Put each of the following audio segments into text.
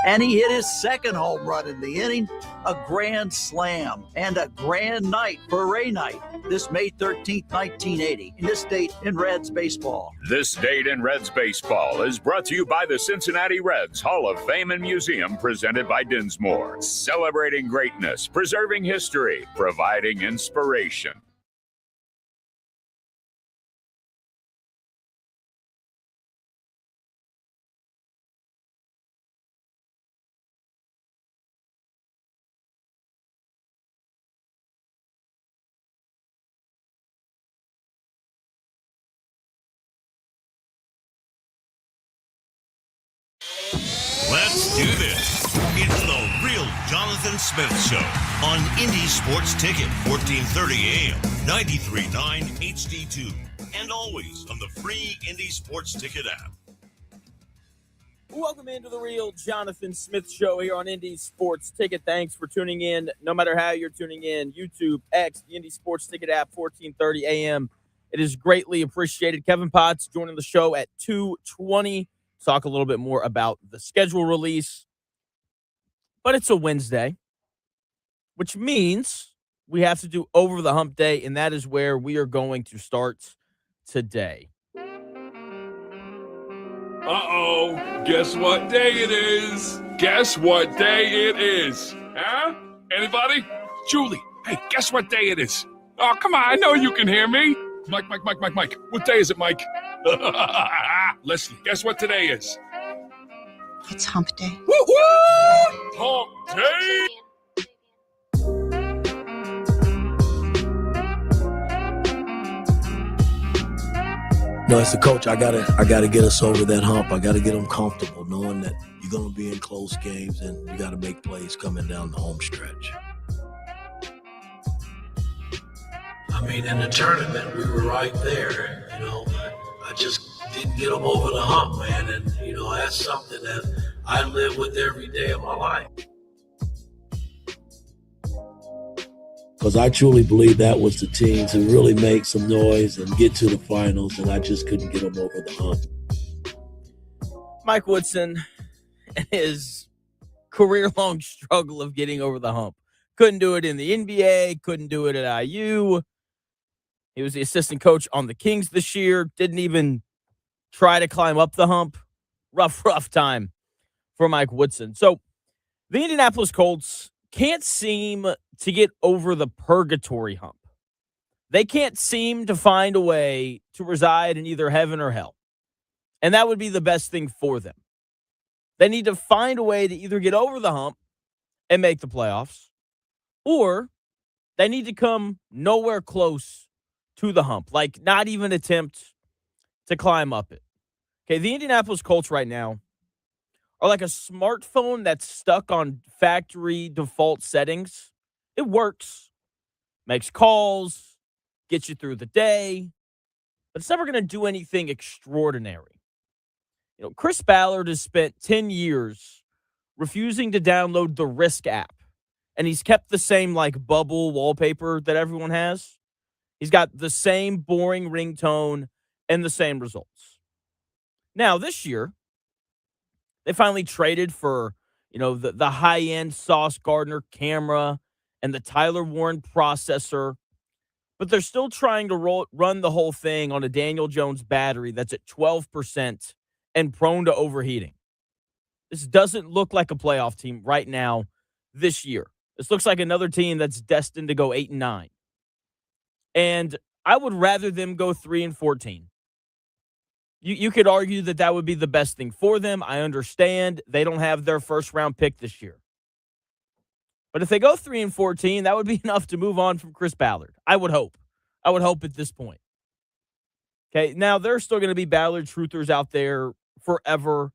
And he hit his second home run in the inning, a grand slam, and a grand night for Ray Knight this May 13th, 1980, in this date in Reds baseball. This date in Reds baseball is brought to you by the Cincinnati Reds Hall of Fame and Museum, presented by Dinsmore. Celebrating greatness, preserving history, providing inspiration. Let's do this. It's the Real Jonathan Smith Show on Indy Sports Ticket, 1430 AM, 93.9 HD2, and always on the free Indy Sports Ticket app. Welcome into the Real Jonathan Smith Show here on Indy Sports Ticket. Thanks for tuning in. No matter how you're tuning in, YouTube, X, the Indy Sports Ticket app, 1430 AM. It is greatly appreciated. Kevin Potts joining the show at 2:20. Talk a little bit more about the schedule release. But it's a Wednesday, which means we have to do Over the Hump Day, and that is where we are going to start today. Uh-oh, guess what day it is? Guess what day it is? Huh? Anybody? Julie, hey, guess what day it is? Oh, come on, I know you can hear me. Mike. What day is it, Mike? Leslie, guess what today is? It's hump day. Woo-hoo! Hump day! No, as a coach, I gotta get us over that hump. I gotta get them comfortable, knowing that you're gonna be in close games and you gotta make plays coming down the home stretch. I mean, in the tournament, we were right there. I just didn't get them over the hump, man. And that's something that I live with every day of my life. Because I truly believe that was the team to really make some noise and get to the finals, and I just couldn't get them over the hump. Mike Woodson and his career-long struggle of getting over the hump. Couldn't do it in the NBA, couldn't do it at IU. He was the assistant coach on the Kings this year, didn't even try to climb up the hump. Rough time for Mike Woodson. So the Indianapolis Colts can't seem to get over the purgatory hump. They can't seem to find a way to reside in either heaven or hell. And that would be the best thing for them. They need to find a way to either get over the hump and make the playoffs, or they need to come nowhere close to the hump, like not even attempt to climb up it. Okay, the Indianapolis Colts right now are like a smartphone that's stuck on factory default settings. It works, makes calls, gets you through the day, but it's never going to do anything extraordinary. Chris Ballard has spent 10 years refusing to download the Risk app, and he's kept the same bubble wallpaper that everyone has. He's got the same boring ringtone and the same results. Now, this year, they finally traded for, the high-end Sauce Gardner camera and the Tyler Warren processor, but they're still trying to run the whole thing on a Daniel Jones battery that's at 12% and prone to overheating. This doesn't look like a playoff team right now this year. This looks like another team that's destined to go 8-9. And I would rather them go 3-14. You could argue that would be the best thing for them. I understand they don't have their first-round pick this year. But if they go 3-14, that would be enough to move on from Chris Ballard. I would hope. I would hope at this point. Okay, now there's still going to be Ballard truthers out there forever,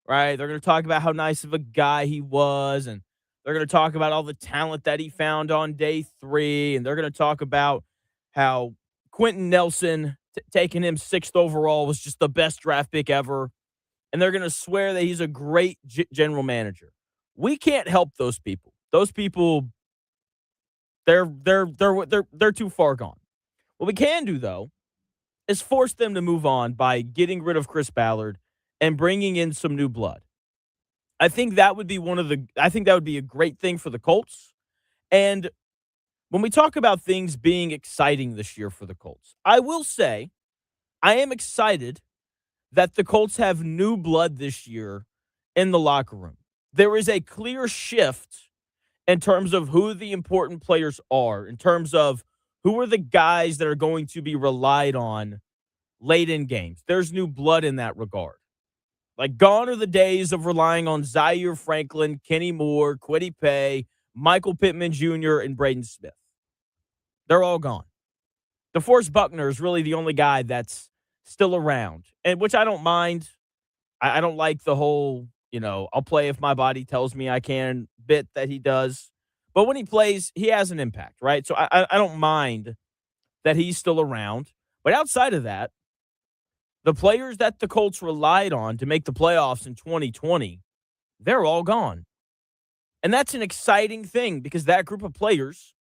right? They're going to talk about how nice of a guy he was, and they're going to talk about all the talent that he found on day 3, and they're going to talk about how Quentin Nelson taking him 6th overall was just the best draft pick ever. And they're going to swear that he's a great general manager. We can't help those people. Those people, they're too far gone. What we can do, though, is force them to move on by getting rid of Chris Ballard and bringing in some new blood. I think that would be a great thing for the Colts. And when we talk about things being exciting this year for the Colts, I will say I am excited that the Colts have new blood this year in the locker room. There is a clear shift in terms of who the important players are, in terms of who are the guys that are going to be relied on late in games. There's new blood in that regard. Like, gone are the days of relying on Zaire Franklin, Kenny Moore, Kwity Paye, Michael Pittman Jr., and Braden Smith. They're all gone. DeForest Buckner is really the only guy that's still around, and which I don't mind. I don't like the whole, I'll play if my body tells me I can bit that he does. But when he plays, he has an impact, right? So I don't mind that he's still around. But outside of that, the players that the Colts relied on to make the playoffs in 2020, they're all gone. And that's an exciting thing because that group of players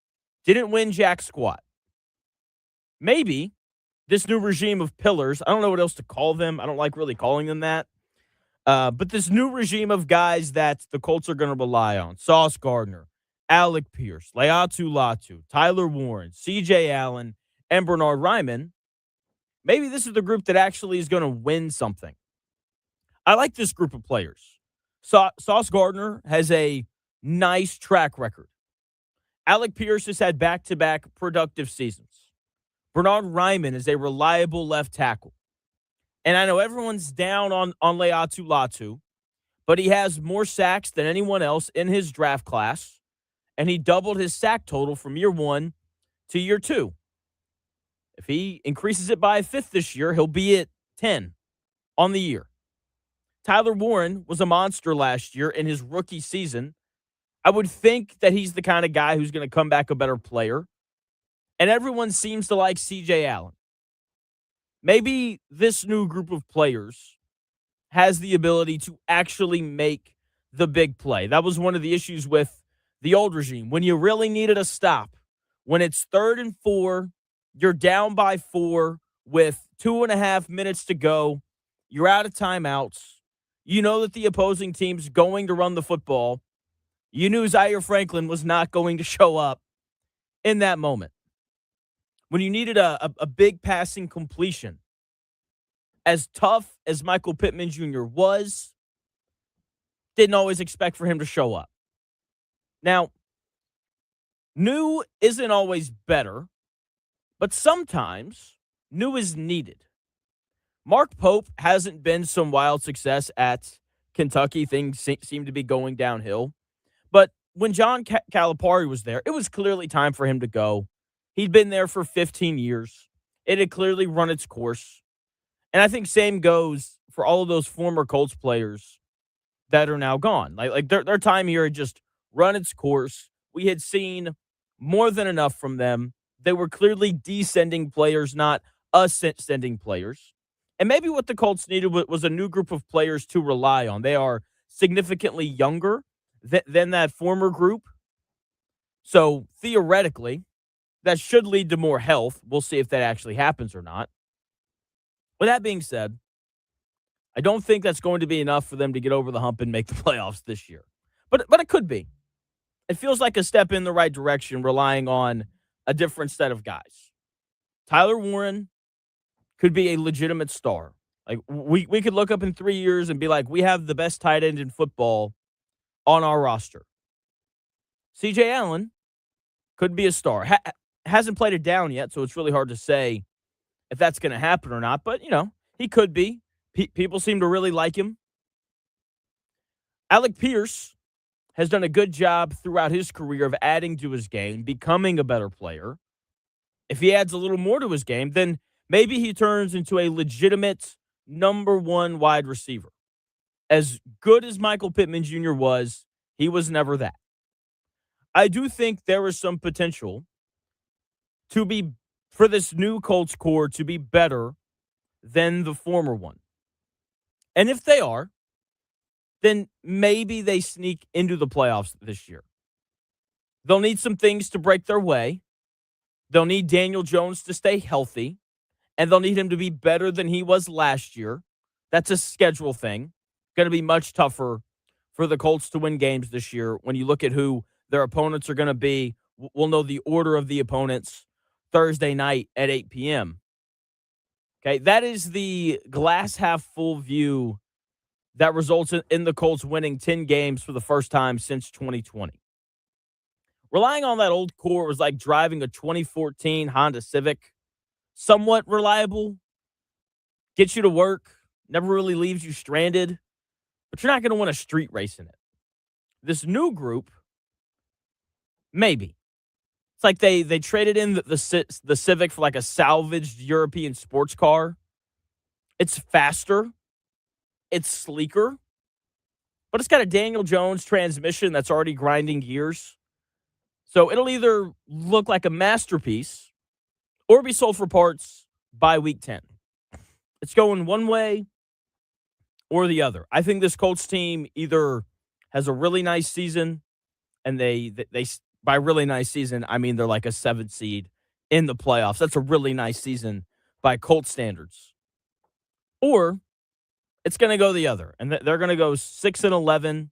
didn't win jack squat. Maybe this new regime of pillars, I don't know what else to call them. I don't like really calling them that. But this new regime of guys that the Colts are going to rely on, Sauce Gardner, Alec Pierce, Leatu Latu, Tyler Warren, C.J. Allen, and Bernard Ryman, maybe this is the group that actually is going to win something. I like this group of players. Sauce Gardner has a nice track record. Alec Pierce has had back-to-back productive seasons. Bernard Ryman is a reliable left tackle. And I know everyone's down on Leatu Latu, but he has more sacks than anyone else in his draft class, and he doubled his sack total from year 1 to year 2. If he increases it by a fifth this year, he'll be at 10 on the year. Tyler Warren was a monster last year in his rookie season. I would think that he's the kind of guy who's going to come back a better player. And everyone seems to like C.J. Allen. Maybe this new group of players has the ability to actually make the big play. That was one of the issues with the old regime. When you really needed a stop, when it's 3rd and 4, you're down by 4 with 2.5 minutes to go, you're out of timeouts, you know that the opposing team's going to run the football, you knew Zaire Franklin was not going to show up in that moment. When you needed a big passing completion, as tough as Michael Pittman Jr. was, didn't always expect for him to show up. Now, new isn't always better, but sometimes new is needed. Mark Pope hasn't been some wild success at Kentucky. Things seem to be going downhill. But when John Calipari was there, it was clearly time for him to go. He'd been there for 15 years. It had clearly run its course. And I think same goes for all of those former Colts players that are now gone. Like their time here had just run its course. We had seen more than enough from them. They were clearly descending players, not ascending players. And maybe what the Colts needed was a new group of players to rely on. They are significantly younger than that former group. So theoretically, that should lead to more health. We'll see if that actually happens or not. With that being said, I don't think that's going to be enough for them to get over the hump and make the playoffs this year. But it could be. It feels like a step in the right direction, relying on a different set of guys. Tyler Warren could be a legitimate star. Like we could look up in 3 years and be like, we have the best tight end in football on our roster. C.J. Allen could be a star. Hasn't played it down yet, so it's really hard to say if that's going to happen or not. But, he could be. People seem to really like him. Alec Pierce has done a good job throughout his career of adding to his game, becoming a better player. If he adds a little more to his game, then maybe he turns into a legitimate number 1 wide receiver. As good as Michael Pittman Jr. was, he was never that. I do think there is some potential for this new Colts core to be better than the former one. And if they are, then maybe they sneak into the playoffs this year. They'll need some things to break their way. They'll need Daniel Jones to stay healthy, and they'll need him to be better than he was last year. That's a schedule thing. Going to be much tougher for the Colts to win games this year. When you look at who their opponents are going to be, we'll know the order of the opponents Thursday night at 8 p.m. Okay, that is the glass half full view that results in the Colts winning 10 games for the first time since 2020. Relying on that old core was like driving a 2014 Honda Civic. Somewhat reliable, gets you to work, never really leaves you stranded, but you're not going to win a street race in it. This new group, maybe. It's like they traded in the Civic for like a salvaged European sports car. It's faster. It's sleeker. But it's got a Daniel Jones transmission that's already grinding gears. So it'll either look like a masterpiece or be sold for parts by week 10. It's going one way or the other. I think this Colts team either has a really nice season, and they by really nice season, I mean they're like a 7th seed in the playoffs. That's a really nice season by Colts standards. Or it's going to go the other, and they're going to go 6-11,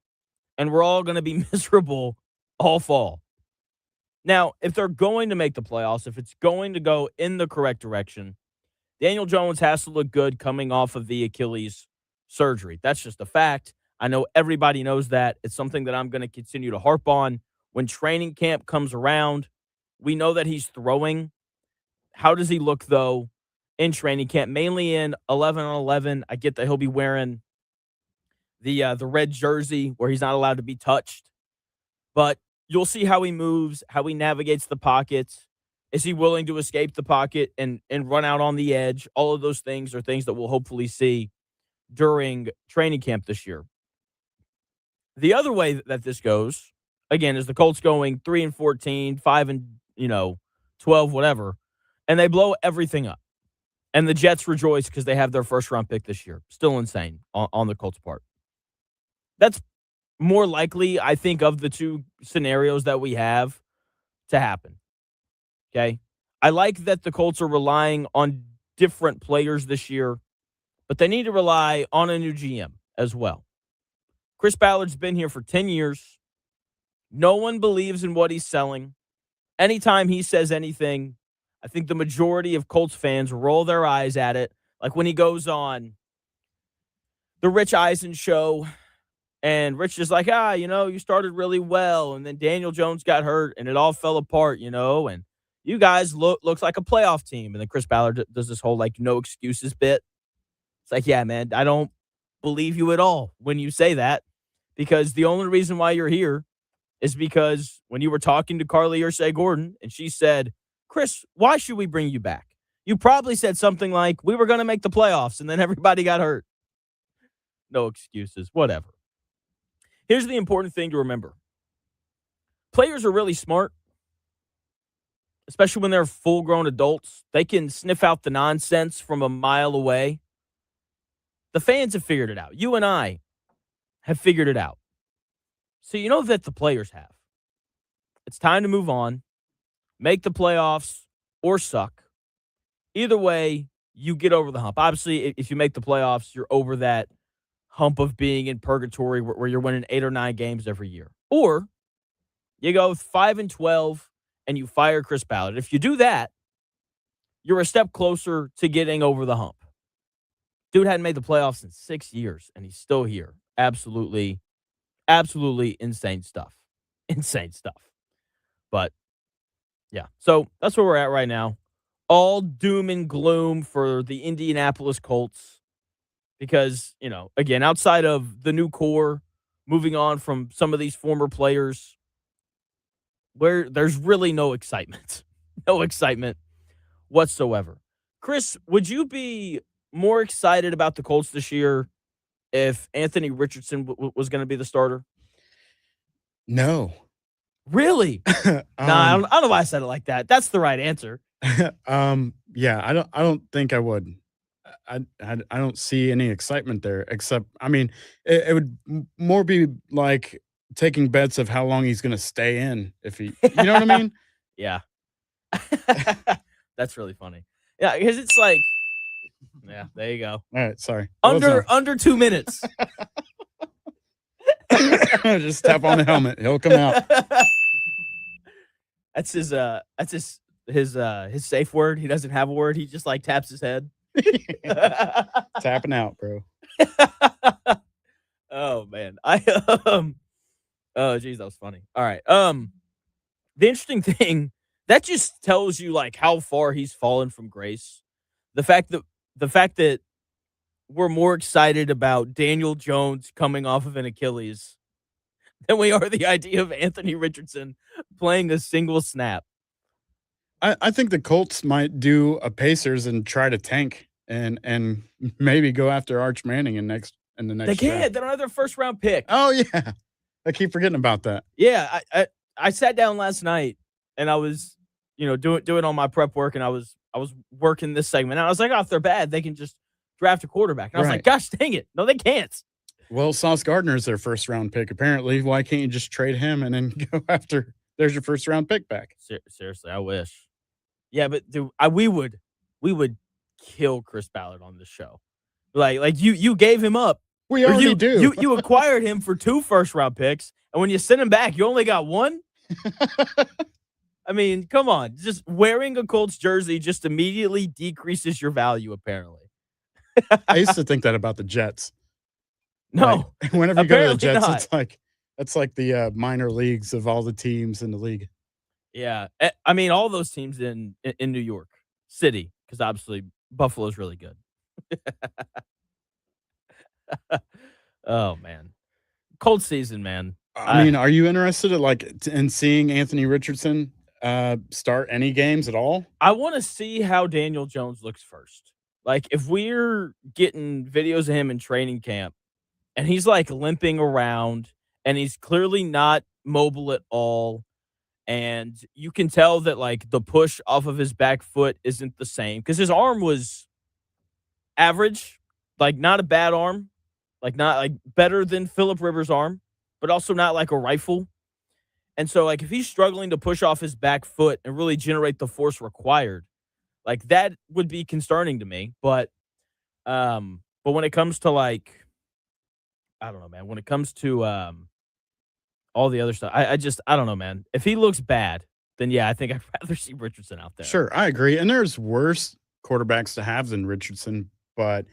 and we're all going to be miserable all fall. Now, if they're going to make the playoffs, if it's going to go in the correct direction, Daniel Jones has to look good coming off of the Achilles surgery. That's just a fact. I know everybody knows that. It's something that I'm going to continue to harp on. When training camp comes around, we know that he's throwing. How does he look, though, in training camp? Mainly in 11-on-11. I get that he'll be wearing the red jersey where he's not allowed to be touched. But you'll see how he moves, how he navigates the pockets. Is he willing to escape the pocket and run out on the edge? All of those things are things that we'll hopefully see during training camp this year. The other way that this goes, again, is the Colts going 3-14, 5-12, whatever, and they blow everything up. And the Jets rejoice because they have their first-round pick this year. Still insane on the Colts' part. That's more likely, I think, of the two scenarios that we have to happen. Okay? I like that the Colts are relying on different players this year, but they need to rely on a new GM as well. Chris Ballard's been here for 10 years. No one believes in what he's selling. Anytime he says anything, I think the majority of Colts fans roll their eyes at it. Like when he goes on the Rich Eisen show, and Rich is like, you started really well, and then Daniel Jones got hurt, and it all fell apart, and you guys looks like a playoff team. And then Chris Ballard does this whole, no excuses bit. It's like, yeah, man, I don't believe you at all when you say that, because the only reason why you're here is because when you were talking to Carly Ursay-Gordon, and she said, Chris, why should we bring you back? You probably said something like, we were going to make the playoffs, and then everybody got hurt. No excuses, whatever. Here's the important thing to remember. Players are really smart, especially when they're full-grown adults. They can sniff out the nonsense from a mile away. The fans have figured it out. You and I have figured it out. So you know that the players have. It's time to move on, make the playoffs, or suck. Either way, you get over the hump. Obviously, if you make the playoffs, you're over that hump of being in purgatory where you're winning 8 or 9 games every year. Or you go 5-12 and you fire Chris Ballard. If you do that, you're a step closer to getting over the hump. Dude hadn't made the playoffs in 6 years, and he's still here. Absolutely insane stuff. Insane stuff. But, yeah. So that's where we're at right now. All doom and gloom for the Indianapolis Colts. Because, again, outside of the new core, moving on from some of these former players, where there's really no excitement. No excitement whatsoever. Chris, would you be more excited about the Colts this year if Anthony Richardson was going to be the starter? No. Really? I don't know why I said it like that. That's the right answer. Yeah, I don't think I would. I don't see any excitement there, except, it would more be like taking bets of how long he's going to stay in. If he, you know what I mean? Yeah. That's really funny. Yeah, because it's like, yeah, there you go. All right, sorry. Under 2 minutes. Just tap on the helmet. He'll come out. That's his safe word. He doesn't have a word. He just like taps his head. Tapping out, bro. Oh man. Oh geez, that was funny. All right. The interesting thing that just tells you like how far he's fallen from grace. The fact that we're more excited about Daniel Jones coming off of an Achilles than we are the idea of Anthony Richardson playing a single snap. I think the Colts might do a Pacers and try to tank and maybe go after Arch Manning in the next They can't. draft. They don't have their first round pick. Oh yeah, I keep forgetting about that. Yeah, I sat down last night and I was, doing all my prep work, and I was working this segment. And I was like, oh, if they're bad, they can just draft a quarterback. And I was like, gosh dang it. No, they can't. Well, Sauce Gardner is their first round pick. Apparently, why can't you just trade him and then go after? There's your first round pick back. Seriously, I wish. Yeah, but dude, we would kill Chris Ballard on this show. Like you gave him up. We already do. You acquired him for 2 first round picks, and when you send him back, you only got 1. I mean, come on. Just wearing a Colts jersey just immediately decreases your value, apparently. I used to think that about the Jets. No. Like, whenever you go to the Jets, not. it's like the minor leagues of all the teams in the league. Yeah. I mean, all those teams in New York City, because obviously Buffalo's really good. Oh, man. Cold season, man. I mean, are you interested in seeing Anthony Richardson start any games at all? I want to see how Daniel Jones looks first. Like, if we're getting videos of him in training camp and he's like limping around and he's clearly not mobile at all, and you can tell that like the push off of his back foot isn't the same because his arm was average, like not a bad arm, like not like better than Phillip Rivers' arm, but also not like a rifle. And so like if he's struggling to push off his back foot and really generate the force required, like that would be concerning to me. But when it comes to like, I don't know, man, when it comes to all the other stuff, I don't know, man. If he looks bad, then yeah, I think I'd rather see Richardson out there. Sure, I agree. And there's worse quarterbacks to have than Richardson, but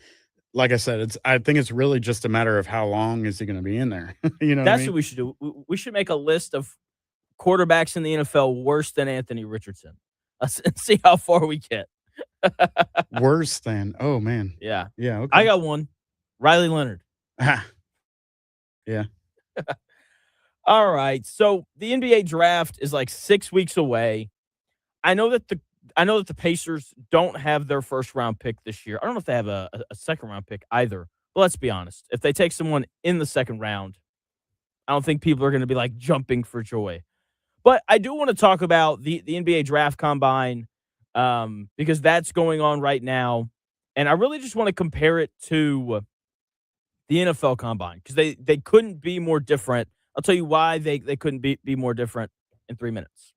like I said, I think it's really just a matter of how long is he going to be in there. You know, That's what we should do. We should make a list of quarterbacks in the NFL worse than Anthony Richardson. Let's see how far we get. Worse than? Oh man. Yeah. Yeah. Okay. I got one. Riley Leonard. Yeah. All right. So the NBA draft is like 6 weeks away. I know that the Pacers don't have their first round pick this year. I don't know if they have a second round pick either. But let's be honest. If they take someone in the second round, I don't think people are going to be like jumping for joy. But I do want to talk about the NBA draft combine because that's going on right now. And I really just want to compare it to the NFL combine because they couldn't be more different. I'll tell you why they couldn't be more different in 3 minutes.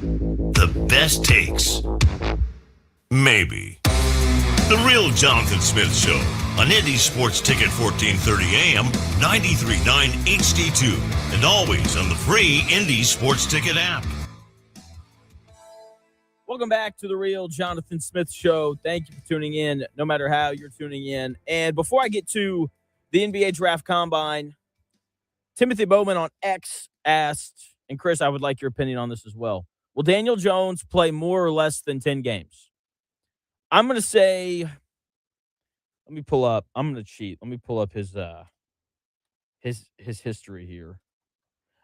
The best takes. Maybe. The Real Jonathan Smith Show on Indy Sports Ticket 1430 AM, 93.9 HD2, and always on the free Indy Sports Ticket app. Welcome back to the Real Jonathan Smith Show. Thank you for tuning in, no matter how you're tuning in. And before I get to the NBA Draft Combine, Timothy Bowman on X asked, and Chris, I would like your opinion on this as well. Will Daniel Jones play more or less than 10 games? I'm going to say, let me pull up. I'm going to cheat. Let me pull up his history here.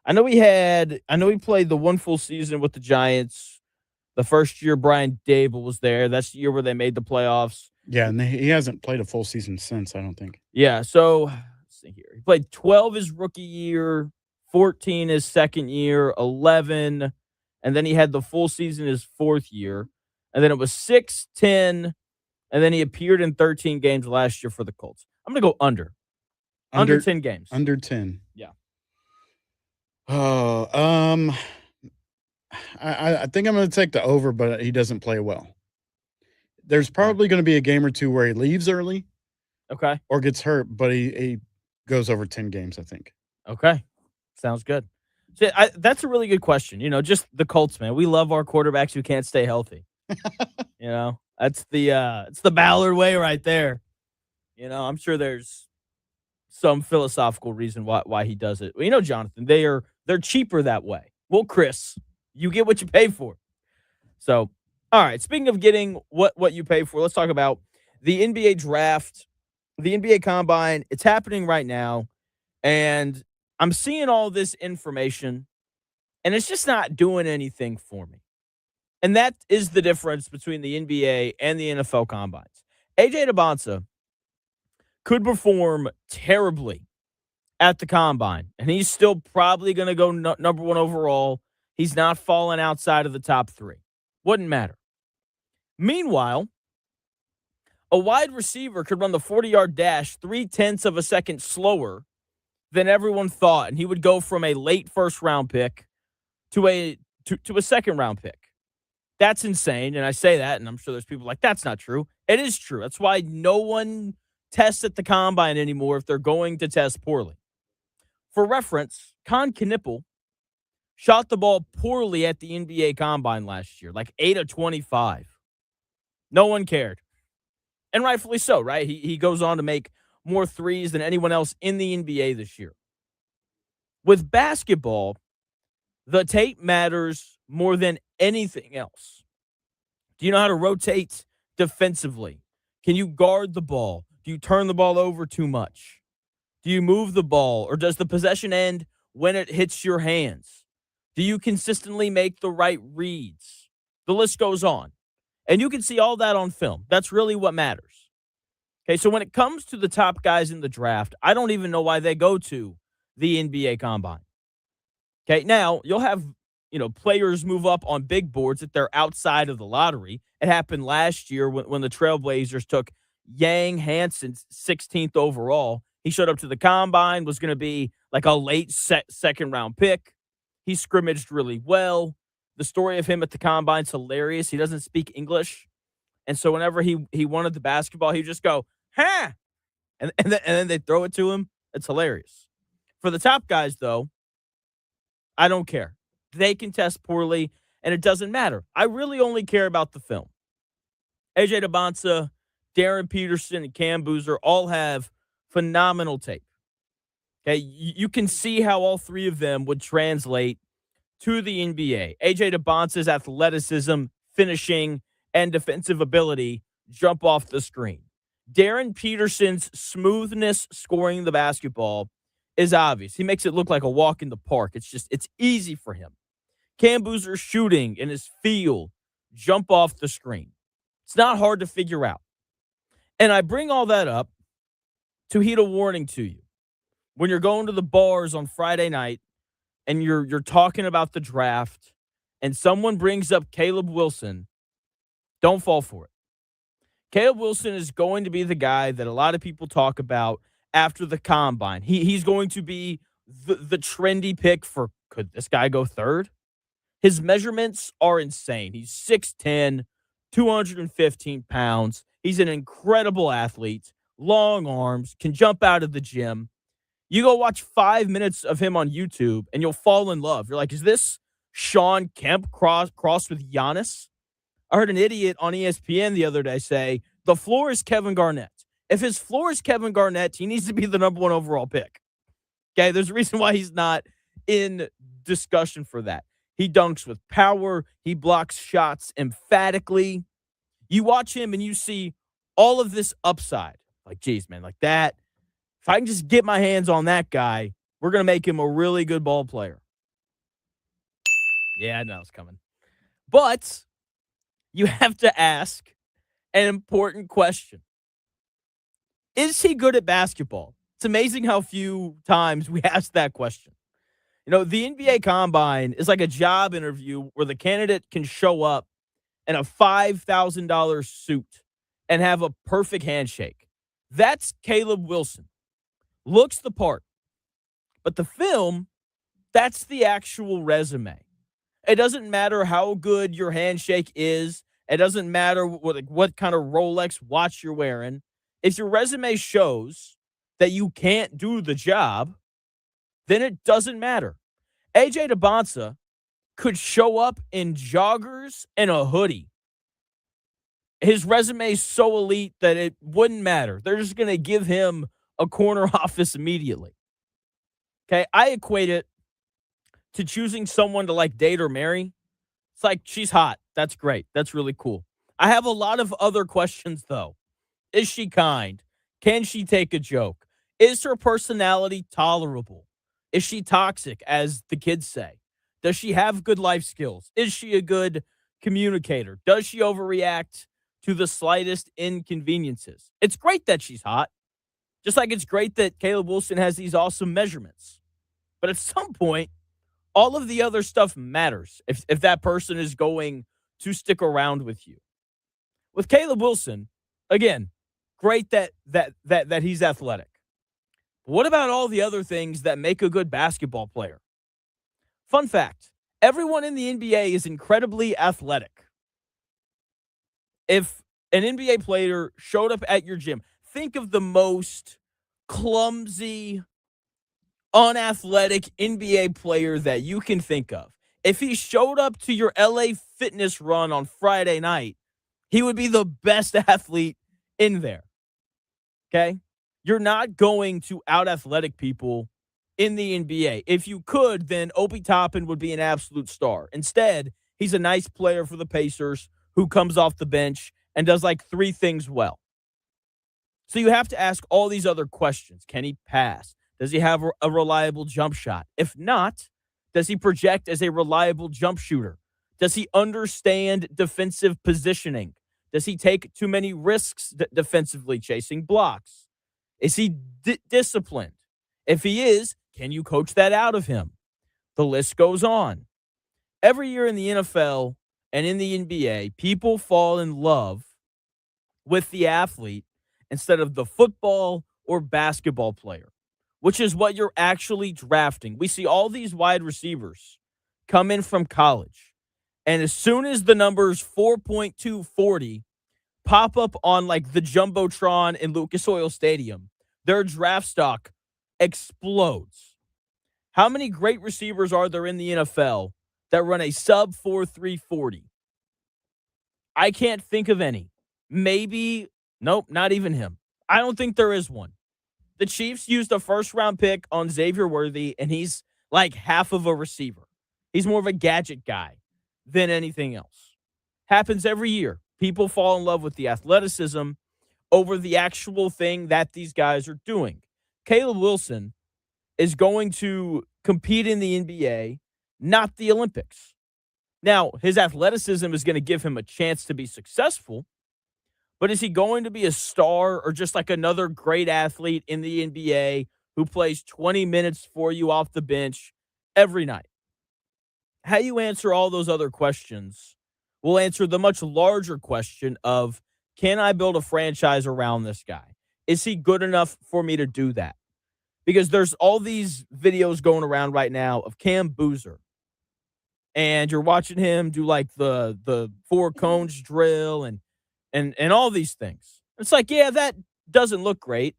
I know he played the one full season with the Giants. The first year Brian Dable was there. That's the year where they made the playoffs. Yeah, and he hasn't played a full season since, I don't think. Yeah, so let's see here. He played 12 his rookie year, 14 his second year, 11, and then he had the full season his fourth year. And then it was 6, 10, and then he appeared in 13 games last year for the Colts. I'm going to go under. Under 10 games. Under 10. Yeah. Oh, I think I'm going to take the over, but he doesn't play well. There's probably going to be a game or two where he leaves early. Okay. Or gets hurt, but he goes over 10 games, I think. Okay. Sounds good. So that's a really good question. Just the Colts, man. We love our quarterbacks who can't stay healthy. That's it's the Ballard way right there. I'm sure there's some philosophical reason why he does it. Well, Jonathan, they're cheaper that way. Well, Chris, you get what you pay for. So, all right, speaking of getting what you pay for, let's talk about the NBA draft, the NBA Combine. It's happening right now, and I'm seeing all this information, and it's just not doing anything for me. And that is the difference between the NBA and the NFL Combines. A.J. Debonsa could perform terribly at the Combine, and he's still probably going to go number one overall. He's not falling outside of the top 3. Wouldn't matter. Meanwhile, a wide receiver could run the 40-yard dash 0.3 of a second slower than everyone thought, and he would go from a late first-round pick to a second-round pick. That's insane, and I say that, and I'm sure there's people like, that's not true. It is true. That's why no one tests at the Combine anymore if they're going to test poorly. For reference, Con Knippel shot the ball poorly at the NBA Combine last year, like 8 of 25. No one cared. And rightfully so, right? He goes on to make more threes than anyone else in the NBA this year. With basketball, the tape matters more than anything else. Do you know how to rotate defensively? Can you guard the ball? Do you turn the ball over too much? Do you move the ball, or does the possession end when it hits your hands? Do you consistently make the right reads? The list goes on. And you can see all that on film. That's really what matters. Okay, so when it comes to the top guys in the draft, I don't even know why they go to the NBA Combine. Okay, now you'll have, players move up on big boards if they're outside of the lottery. It happened last year when the Trailblazers took Yang Hansen 16th overall. He showed up to the Combine, was going to be like a late second-round pick. He scrimmaged really well. The story of him at the Combine's hilarious. He doesn't speak English. And so whenever he wanted the basketball, he'd just go, ha! And then they throw it to him. It's hilarious. For the top guys, though, I don't care. They can test poorly, and it doesn't matter. I really only care about the film. A.J. Debonsa, Darren Peterson, and Cam Boozer all have phenomenal tape. Okay, you can see how all three of them would translate to the NBA. A.J. Debonsa's athleticism, finishing, and defensive ability jump off the screen. Darren Peterson's smoothness scoring the basketball is obvious. He makes it look like a walk in the park. It's easy for him. Cam Boozer's shooting and his feel jump off the screen. It's not hard to figure out. And I bring all that up to heed a warning to you. When you're going to the bars on Friday night and you're talking about the draft and someone brings up Caleb Wilson, don't fall for it. Caleb Wilson is going to be the guy that a lot of people talk about after the Combine. He's going to be the trendy pick for, could this guy go third? His measurements are insane. He's 6'10", 215 pounds. He's an incredible athlete, long arms, can jump out of the gym. You go watch 5 minutes of him on YouTube, and you'll fall in love. You're like, is this Sean Kemp crossed with Giannis? I heard an idiot on ESPN the other day say, the floor is Kevin Garnett. If his floor is Kevin Garnett, he needs to be the number 1 overall pick. Okay, there's a reason why he's not in discussion for that. He dunks with power. He blocks shots emphatically. You watch him and you see all of this upside. Like, geez, man, like that. If I can just get my hands on that guy, we're going to make him a really good ball player. Yeah, I know it's coming. But you have to ask an important question. Is he good at basketball? It's amazing how few times we ask that question. You know, the NBA Combine is like a job interview where the candidate can show up in a $5,000 suit and have a perfect handshake. That's Caleb Wilson. Looks the part. But the film, that's the actual resume. It doesn't matter how good your handshake is. It doesn't matter what kind of Rolex watch you're wearing. If your resume shows that you can't do the job, then it doesn't matter. AJ DeBonsa could show up in joggers and a hoodie. His resume is so elite that it wouldn't matter. They're just going to give him a corner office immediately. Okay, I equate it to choosing someone to like date or marry. It's like, she's hot. That's great. That's really cool. I have a lot of other questions, though. Is she kind? Can she take a joke? Is her personality tolerable? Is she toxic, as the kids say? Does she have good life skills? Is she a good communicator? Does she overreact to the slightest inconveniences? It's great that she's hot. Just like it's great that Caleb Wilson has these awesome measurements. But at some point, all of the other stuff matters if that person is going to stick around with you. With Caleb Wilson, again, great that he's athletic. What about all the other things that make a good basketball player? Fun fact, everyone in the NBA is incredibly athletic. If an NBA player showed up at your gym, think of the most clumsy, unathletic NBA player that you can think of. If he showed up to your LA Fitness run on Friday night, he would be the best athlete in there. Okay? You're not going to out-athletic people in the NBA. If you could, then Obi Toppin would be an absolute star. Instead, he's a nice player for the Pacers who comes off the bench and does like 3 things well. So you have to ask all these other questions. Can he pass? Does he have a reliable jump shot? If not, does he project as a reliable jump shooter? Does he understand defensive positioning? Does he take too many risks defensively chasing blocks? Is he disciplined? If he is, can you coach that out of him? The list goes on. Every year in the NFL and in the NBA, people fall in love with the athlete instead of the football or basketball player, which is what you're actually drafting. We see all these wide receivers come in from college, and as soon as the numbers 4.240 pop up on like the Jumbotron in Lucas Oil Stadium, their draft stock explodes. How many great receivers are there in the NFL that run a sub 4.340? I can't think of any. Maybe, nope, not even him. I don't think there is one. The Chiefs used a first-round pick on Xavier Worthy, and he's like half of a receiver. He's more of a gadget guy than anything else. Happens every year. People fall in love with the athleticism over the actual thing that these guys are doing. Caleb Wilson is going to compete in the NBA, not the Olympics. Now, his athleticism is going to give him a chance to be successful, but is he going to be a star or just like another great athlete in the NBA who plays 20 minutes for you off the bench every night? How you answer all those other questions will answer the much larger question of, can I build a franchise around this guy? Is he good enough for me to do that? Because there's all these videos going around right now of Cam Boozer. and you're watching him do like the four cones drill and all these things. It's like, yeah, that doesn't look great.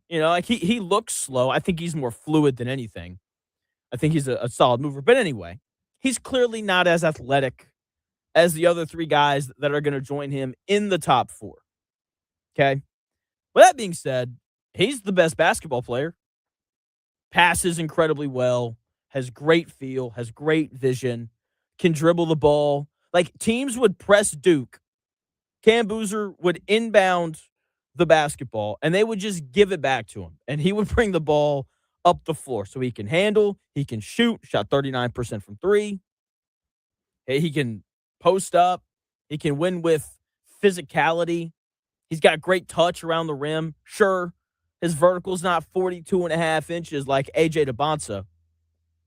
Like he looks slow. I think he's more fluid than anything. I think he's a solid mover. But anyway, he's clearly not as athletic as the other three guys that are going to join him in the top four. Okay. With that being said, he's the best basketball player. Passes incredibly well, has great feel, has great vision, can dribble the ball. Like, teams would press Duke. Cam Boozer would inbound the basketball, and they would just give it back to him. And he would bring the ball up the floor so he can handle, he can shoot, shot 39% from three. He can post up, he can win with physicality. He's got great touch around the rim. Sure, his vertical's not 42 and a half inches like AJ DeBonsa,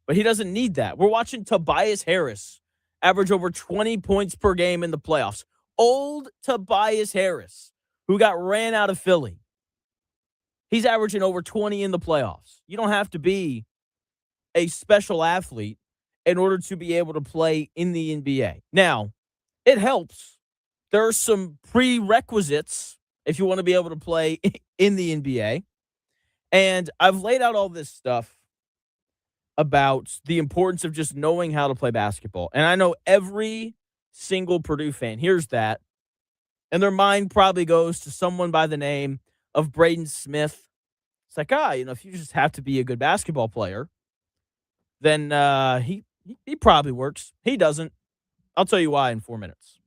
but he doesn't need that. We're watching Tobias Harris average over 20 points per game in the playoffs. Old Tobias Harris, who got ran out of Philly. He's averaging over 20 in the playoffs. You don't have to be a special athlete in order to be able to play in the NBA. Now, it helps. There are some prerequisites if you want to be able to play in the NBA. And I've laid out all this stuff about the importance of just knowing how to play basketball. And I know every single Purdue fan hears that, and their mind probably goes to someone by the name of Braden Smith. It's like, if you just have to be a good basketball player, then he probably works. He doesn't. I'll tell you why in 4 minutes.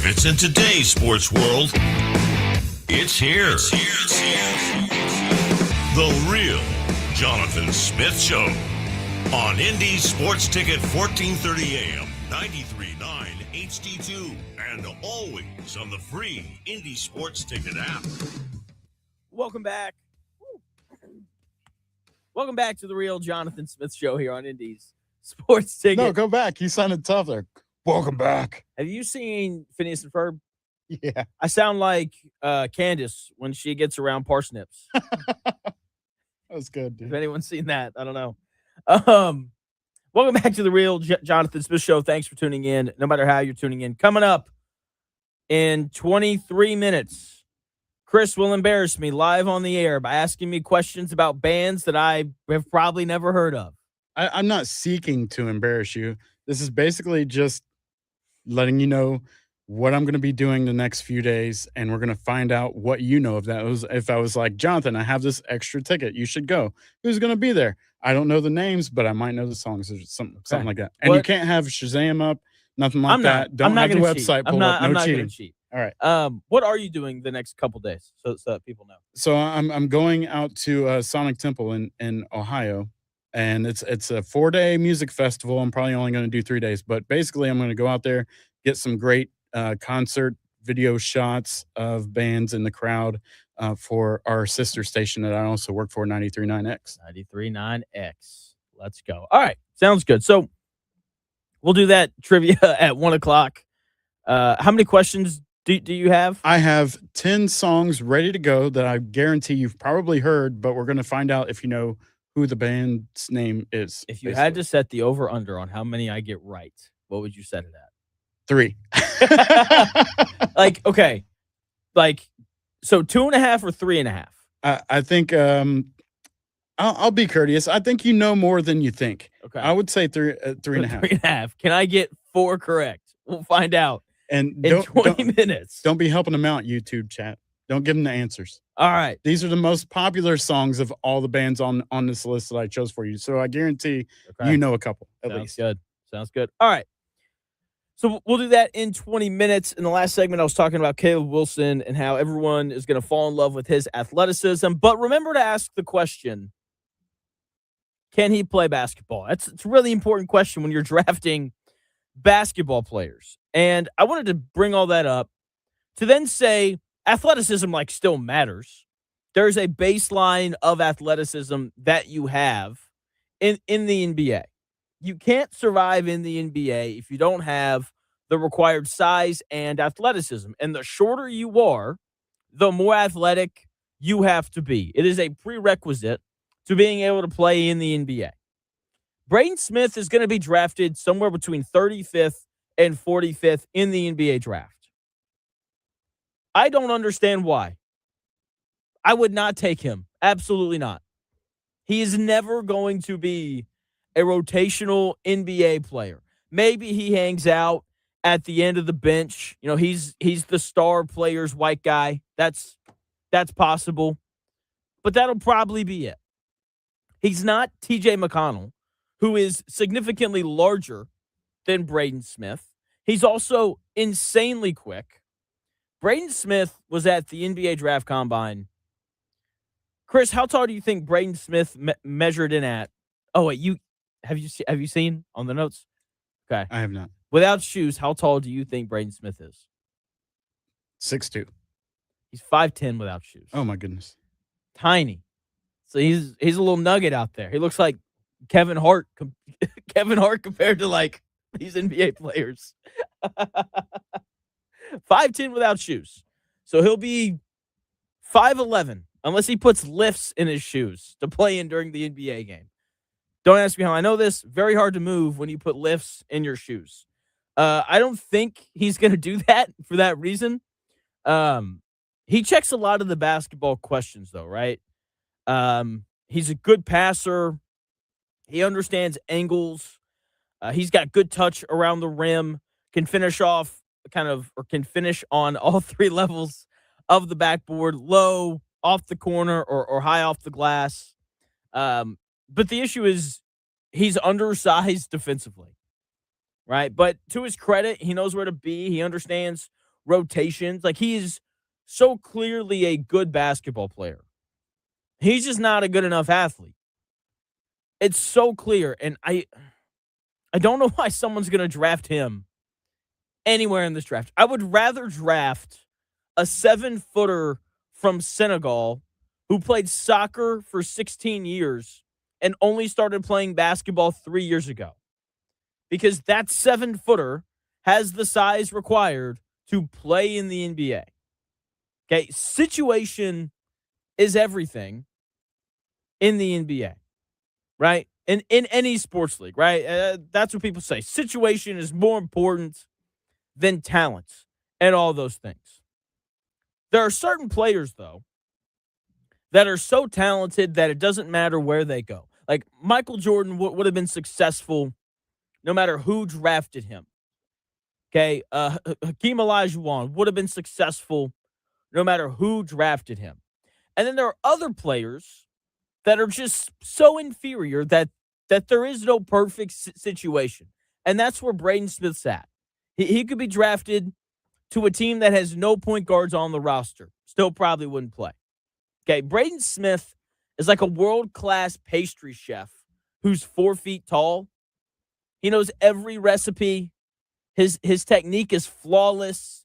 fits in today's sports world. It's here. The Real Jonathan Smith Show on Indy Sports Ticket 1430 AM, 93.9 HD2, and always on the free Indy Sports Ticket app. Welcome back. Welcome back to the Real Jonathan Smith Show here on Indy's Sports Ticket. No, go back. You sounded tough there. Welcome back. Have you seen Phineas and Ferb? Yeah. I sound like Candace when she gets around parsnips. That was good, dude. If anyone's seen that, I don't know. Welcome back to the Real Jonathan Smith Show. Thanks for tuning in, no matter how you're tuning in. Coming up in 23 minutes, Chris will embarrass me live on the air by asking me questions about bands that I have probably never heard of. I'm not seeking to embarrass you. This is basically just letting you know what I'm going to be doing the next few days, and we're going to find out what you know. If I was like, Jonathan, I have this extra ticket, you should go. Who's going to be there? I don't know the names, but I might know the songs or something like that. And you can't have Shazam up, nothing like that. Don't have the website pulled up. No cheating. Cheat. All right. What are you doing the next couple days so that people know? So I'm going out to Sonic Temple in Ohio, and it's a 4-day music festival. I'm probably only going to do 3 days, but basically I'm going to go out there, get some great concert video shots of bands in the crowd for our sister station that I also work for, 93.9X. 93.9X. Let's go. All right. Sounds good. So we'll do that trivia at 1 o'clock. How many questions do you have? I have 10 songs ready to go that I guarantee you've probably heard, but we're going to find out if you know who the band's name is. If you had to set the over-under on how many I get right, what would you set it at? 3. Okay. So 2.5 or 3.5? I think I'll be courteous. I think you know more than you think. Okay. I would say 3.5. 3.5. Can I get 4 correct? We'll find out in 20 minutes. Don't be helping them out, YouTube chat. Don't give them the answers. All right. These are the most popular songs of all the bands on this list that I chose for you. So I guarantee you know a couple at least. Sounds good. All right. So we'll do that in 20 minutes. In the last segment, I was talking about Caleb Wilson and how everyone is going to fall in love with his athleticism. But remember to ask the question, can he play basketball? It's a really important question when you're drafting basketball players. And I wanted to bring all that up to then say athleticism still matters. There's a baseline of athleticism that you have in the NBA. You can't survive in the NBA if you don't have the required size and athleticism. And the shorter you are, the more athletic you have to be. It is a prerequisite to being able to play in the NBA. Braden Smith is going to be drafted somewhere between 35th and 45th in the NBA draft. I don't understand why. I would not take him. Absolutely not. He is never going to be a rotational NBA player. Maybe he hangs out at the end of the bench. You know, he's the star player's white guy. That's possible. But that'll probably be it. He's not TJ McConnell, who is significantly larger than Braden Smith. He's also insanely quick. Braden Smith was at the NBA Draft Combine. Chris, how tall do you think Braden Smith measured in at? Oh, wait, have you seen on the notes? Okay. I have not. Without shoes, how tall do you think Braden Smith is? 6'2". He's 5'10" without shoes. Oh my goodness. Tiny. So he's a little nugget out there. He looks like Kevin Hart. Kevin Hart compared to these NBA players. 5'10" without shoes. So he'll be 5'11" unless he puts lifts in his shoes to play in during the NBA game. Don't ask me how I know this. Very hard to move when you put lifts in your shoes. I don't think he's going to do that for that reason. He checks a lot of the basketball questions, though, right? He's a good passer. He understands angles. He's got good touch around the rim. Can finish off can finish on all 3 levels of the backboard, low, off the corner, or high off the glass. But the issue is he's undersized defensively, right? But to his credit, he knows where to be. He understands rotations. Like, he is so clearly a good basketball player. He's just not a good enough athlete. It's so clear, and I don't know why someone's going to draft him anywhere in this draft. I would rather draft a 7-footer from Senegal who played soccer for 16 years and only started playing basketball 3 years ago. Because that 7-footer has the size required to play in the NBA. Okay, situation is everything in the NBA, right? In any sports league, right? That's what people say. Situation is more important than talent and all those things. There are certain players, though, that are so talented that it doesn't matter where they go. Like, Michael Jordan would have been successful no matter who drafted him. Okay, Hakeem Olajuwon would have been successful no matter who drafted him. And then there are other players that are just so inferior that there is no perfect situation. And that's where Braden Smith's at. He could be drafted to a team that has no point guards on the roster. Still probably wouldn't play. Okay, Braden Smith is like a world-class pastry chef who's 4 feet tall. He knows every recipe. His technique is flawless.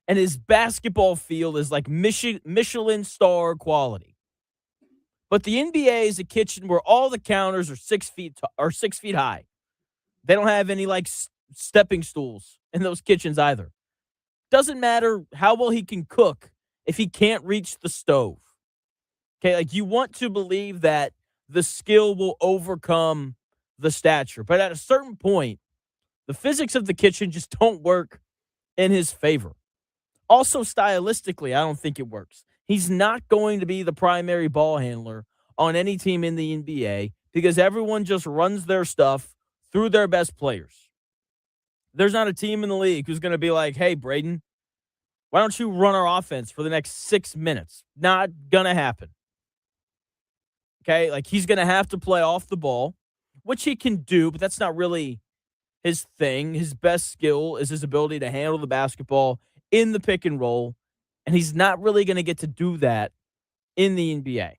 And his basketball feel is like Michelin star quality. But the NBA is a kitchen where all the counters are 6 feet are 6 feet high. They don't have any like stepping stools in those kitchens either. Doesn't matter how well he can cook if he can't reach the stove. Okay, like, you want to believe that the skill will overcome the stature. But at a certain point, the physics of the kitchen just don't work in his favor. Also, stylistically, I don't think it works. He's not going to be the primary ball handler on any team in the NBA because everyone just runs their stuff through their best players. There's not a team in the league who's going to be like, hey, Braden, why don't you run our offense for the next 6 minutes? Not going to happen. Okay, like, he's going to have to play off the ball, which he can do, but that's not really his thing. His best skill is his ability to handle the basketball in the pick and roll, and he's not really going to get to do that in the NBA.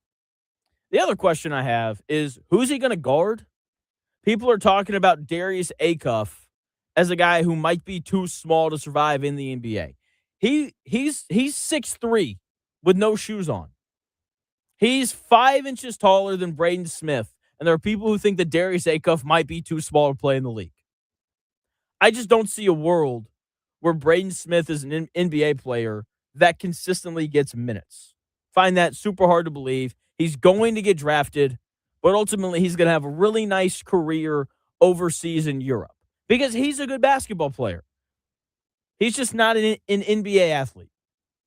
The other question I have is, who's he going to guard? People are talking about Darius Acuff as a guy who might be too small to survive in the NBA. He's 6'3" with no shoes on. He's 5 inches taller than Braden Smith, and there are people who think that Darius Acuff might be too small to play in the league. I just don't see a world where Braden Smith is an NBA player that consistently gets minutes. Find that super hard to believe. He's going to get drafted, but ultimately he's going to have a really nice career overseas in Europe because he's a good basketball player. He's just not an NBA athlete.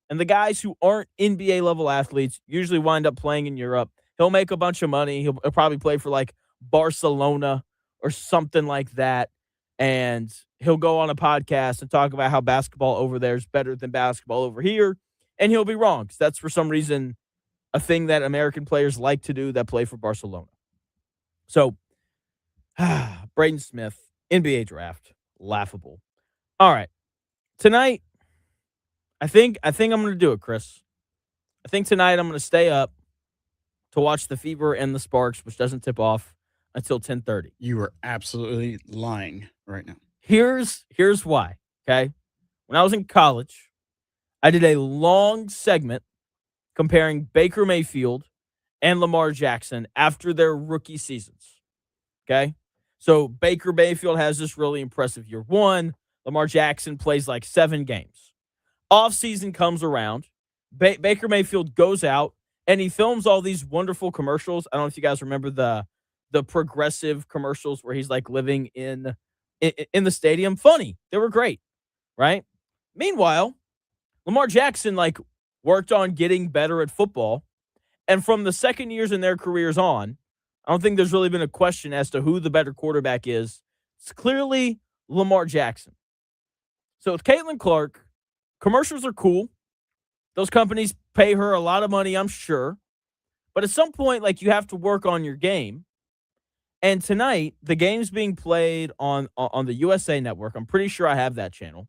And the guys who aren't NBA-level athletes usually wind up playing in Europe. He'll make a bunch of money. He'll probably play for, like, Barcelona or something like that. And he'll go on a podcast and talk about how basketball over there is better than basketball over here. And he'll be wrong, because that's, for some reason, a thing that American players like to do that play for Barcelona. So, Braden Smith, NBA draft, laughable. All right. Tonight, I think I'm going to do it, Chris. I think tonight I'm going to stay up to watch the Fever and the Sparks, which doesn't tip off until 10:30. You are absolutely lying right now. Here's why, okay? When I was in college, I did a long segment comparing Baker Mayfield and Lamar Jackson after their rookie seasons, okay? So Baker Mayfield has this really impressive year one. Lamar Jackson plays like 7 games. Offseason comes around. Baker Mayfield goes out, and he films all these wonderful commercials. I don't know if you guys remember the progressive commercials where he's like living in the stadium. Funny. They were great, right? Meanwhile, Lamar Jackson like worked on getting better at football. And from the second years in their careers on, I don't think there's really been a question as to who the better quarterback is. It's clearly Lamar Jackson. So with Caitlin Clark, commercials are cool. Those companies pay her a lot of money, I'm sure. But at some point, like, you have to work on your game. And tonight, the game's being played on the USA Network. I'm pretty sure I have that channel.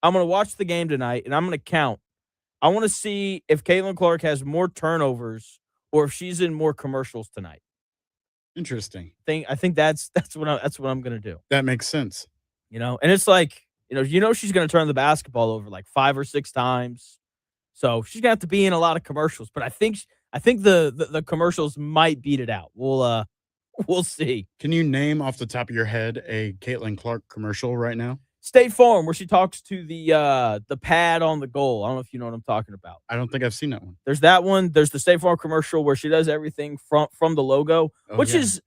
I'm going to watch the game tonight, and I'm going to count. I want to see if Caitlin Clark has more turnovers or if she's in more commercials tonight. Interesting. I think that's what I'm going to do. That makes sense. And it's like, she's going to turn the basketball over like 5 or 6 times. So she's going to have to be in a lot of commercials, but I think the commercials might beat it out. We'll see. Can you name off the top of your head a Caitlin Clark commercial right now? State Farm, where she talks to the pad on the goal. I don't know if you know what I'm talking about. I don't think I've seen that one. There's that one. There's the State Farm commercial where she does everything from the logo, which is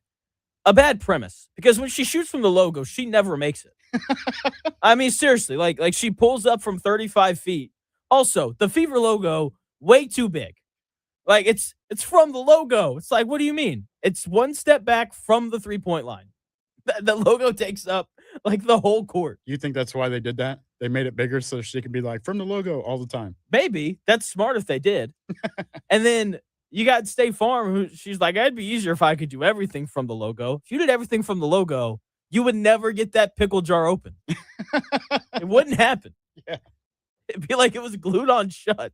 a bad premise because when she shoots from the logo, she never makes it. I mean, seriously, like she pulls up from 35 feet. Also, the Fever logo, way too big. Like it's from the logo. It's like, what do you mean? It's one step back from the 3-point line. The logo takes up like the whole court. You think that's why they did that? They made it bigger so she could be like from the logo all the time. Maybe. That's smart if they did. And then you got State Farm, who she's like, it'd be easier if I could do everything from the logo. If you did everything from the logo, you would never get that pickle jar open. It wouldn't happen. Yeah. It'd be like it was glued on shut.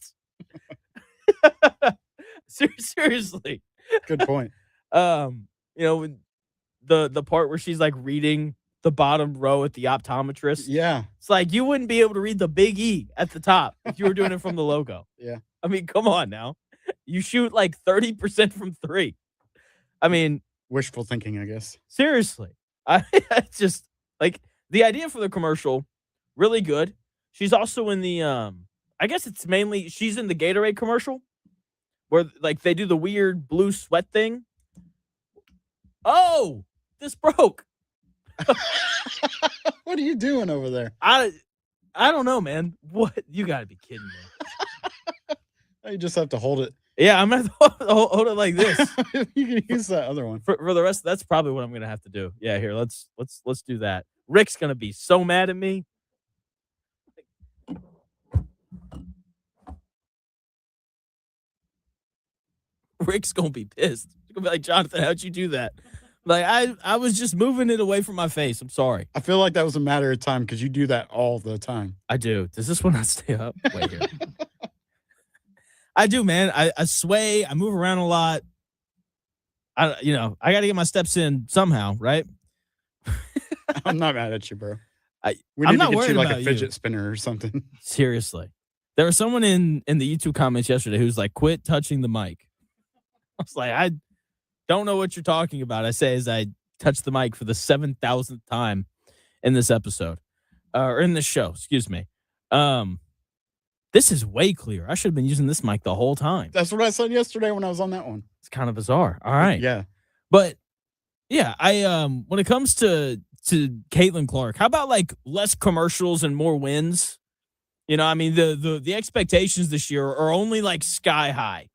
Seriously. Good point. When the part where she's like reading the bottom row at the optometrist. Yeah. It's like you wouldn't be able to read the big E at the top if you were doing it from the logo. Yeah. I mean, come on now. You shoot like 30% from 3. I mean, wishful thinking, I guess. Seriously. I just like the idea for the commercial, really good. She's also in the I guess it's mainly she's in the Gatorade commercial where like they do the weird blue sweat thing. Oh, this broke. What are you doing over there? I don't know, man. What? You got to be kidding me. You just have to hold it. Yeah, I'm going to hold it like this. You can use that other one. For the rest, that's probably what I'm going to have to do. Yeah, here, let's do that. Rick's going to be so mad at me. Rick's going to be pissed. He's going to be like, Jonathan, how'd you do that? Like, I was just moving it away from my face. I'm sorry. I feel like that was a matter of time because you do that all the time. I do. Does this one not stay up? Wait here. I do, man. I sway. I move around a lot. I got to get my steps in somehow, right? I'm not mad at you, bro. We I'm need not to get you worried like about a fidget you. spinner or something. Seriously. There was someone in the YouTube comments yesterday who's like, quit touching the mic. I was like, I don't know what you're talking about. I say as I touch the mic for the 7,000th time in this episode. Or in this show, excuse me. This is way clear. I should have been using this mic the whole time. That's what I said yesterday when I was on that one. It's kind of bizarre. All right. Yeah. But yeah, I when it comes to Caitlin Clark, how about like less commercials and more wins? I mean, the expectations this year are only like sky high.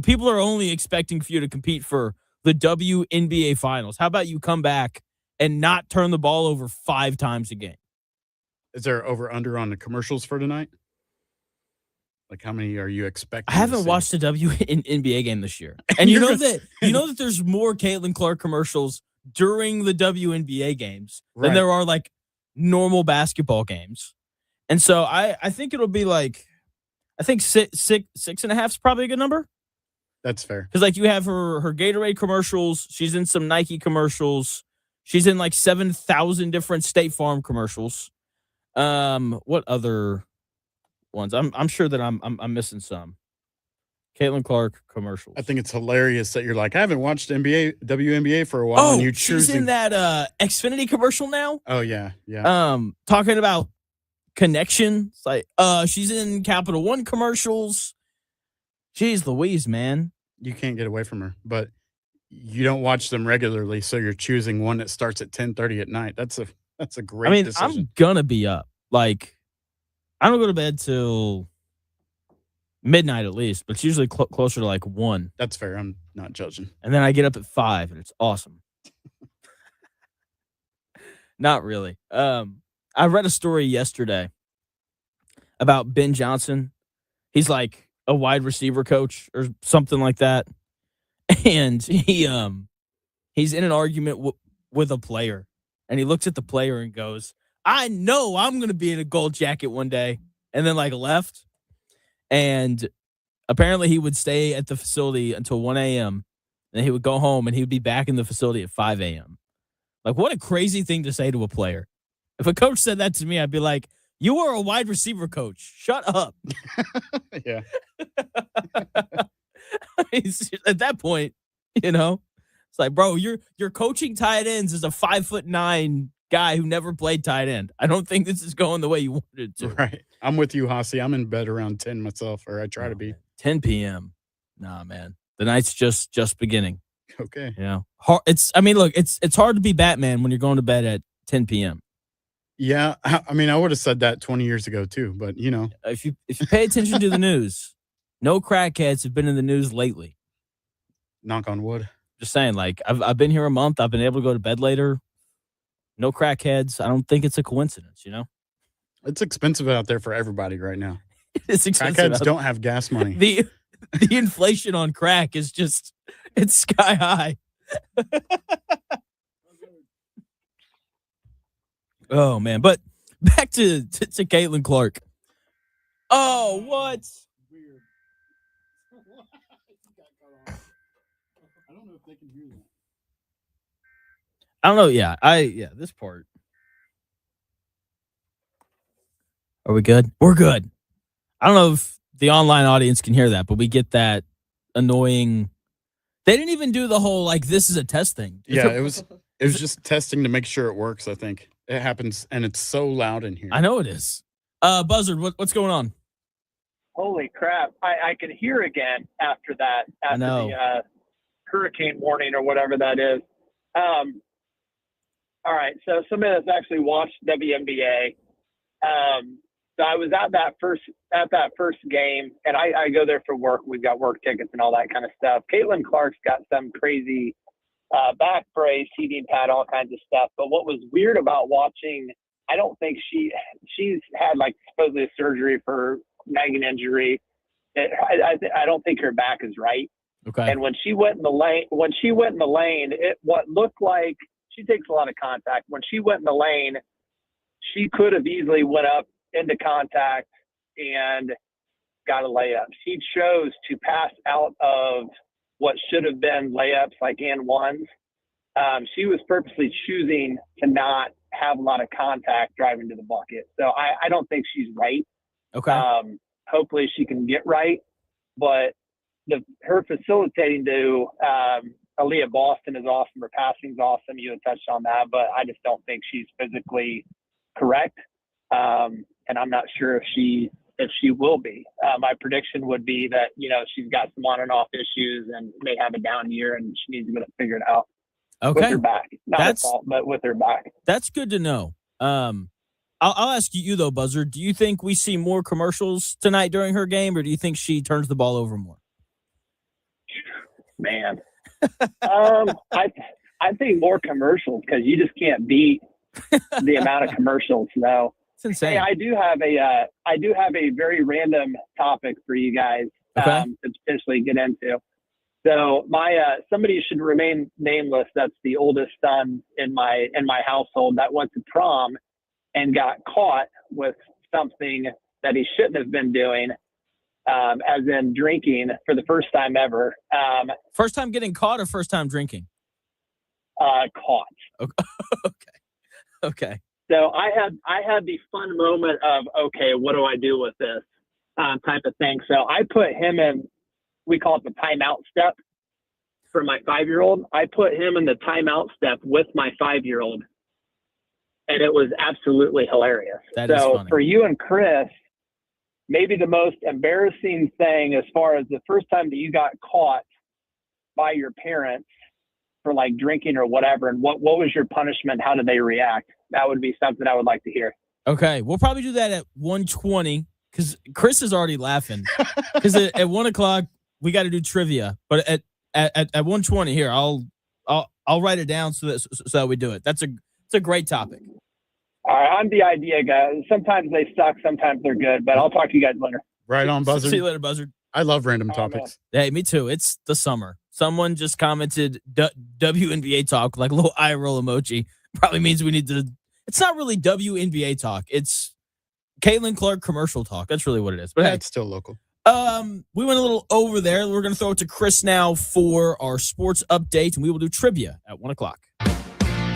People are only expecting for you to compete for the WNBA finals. How about you come back and not turn the ball over 5 times a game? Is there over under on the commercials for tonight? Like how many are you expecting? I haven't watched a WNBA game this year. And you know that there's more Caitlin Clark commercials during the WNBA games than there are like normal basketball games. And so I think it'll be like, I think 6.5 is probably a good number. That's fair. Because like you have her Gatorade commercials. She's in some Nike commercials. She's in like 7,000 different State Farm commercials. What other ones? I'm sure that I'm missing some. Caitlin Clark commercials. I think it's hilarious that you're like, I haven't watched WNBA for a while. And you she's in that Xfinity commercial now. Oh yeah. Talking about connection. It's like she's in Capital One commercials. Jeez Louise, man. You can't get away from her, but you don't watch them regularly, so you're choosing one that starts at 10:30 at night. That's a great decision. I'm gonna be up. Like, I don't go to bed till midnight at least, but it's usually closer to like 1. That's fair. I'm not judging. And then I get up at 5, and it's awesome. Not really. I read a story yesterday about Ben Johnson. He's like a wide receiver coach or something like that. And he's in an argument with a player. And he looks at the player and goes, I know I'm going to be in a gold jacket one day, and then like left. And apparently he would stay at the facility until 1 a.m. and he would go home and he would be back in the facility at 5 a.m. Like, what a crazy thing to say to a player. If a coach said that to me, I'd be like, you are a wide receiver coach. Shut up. Yeah. At that point, it's like, bro, you're coaching tight ends as a 5'9" guy who never played tight end. I don't think this is going the way you wanted it to. Right. I'm with you, Hossie. I'm in bed around 10 myself, or I try to be. 10 p.m. Nah, man. The night's just beginning. Okay. Yeah. It's hard to be Batman when you're going to bed at 10 p.m. Yeah. I mean, I would have said that 20 years ago too, but If you pay attention to the news, no crackheads have been in the news lately. Knock on wood. Just saying, like, I've been here a month. I've been able to go to bed later. No crackheads. I don't think it's a coincidence, It's expensive out there for everybody right now. It's expensive. Crackheads don't have gas money. The inflation on crack is just, it's sky high. Oh, man. But back to Caitlin Clark. Oh, what? Weird. I don't know if they can hear that. I don't know. Yeah, this part. Are we good? We're good. I don't know if the online audience can hear that, but we get that annoying. They didn't even do the whole, like, this is a test thing. Yeah, it was just testing to make sure it works, I think. It happens, and it's so loud in here. I know it is. Buzzard, what's going on? Holy crap. I can hear again after that, after the hurricane warning or whatever that is. All right, so somebody that's actually watched WNBA. So I was at that first game, and I go there for work. We've got work tickets and all that kind of stuff. Caitlin Clark's got some crazy back brace, heating pad, all kinds of stuff. But what was weird about watching, I don't think she's had like supposedly a surgery for nagging injury. I don't think her back is right. Okay. And when she went in the lane, what looked like, she takes a lot of contact. When she went in the lane, she could have easily went up into contact and got a layup. She chose to pass out of what should have been layups, like and ones. She was purposely choosing to not have a lot of contact driving to the bucket. So I don't think she's right. Okay. Hopefully she can get right, but her facilitating to Aaliyah Boston is awesome. Her passing is awesome. You had touched on that, but I just don't think she's physically correct. And I'm not sure if she will be. My prediction would be that, she's got some on and off issues and may have a down year and she needs to get it figured out. Okay. With her back. Not her fault, but with her back. That's good to know. I'll ask you though, Buzzard. Do you think we see more commercials tonight during her game, or do you think she turns the ball over more? Man. I think more commercials, because you just can't beat the amount of commercials. No. It's insane. Hey, I do have a very random topic for you guys to potentially get into. So somebody should remain nameless. That's the oldest son in my household that went to prom and got caught with something that he shouldn't have been doing, as in drinking for the first time ever. First time getting caught or first time drinking? Caught. Okay. So I had the fun moment of, okay, what do I do with this type of thing? So I put him in, we call it the timeout step for my 5-year-old. I put him in the timeout step with my 5-year-old, and it was absolutely hilarious. That is funny. For you and Chris, maybe the most embarrassing thing as far as the first time that you got caught by your parents for like drinking or whatever, and what was your punishment? How did they react? That would be something I would like to hear. Okay, we'll probably do that at 1:20 because Chris is already laughing. Because at 1:00 we got to do trivia, but at 1:20 here, I'll write it down so that we do it. It's a great topic. All right, I'm the idea guy. Sometimes they suck, sometimes they're good, but I'll talk to you guys later. Right on, Buzzard. See you later, Buzzard. I love random topics. Hey, me too. It's the summer. Someone just commented WNBA talk, like a little eye roll emoji. Probably means we need to It's not really WNBA talk. It's Caitlin Clark commercial talk. That's really what it is. But Yeah, hey, it's still local. we went a little over there. We're going to throw it to Chris now for our sports update, and we will do trivia at 1 o'clock.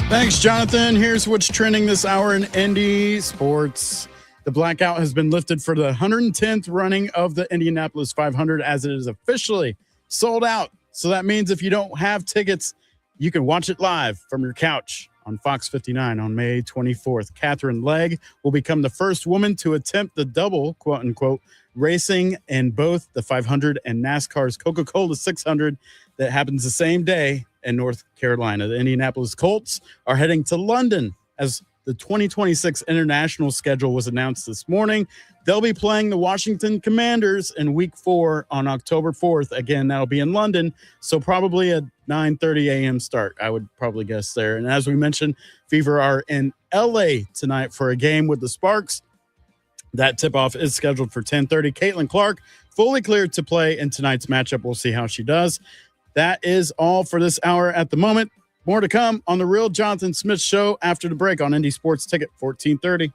Thanks, Jonathan. Here's what's trending this hour in Indy sports. The blackout has been lifted for the 110th running of the Indianapolis 500 as it is officially sold out. So that means if you don't have tickets, you can watch it live from your couch on Fox 59 on May 24th. Catherine Legg will become the first woman to attempt the double, quote unquote, racing in both the 500 and NASCAR's Coca-Cola 600 that happens the same day in North Carolina. The Indianapolis Colts are heading to London as the 2026 international schedule was announced this morning. They'll be playing the Washington Commanders in week 4 on October 4th. Again, that'll be in London. So probably a 9:30 a.m. start, I would probably guess there. And as we mentioned, Fever are in LA tonight for a game with the Sparks. That tip-off is scheduled for 10:30. Caitlin Clark fully cleared to play in tonight's matchup. We'll see how she does. That is all for this hour at the moment. More to come on the Real Jonathan Smith Show after the break on Indy Sports Ticket 1430.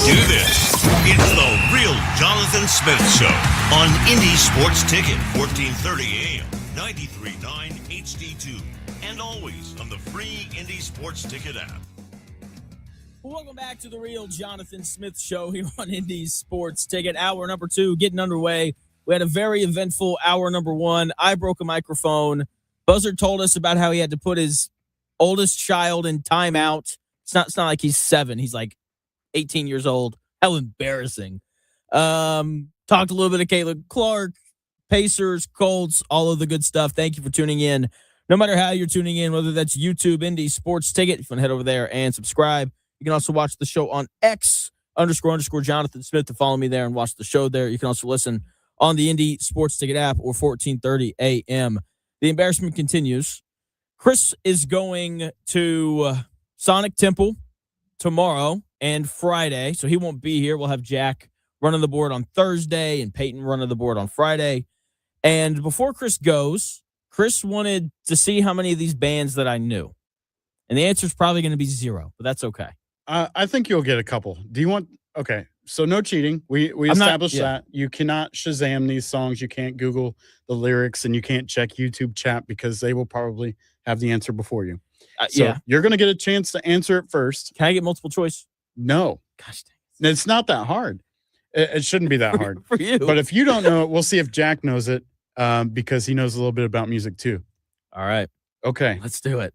do this. It's the Real Jonathan Smith Show on Indy Sports Ticket, 1430 AM, 93.9 HD2, and always on the free Indy Sports Ticket app. Welcome back to the Real Jonathan Smith Show here on Indy's Sports Ticket. Hour number 2 getting underway. We had a very eventful hour number 1. I broke a microphone. Buzzard told us about how he had to put his oldest child in timeout. It's not like he's 7. He's like 18 years old. How embarrassing. Talked a little bit of Caitlin Clark, Pacers, Colts, all of the good stuff. Thank you for tuning in. No matter how you're tuning in, whether that's YouTube, Indy Sports Ticket, if you want to head over there and subscribe. You can also watch the show on X _ Jonathan Smith to follow me there and watch the show there. You can also listen on the Indy Sports Ticket app or 1430 AM. The embarrassment continues. Chris is going to Sonic Temple tomorrow and Friday, so he won't be here. We'll have Jack running the board on Thursday and Peyton running the board on Friday. And before Chris goes, Chris wanted to see how many of these bands that I knew. And the answer is probably going to be 0, but that's okay. I think you'll get a couple. Do you want? Okay, so no cheating. We established that you cannot Shazam these songs. You can't Google the lyrics, and you can't check YouTube chat because they will probably have the answer before you. So you're going to get a chance to answer it first. Can I get multiple choice? No. Gosh dang. It's not that hard. It shouldn't be that hard for you. But if you don't know it, we'll see if Jack knows it because he knows a little bit about music too. All right. Okay. Let's do it.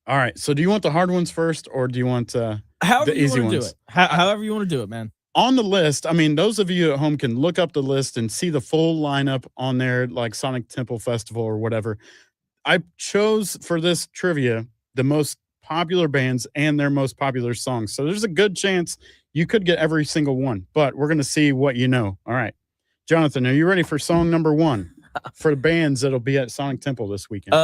All right. So do you want the hard ones first or do you want however the you easy want to ones? do it. However you want to do it, man. On the list, I mean, those of you at home can look up the list and see the full lineup on there, like Sonic Temple Festival or whatever. I chose for this trivia the most popular bands and their most popular songs. So there's a good chance you could get every single one, but we're going to see what you know. All right. Jonathan, are you ready for song number 1 for the bands that'll be at Sonic Temple this weekend?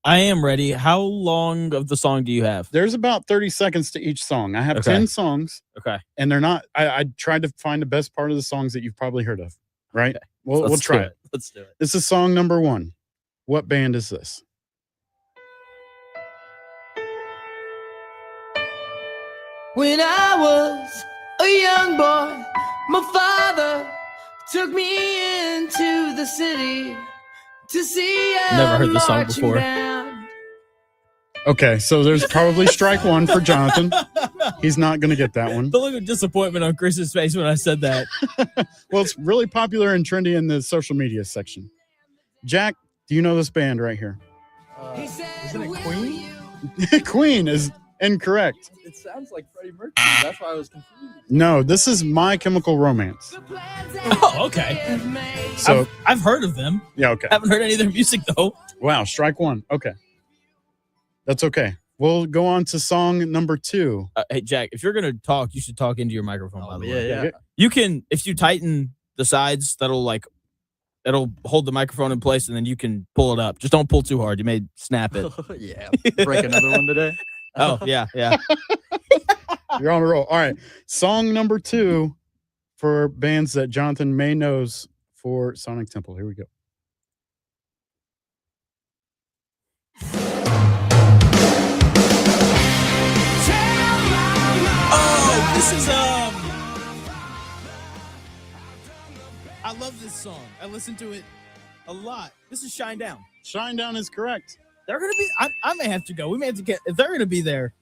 I am ready. How long of the song do you have? There's about 30 seconds to each song. I have 10 songs. Okay. And they're not, I tried to find the best part of the songs that you've probably heard of, right? Okay. We'll try it. Let's do it. This is song number 1. What band is this? When I was a young boy, my father took me into the city to see a Never heard this song before. band. Okay, so there's probably strike 1 for Jonathan. He's not going to get that one. The look of disappointment on Chris's face when I said that. Well, it's really popular and trendy in the social media section. Jack, do you know this band right here? Isn't it Queen? Queen is incorrect. It sounds like Freddie Mercury. That's why I was confused. No, this is My Chemical Romance. Oh, okay. So I've heard of them. yeah, okay. Haven't heard any of their music though. Wow, strike 1. Okay. That's okay. We'll go on to song number 2. Hey Jack, if you're gonna talk, you should talk into your microphone. By the way, Yeah. you can if you tighten the sides, it'll hold the microphone in place, and then you can pull it up. Just don't pull too hard. You may snap it. Yeah. Break another one today. Oh yeah. You're on a roll. All right. Song number 2 for bands that Jonathan may knows for Sonic Temple. Here we go. Oh, this is I love this song. I listen to it a lot. This is Shine Down. Shine Down is correct. They're gonna be. I may have to go. We may have to get if they're gonna be there.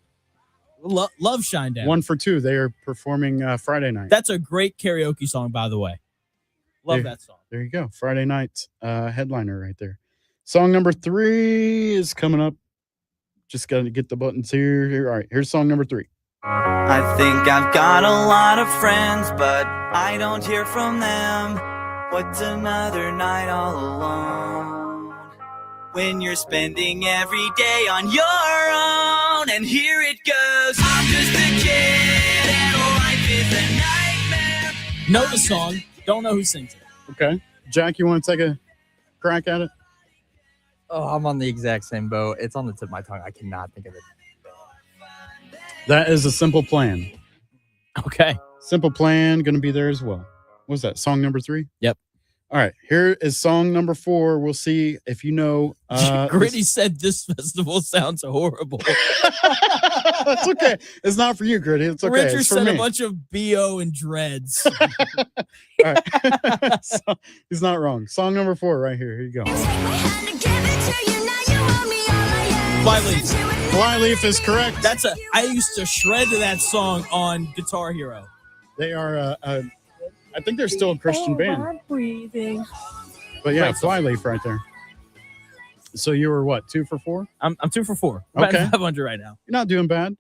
Love Shine Down. 1 for 2. They are performing Friday night. That's a great karaoke song, by the way. Love that song. There you go. Friday night headliner right there. Song number 3 is coming up. Just got to get the buttons here. All right. Here's song number 3. I think I've got a lot of friends, but I don't hear from them. What's another night all alone? When you're spending every day on your own, and here it goes. I'm just a kid, and life is a nightmare. Know the song. Don't know who sings it. Okay. Jack, you want to take a crack at it? Oh, I'm on the exact same boat. It's on the tip of my tongue. I cannot think of it. That is a Simple Plan. Okay. Simple Plan going to be there as well. What was that? Song number 3? Yep. All right, here is song number 4. We'll see if you know. Gritty said this festival sounds horrible. It's okay. It's not for you, Gritty. It's okay. Richard It's for said me. a bunch of BO and dreads. All right. So, he's not wrong. Song number 4 right here. Here you go. Flyleaf. Flyleaf is correct. I used to shred to that song on Guitar Hero. They are, I think they're still a Christian band. Breathing. But yeah, Great song. Flyleaf right there. So you were what, 2 for 4? I'm 2 for 4. Okay. About 500 right now. You're not doing bad.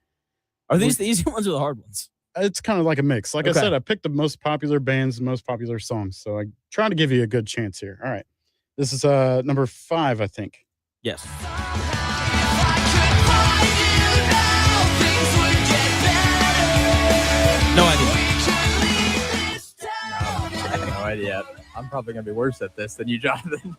Are these the easy ones or the hard ones? It's kind of like a mix. Like I Okay. said, I picked the most popular bands, the most popular songs. So I try to give you a good chance here. All right. This is number 5, I think. Yes. No idea. I have no idea. I'm probably gonna be worse at this than you, Jonathan.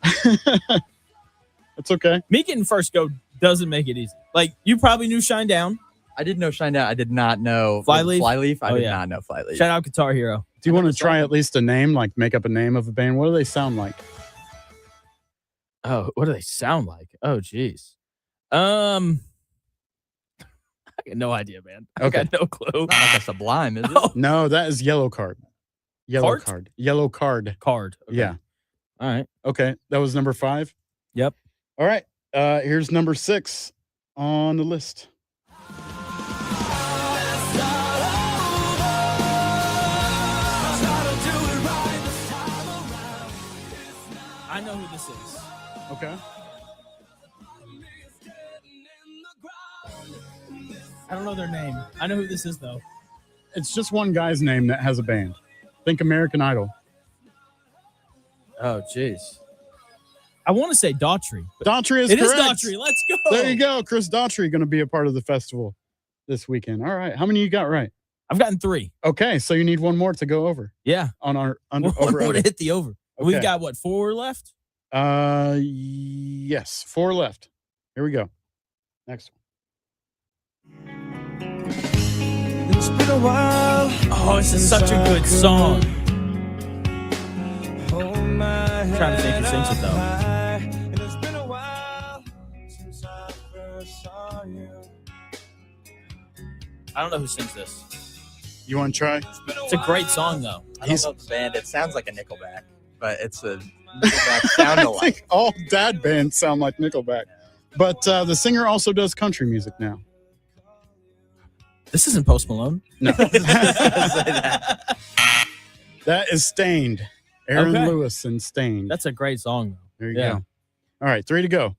It's okay. Me getting first go doesn't make it easy. Like, you probably knew Shine Down. I did know Shine Down. I did not know Flyleaf? Flyleaf. I Oh, did yeah. not know Flyleaf. Shout out Guitar Hero. Do you want to try at least a name, like make up a name of a band? What do they sound like? Oh, what do they sound like? Oh, geez. I got no idea, man. I Okay. got no clue. Not like a Sublime, is it? Oh, No, that is Yellow Card. Yellow Cart? Card. Yellow Card. card. Okay. Yeah. All right. Okay. That was number 5. Yep. All right. Here's number 6 on the list. I know who this is. Okay. I don't know their name. I know who this is, though. It's just one guy's name that has a band. Think American Idol. Oh, jeez. I want to say Daughtry. but Daughtry is It is correct. Daughtry. Let's go. There you go. Chris Daughtry going to be a part of the festival this weekend. All right. How many you got right? I've gotten 3. Okay. So you need one more to go over Yeah. on our One over. more to under. hit the over. We've Okay. got, what, 4 left? Yes. 4 left. Here we go. Next one. It's been a while. Oh, this is such a good song. I'm trying to think who sings it, though. And it's been a while since I first saw you. I don't know who sings this. You want to try? It's a great song, though. I don't know the band. It sounds like a Nickelback, but it's a Nickelback sound I alike. think all dad bands sound like Nickelback. But the singer also does country music now. This isn't Post Malone. No. That is Stained. Aaron Okay. Lewis and Stained. That's a great song, though. There you yeah. go. All right, 3 to go.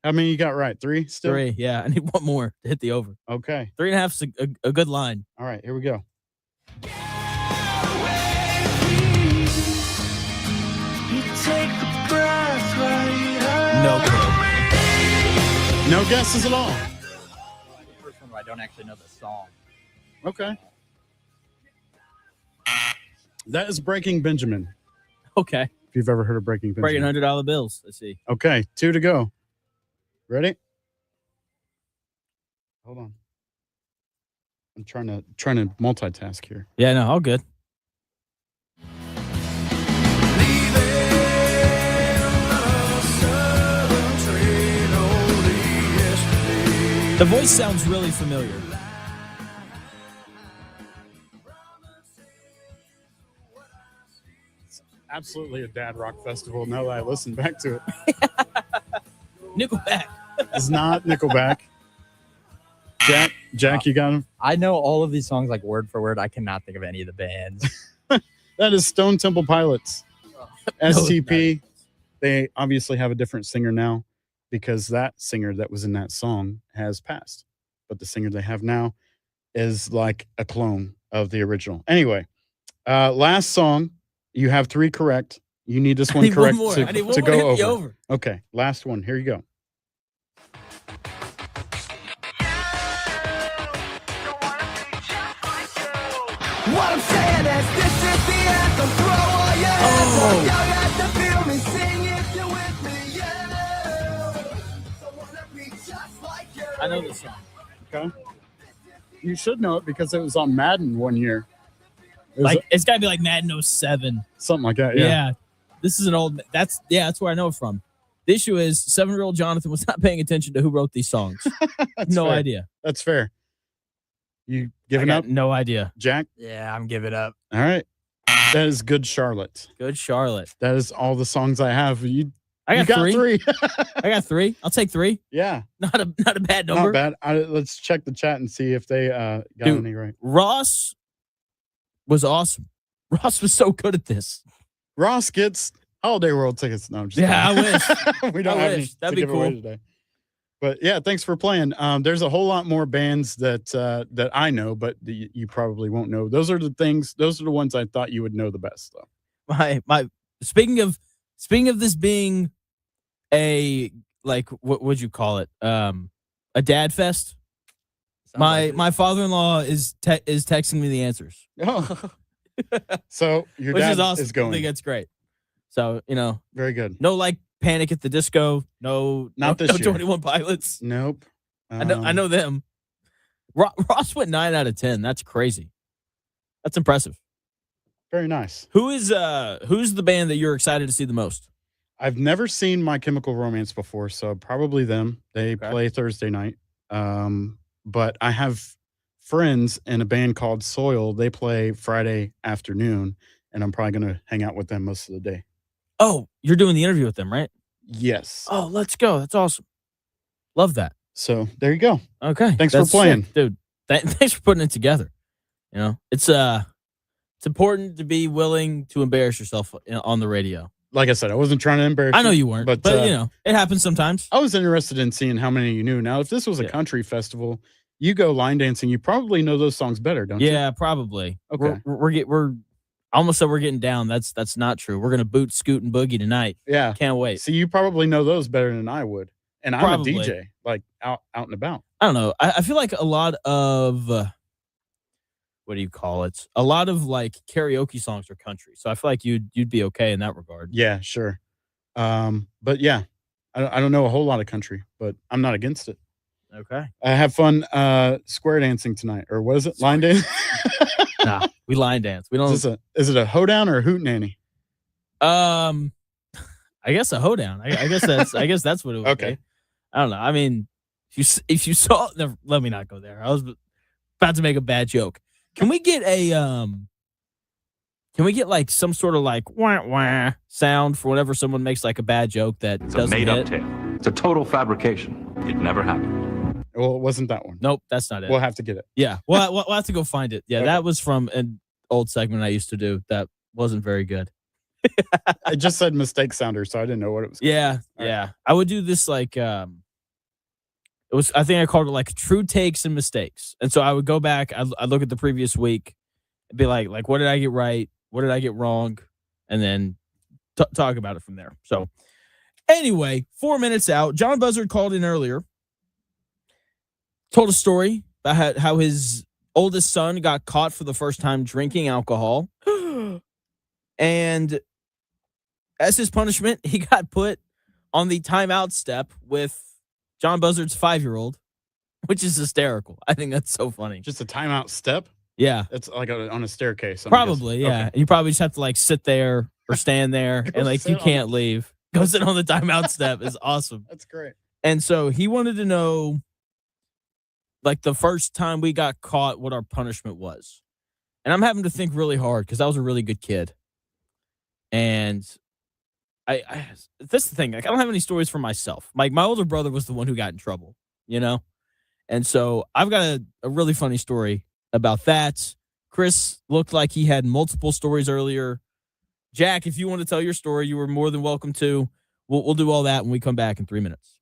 How many you got right? 3 still? 3. Yeah. I need one more to hit the over. Okay. 3.5 is a good line. All right, here we go. No clue. No guesses at all. The first one where I don't actually know the song. Okay. That is Breaking Benjamin. Okay. If you've ever heard of Breaking Breaking Benjamin. $100 bills. Let's see. Okay, 2 to go. Ready? Hold on. I'm trying to multitask here. Yeah, no, all good. The voice sounds really familiar. Absolutely a dad rock festival now that I listen back to it. Nickelback. It's not Nickelback. Jack, you got him? I know all of these songs like word for word. I cannot think of any of the bands. That is Stone Temple Pilots. No, STP. They obviously have a different singer now because that singer that was in that song has passed. But the singer they have now is like a clone of the original. Anyway, last song. You have 3 correct. You need this I one need correct one more. to I need one to more go to hit the over. over. Okay, last one. Here you go. What I'm saying is this is the anthem. Throw all your hands up. Y'all got to feel me. Sing if you're with me. Yeah. I wanna be just like you. I know this song. Okay. You should know it because it was on Madden one year. It was Like, it's got to be like Madden 07. something like that. Yeah. This is an old. That's where I know it from. The issue is 7-year-old Jonathan was not paying attention to who wrote these songs. No fair. idea. That's fair. You I giving got up, no idea. Jack? Yeah, I'm giving up. All right. That is Good Charlotte. Good Charlotte. That is all the songs I have. I got got three. I got 3. I'll take 3. Yeah. Not a bad number. Not bad. Let's check the chat and see if they got any right. Ross was awesome. Ross was so good at this. Ross gets Holiday World tickets. No, I'm just I kidding. wish. We don't have any That'd to be give away cool. today. But yeah, thanks for playing. There's a whole lot more bands that I know, but you probably won't know. Those are the ones I thought you would know the best, though. My speaking of this being a, like, what would you call it? A dad fest. My father-in-law is texting me the answers. Oh. So your Which dad is awesome. is going. I think it's great. So, very good. no, like, Panic at the Disco. No, Not this year. 21 Pilots. Nope. I know them. Ross went 9 out of 10. That's crazy. That's impressive. Very nice. Who's the band that you're excited to see the most? I've never seen My Chemical Romance before, so probably them. They play Thursday night. But I have friends in a band called Soil. They play Friday afternoon, and I'm probably going to hang out with them most of the day. Oh, you're doing the interview with them, right? Yes. Oh, let's go. That's awesome. Love that. So there you go. Okay. Thanks for playing. sick, dude. Thanks for putting it together. It's important to be willing to embarrass yourself on the radio. Like I said, I wasn't trying to embarrass I know you weren't, but it happens sometimes. I was interested in seeing how many you knew. Now, if this was a country festival, you go line dancing, you probably know those songs better, don't you? Yeah, probably. Okay. We're I almost said we're getting down. That's not true. We're gonna boot, scoot, and boogie tonight. Yeah. Can't wait. See, you probably know those better than I would. And I'm Probably. a DJ, like out and about. I don't know. I feel like a lot of what do you call it? A lot of like karaoke songs are country, so I feel like you'd be okay in that regard. Yeah, sure. But yeah, I don't know a whole lot of country, but I'm not against it. Okay. I have fun square dancing tonight, or what is it? Line dance? Nah, we line dance. We don't. Is it a hoedown or a hootenanny? I guess a hoedown. I guess that's what it would Okay. be. I don't know. I mean, if you saw, let me not go there. I was about to make a bad joke. Can we get like some sort of like wah wah sound for whenever someone makes like a bad joke that It's doesn't a made-up hit? tale. It's a total fabrication. It never happened. Well, it wasn't that one. Nope, that's not it. We'll have to get it. Yeah, we'll have to go find it. Yeah, Okay. that was from an old segment I used to do that wasn't very good. It just said mistake sounder, so I didn't know what it was. Yeah, All yeah. I would do this like it was. I think I called it like true takes and mistakes. And so I would go back. I'd look at the previous week, and be like what did I get right? What did I get wrong? And then talk about it from there. So anyway, 4 minutes out. John Buzzard called in earlier, told a story about how his oldest son got caught for the first time drinking alcohol, and as his punishment, he got put on the timeout step with John Buzzard's 5-year-old, which is hysterical. I think that's so funny. Just a timeout step? Yeah. It's like on a staircase. I'm Probably, guessing. yeah. Okay. You probably just have to like sit there or stand there and like sit you on can't leave. Go sit on the timeout step is awesome. That's great. And so he wanted to know, like, the first time we got caught, what our punishment was. And I'm having to think really hard because I was a really good kid. And I this is the thing. Like, I don't have any stories for myself. Like, my older brother was the one who got in trouble, And so I've got a really funny story about that. Chris looked like he had multiple stories earlier. Jack, if you want to tell your story, you were more than welcome to. We'll do all that when we come back in 3 minutes.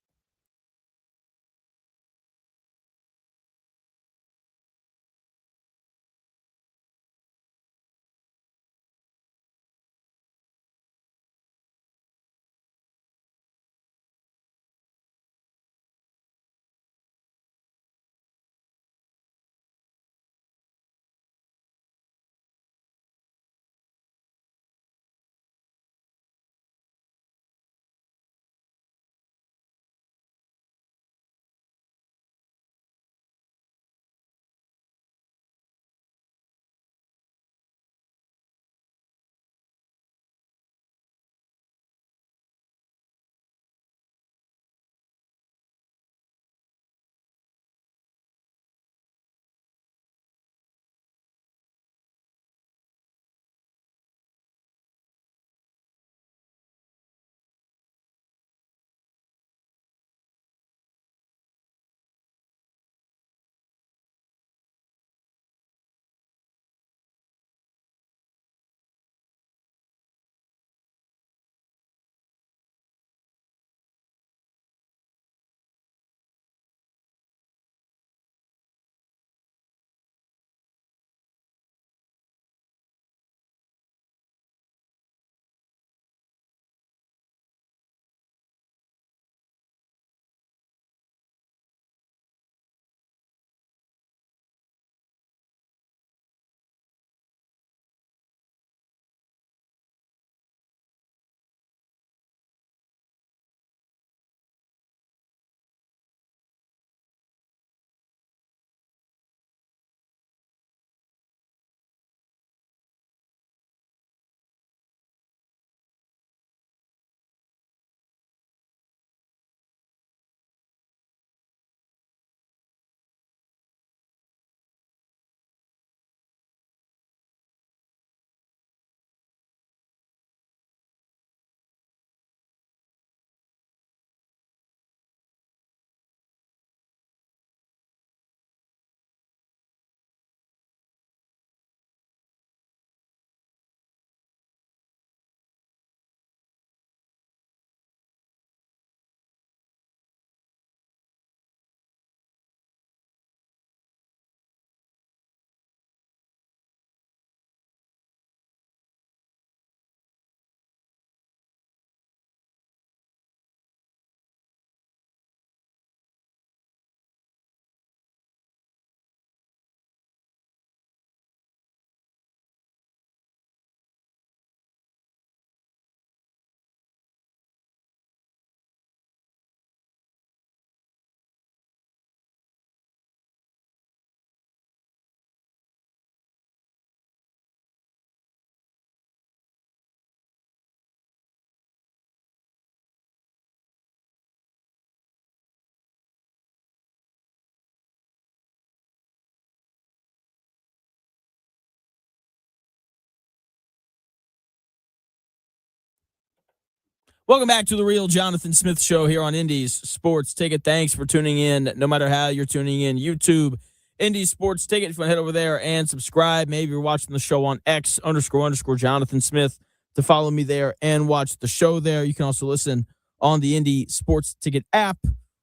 Welcome back to the Real Jonathan Smith Show here on Indy's Sports Ticket. Thanks for tuning in. No matter how you're tuning in, YouTube, Indy's Sports Ticket. If you want to head over there and subscribe, maybe you're watching the show on X__Jonathan Smith to follow me there and watch the show there. You can also listen on the Indy Sports Ticket app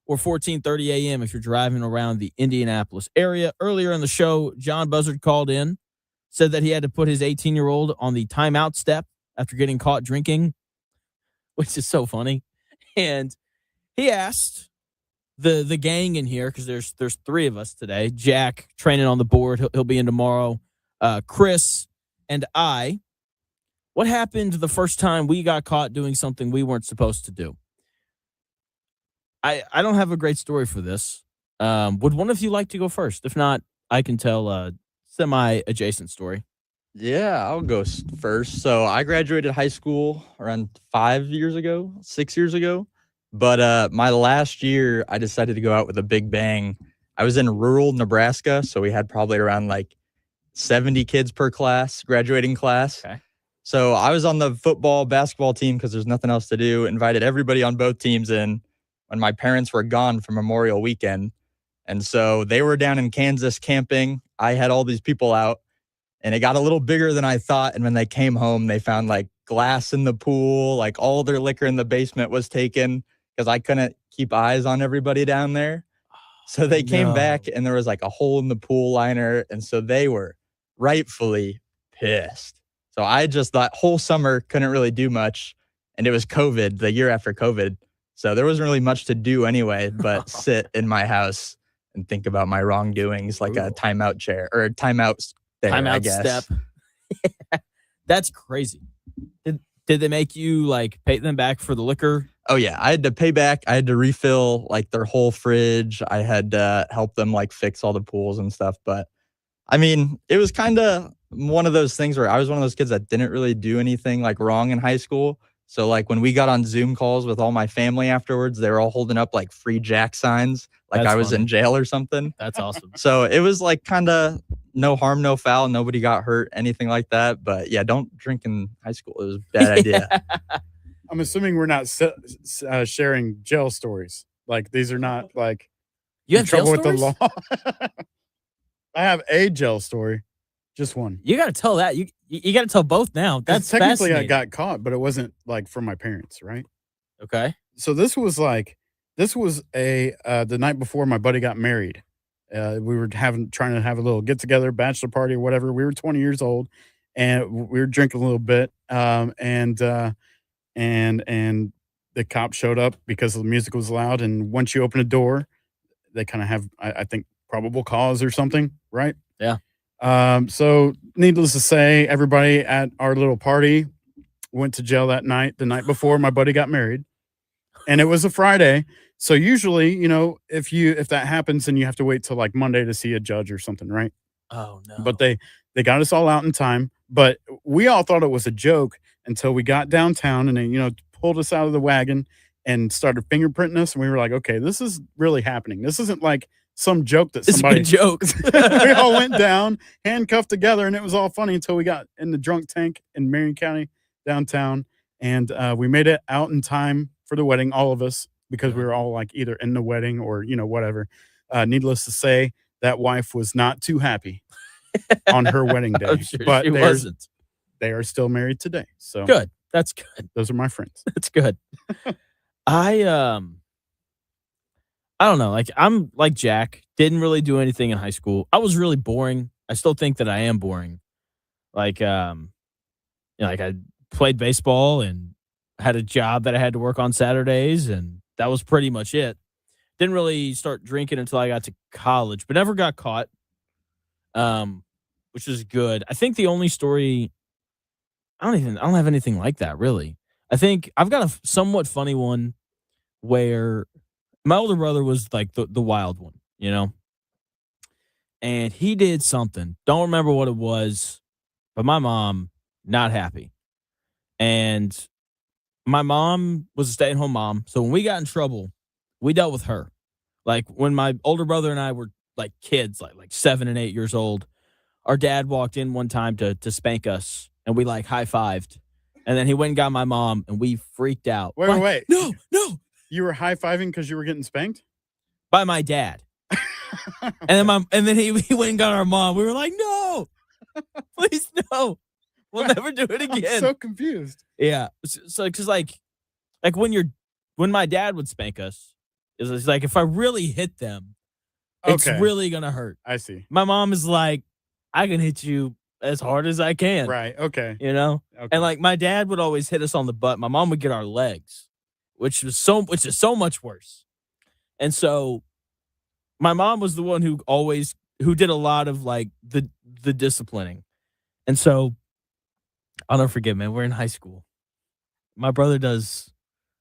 or 14:30 a.m. if you're driving around the Indianapolis area. Earlier in the show, John Buzzard called in, said that he had to put his 18-year-old on the timeout step after getting caught drinking, which is so funny. And he asked the gang in here, because there's three of us today. Jack training on the board. He'll be in tomorrow. Chris and I. What happened the first time we got caught doing something we weren't supposed to do? I don't have a great story for this. Would one of you like to go first? If not, I can tell a semi-adjacent story. Yeah, I'll go first. So I graduated high school around 6 years ago. But my last year, I decided to go out with a big bang. I was in rural Nebraska, so we had probably around like 70 kids per graduating class. Okay. So I was on the football, basketball team because there's nothing else to do. Invited everybody on both teams in when my parents were gone for Memorial Weekend. And so they were down in Kansas camping. I had all these people out. And it got a little bigger than I thought. And when they came home, they found like glass in the pool, like all their liquor in the basement was taken because I couldn't keep eyes on everybody down there. So they came back and there was like a hole in the pool liner. And so they were rightfully pissed. So I just thought whole summer couldn't really do much. And it was COVID, the year after COVID. So there wasn't really much to do anyway, but sit in my house and think about my wrongdoings like a timeout chair or a timeout Timeout step. That's crazy. Did they make you like pay them back for the liquor? Oh yeah, I had to pay back. I had to refill like their whole fridge. I had to help them like fix all the pools and stuff. But I mean, it was kind of one of those things where I was one of those kids that didn't really do anything like wrong in high school. So like when we got on Zoom calls with all my family afterwards, they were all holding up like free Jack signs, like That's I was funny. in jail or something. That's awesome. So it was like kind of no harm, no foul. Nobody got hurt, anything like that. But yeah, don't drink in high school. It was a bad idea. I'm assuming we're not sharing jail stories. Like these are not like You in have jail trouble with stories? the law. I have a jail story, just one. You got to tell that. You got to tell both now. 'Cause That's technically I fascinating. got caught, but it wasn't like from my parents, right? Okay. So this was the night before my buddy got married. We were trying to have a little get together, bachelor party or whatever. We were 20 years old, and we were drinking a little bit. And the cop showed up because the music was loud. And once you open a door, they kind of have, I think, probable cause or something, right? Yeah. So needless to say, everybody at our little party went to jail that night, the night before my buddy got married. And it was a Friday. So usually, if that happens, then you have to wait till like Monday to see a judge or something, right? Oh no. But they got us all out in time. But we all thought it was a joke until we got downtown and they, pulled us out of the wagon and started fingerprinting us. And we were like, okay, this is really happening. This isn't like some joke that It's somebody been jokes. we all went down, handcuffed together, and it was all funny until we got in the drunk tank in Marion County downtown. And we made it out in time for the wedding, all of us, because we were all like either in the wedding or, whatever. Needless to say, that wife was not too happy on her wedding day. I'm sure but she wasn't. they are still married today. So Good. That's good. those are my friends. That's good. I don't know. Like I'm like Jack. Didn't really do anything in high school. I was really boring. I still think that I am boring. Like like I played baseball and had a job that I had to work on Saturdays, and that was pretty much it. Didn't really start drinking until I got to college, but never got caught. Which is good. I think the only story I don't have anything like that really. I think I've got a somewhat funny one where my older brother was like the wild one, and he did something. Don't remember what it was, but my mom not happy. And my mom was a stay-at-home mom, so when we got in trouble, we dealt with her. Like when my older brother and I were like kids, like 7 and 8 years old, our dad walked in one time to spank us, and we like high-fived. And then he went and got my mom, and we freaked out. Wait. No. You were high-fiving because you were getting spanked? By my dad. And then he went and got our mom. We were like, no, please no. We'll never do it again. I'm so confused. Yeah. So because like when my dad would spank us, it's like if I really hit them, it's really gonna hurt. I see. My mom is like, I can hit you as hard as I can. Right. Okay. You know? Okay. And like my dad would always hit us on the butt. My mom would get our legs, which is so much worse. And so my mom was the one who did a lot of like the disciplining. And so I'll never forget, man, we're in high school. My brother does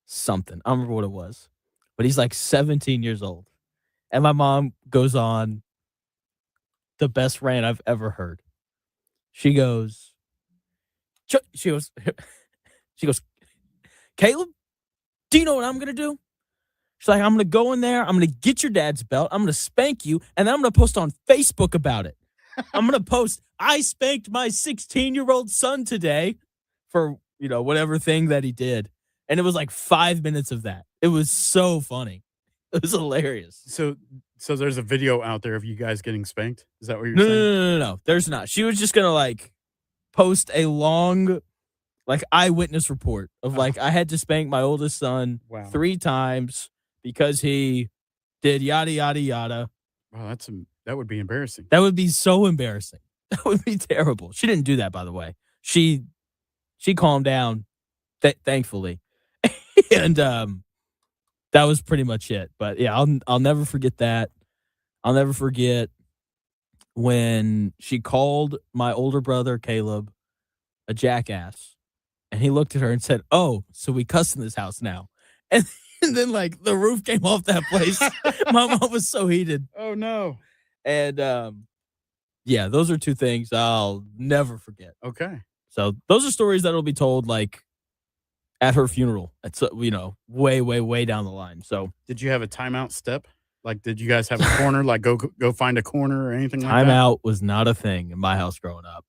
something. I don't remember what it was, but he's like 17 years old. And my mom goes on the best rant I've ever heard. She goes, Caleb, do you know what I'm going to do? She's like, I'm going to go in there. I'm going to get your dad's belt. I'm going to spank you. And then I'm going to post on Facebook about it. I'm going to post, I spanked my 16-year-old son today for, whatever thing that he did. And it was like 5 minutes of that. It was so funny. It was hilarious. So there's a video out there of you guys getting spanked? Is that what you're saying? No. There's not. She was just going to like post a long like eyewitness report of like, I had to spank my oldest son 3 times because he did yada, yada, yada. Wow, that would be embarrassing. That would be so embarrassing. That would be terrible. She didn't do that, by the way. She calmed down, thankfully. And that was pretty much it. But yeah, I'll never forget that. I'll never forget when she called my older brother, Caleb, a jackass. And he looked at her and said, "Oh, so we cuss in this house now." And then like the roof came off that place. My mom was so heated. Oh no. And yeah, those are 2 things I'll never forget. Okay. So those are stories that'll be told like at her funeral. It's way, way, way down the line. So did you have a timeout step? Like, did you guys have a corner? Like, go find a corner or anything like that? Timeout was not a thing in my house growing up.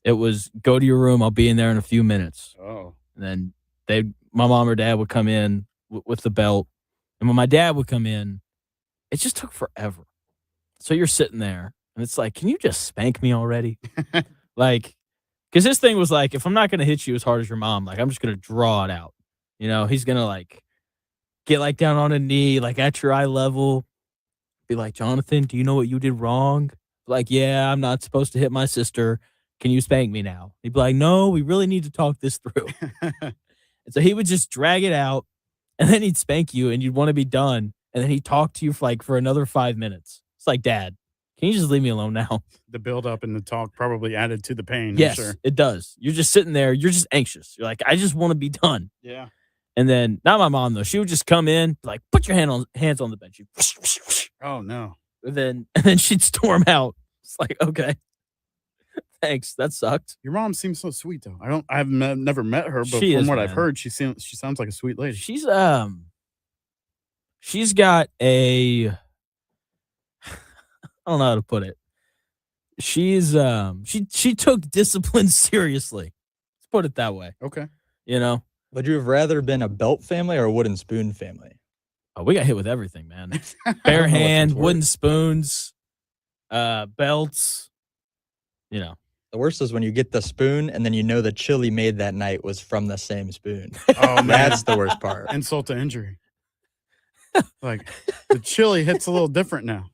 It was go to your room. I'll be in there in a few minutes. Oh. And then my mom or dad would come in with the belt. And when my dad would come in, it just took forever. So you're sitting there and it's like, can you just spank me already? Like, because his thing was like, if I'm not going to hit you as hard as your mom, like, I'm just going to draw it out. He's going to like get like down on a knee, like at your eye level. Be like, Jonathan, do you know what you did wrong? Like, yeah, I'm not supposed to hit my sister. Can you spank me now? He'd be like, no, we really need to talk this through. And so he would just drag it out, and then he'd spank you, and you'd want to be done. And then he'd talk to you for another 5 minutes. It's like, Dad, can you just leave me alone now? The build up and the talk probably added to the pain. Yes, I'm sure. It does. You're just sitting there. You're just anxious. You're like, I just want to be done. Yeah. And then, not my mom, though. She would just come in, like, put your hands on the bench. Oh, no. And then she'd storm out. It's like, okay. Thanks. That sucked. Your mom seems so sweet, though. I've never met her, but She from is, what man. I've heard, she sounds like a sweet lady. She's got a, I don't know how to put it. She's she took discipline seriously. Let's put it that way. Okay. Would you have rather been a belt family or a wooden spoon family? Oh, we got hit with everything, man. Bare hand, wooden spoons, belts. The worst is when you get the spoon and then the chili made that night was from the same spoon. Oh, man. That's the worst part. Insult to injury. Like, the chili hits a little different now.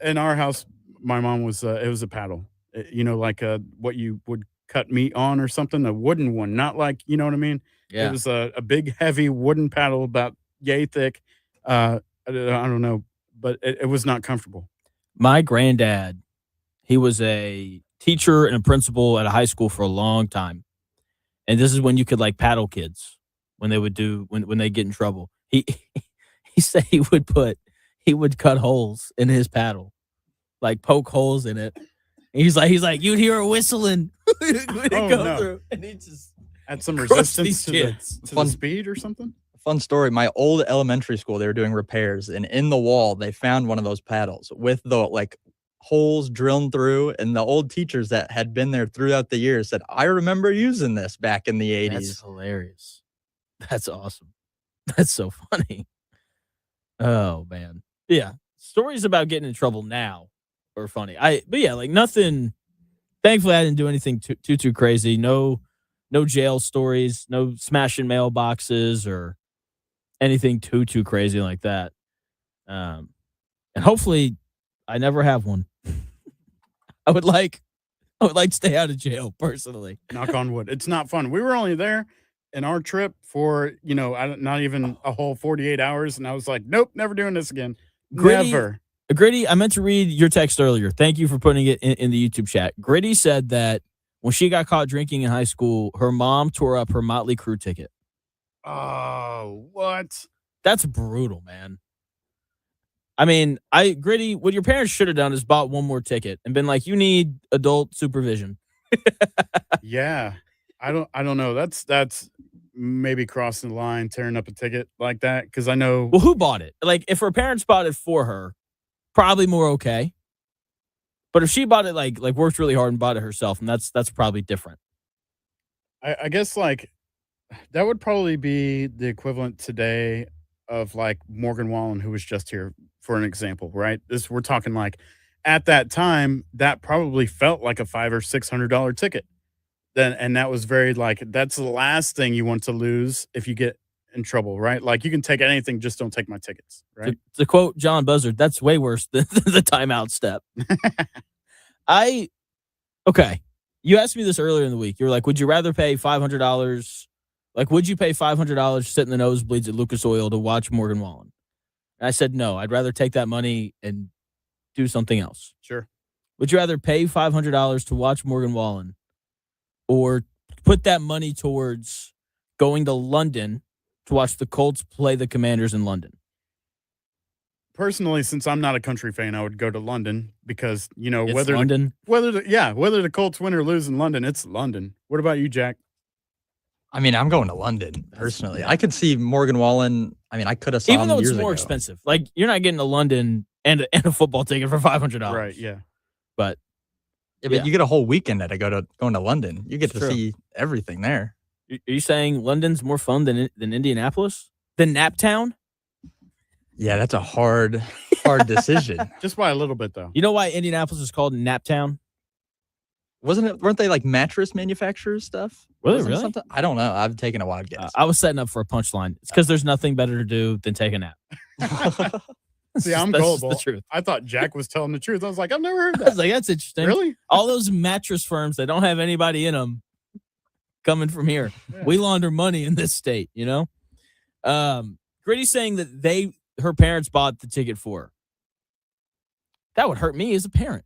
In our house, my mom was, it was a paddle. Like what you would cut meat on or something, a wooden one, not like, you know what I mean? Yeah. It was a big, heavy wooden paddle about yay thick. I don't know, but it was not comfortable. My granddad, he was a teacher and a principal at a high school for a long time. And this is when you could like paddle kids when they would when they get in trouble. He said he would cut holes in his paddle, like poke holes in it. And he's like, you'd hear her whistling. Through, and he just add some resistance to the speed or something. Fun story. My old elementary school, they were doing repairs, and in the wall, they found one of those paddles with the like holes drilled through, and the old teachers that had been there throughout the years said, I remember using this back in the 80s. That's hilarious. That's awesome. That's so funny. Oh, man. Yeah. Stories about getting in trouble now are funny. But yeah, like nothing. Thankfully, I didn't do anything too crazy. No jail stories, no smashing mailboxes or anything too crazy like that. And hopefully I never have one. I would like to stay out of jail personally. Knock on wood. It's not fun. We were only there in our trip for, not even a whole 48 hours. And I was like, nope, never doing this again. Never. Gritty, I meant to read your text earlier. Thank you for putting it in the YouTube chat. Gritty said that when she got caught drinking in high school, her mom tore up her Motley Crue ticket. Oh, what? That's brutal, man. I mean, Gritty, what your parents should have done is bought one more ticket and been like, you need adult supervision. Yeah. I don't know. That's maybe crossing the line, tearing up a ticket like that. Cause I know. Well, who bought it? Like, if her parents bought it for her, probably more okay. But if she bought it, like worked really hard and bought it herself, and that's probably different. I guess like that would probably be the equivalent today of like Morgan Wallen, who was just here for an example, right? We're talking like at that time, that probably felt like a $500 or $600 ticket. And that was very like, that's the last thing you want to lose if you get in trouble, right? Like you can take anything, just don't take my tickets, right? To quote John Buzzard, that's way worse than the timeout step. Okay. You asked me this earlier in the week. You were like, would you rather pay $500? Like, would you pay $500 to sit in the nosebleeds at Lucas Oil to watch Morgan Wallen? And I said, no, I'd rather take that money and do something else. Sure. Would you rather pay $500 to watch Morgan Wallen or put that money towards going to London to watch the Colts play the Commanders in London? Personally, since I'm not a country fan, I would go to London because, It's whether London. whether the Colts win or lose in London, it's London. What about you, Jack? I mean, I'm going to London personally. I could see Morgan Wallen. I mean, I could have saw Even him though it's years more ago. expensive. Like, you're not getting to London and a football ticket for $500. Right, yeah. But Yeah, but you get a whole weekend going to London. You get It's to true. see everything there. Are you saying London's more fun than Indianapolis? Than Naptown? Yeah, that's a hard decision. Just by a little bit, though. You know why Indianapolis is called Naptown? Weren't they like mattress manufacturers stuff? Were they Wasn't it really? something? I don't know. I've taken a wild guess. I was setting up for a punchline. It's because there's nothing better to do than take a nap. See, I'm That's just gullible. the truth. I thought Jack was telling the truth. I was like, I've never heard I was that. like, that's interesting. Really? All those mattress firms that don't have anybody in them coming from here. Yeah. We launder money in this state, Gritty's saying that her parents bought the ticket for her. That would hurt me as a parent.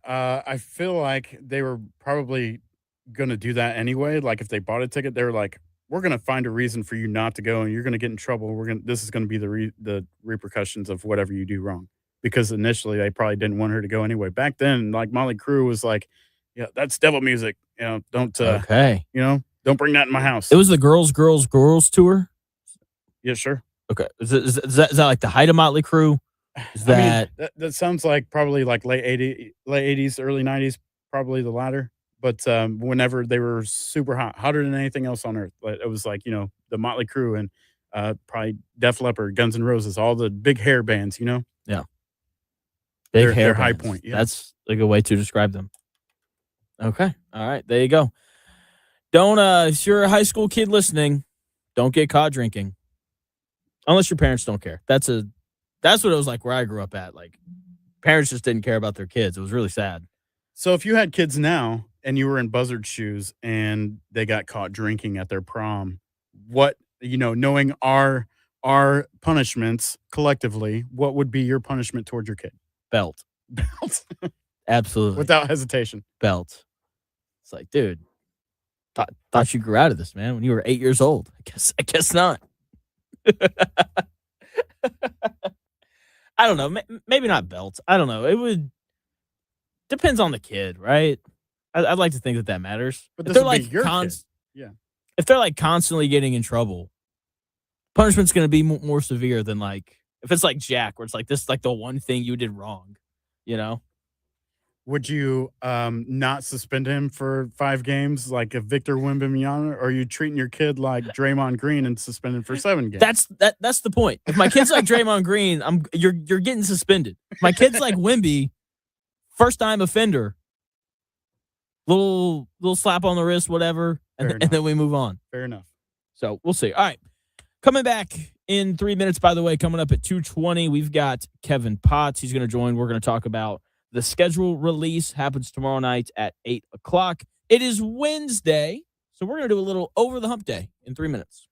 I feel like they were probably going to do that anyway. Like if they bought a ticket, they were like, we're going to find a reason for you not to go and you're going to get in trouble. This is going to be the repercussions of whatever you do wrong. Because initially they probably didn't want her to go anyway. Back then, like Motley Crue was like, yeah, that's devil music. Don't, Okay. don't bring that in my house. It was the Girls Tour? Yeah, sure. Okay. Is that like the height of Motley Crue? Is that... I mean, that sounds like probably like late 80s, early 90s, probably the latter. But whenever they were super hot, hotter than anything else on earth, it was like, the Motley Crue and probably Def Leppard, Guns N' Roses, all the big hair bands, Yeah. Big hair their high bands. point. Yeah. That's a good way to describe them. Okay. All right. There you go. Don't, if you're a high school kid listening, don't get caught drinking. Unless your parents don't care. That's what it was like where I grew up at. Like, parents just didn't care about their kids. It was really sad. So if you had kids now and you were in Buzzard's shoes and they got caught drinking at their prom, what, knowing our punishments collectively, what would be your punishment towards your kid? Belt. Belt. Absolutely. Without hesitation. Belt. It's like, dude, thought you grew out of this, man, when you were 8 years old. I guess not. I don't know. Maybe not belt. I don't know. It would depends on the kid, right? I'd like to think that matters. But If this they're would be like your kid. Yeah. If they're like constantly getting in trouble, punishment's going to be more severe than like if it's like Jack, where it's like this is like the one thing you did wrong. you know? Would you not suspend him for 5 games like if Victor Wembanyama, or are you treating your kid like Draymond Green and suspending for 7 games? That's the point. If my kid's like Draymond Green, you're getting suspended. If my kid's like Wemby, first time offender, little slap on the wrist, whatever, and then we move on. Fair enough. So we'll see. All right. Coming back in 3 minutes, by the way, coming up at 2:20, we've got Kevin Potts. He's going to join. We're going to talk about the schedule release. Happens tomorrow night at 8 o'clock. It is Wednesday, so we're going to do a little over the hump day in 3 minutes.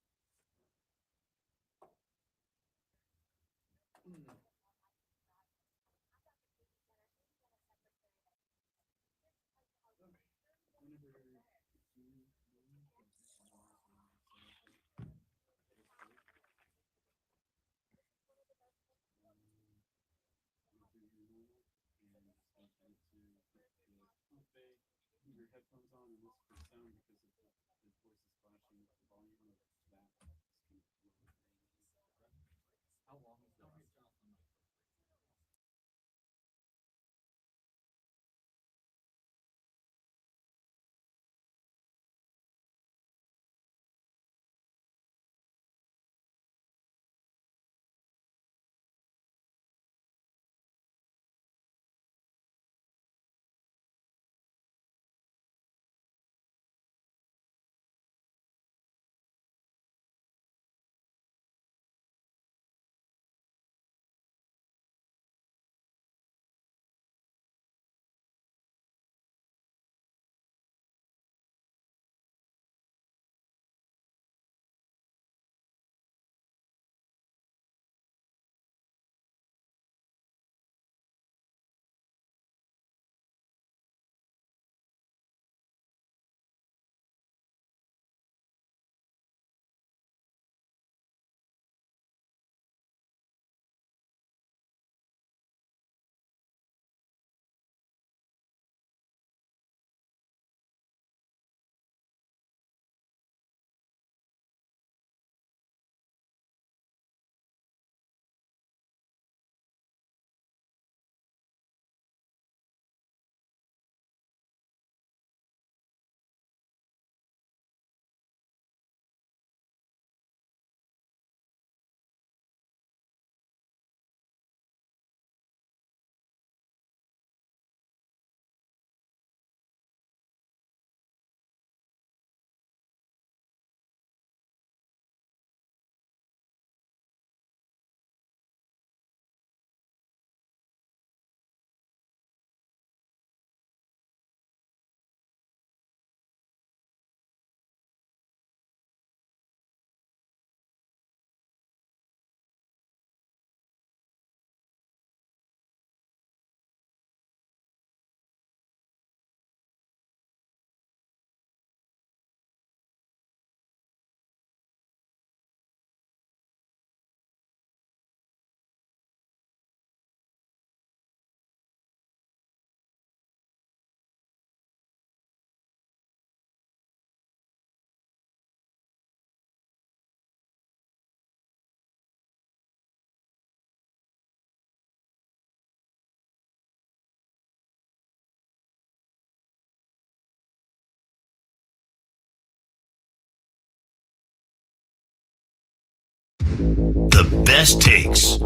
The best takes.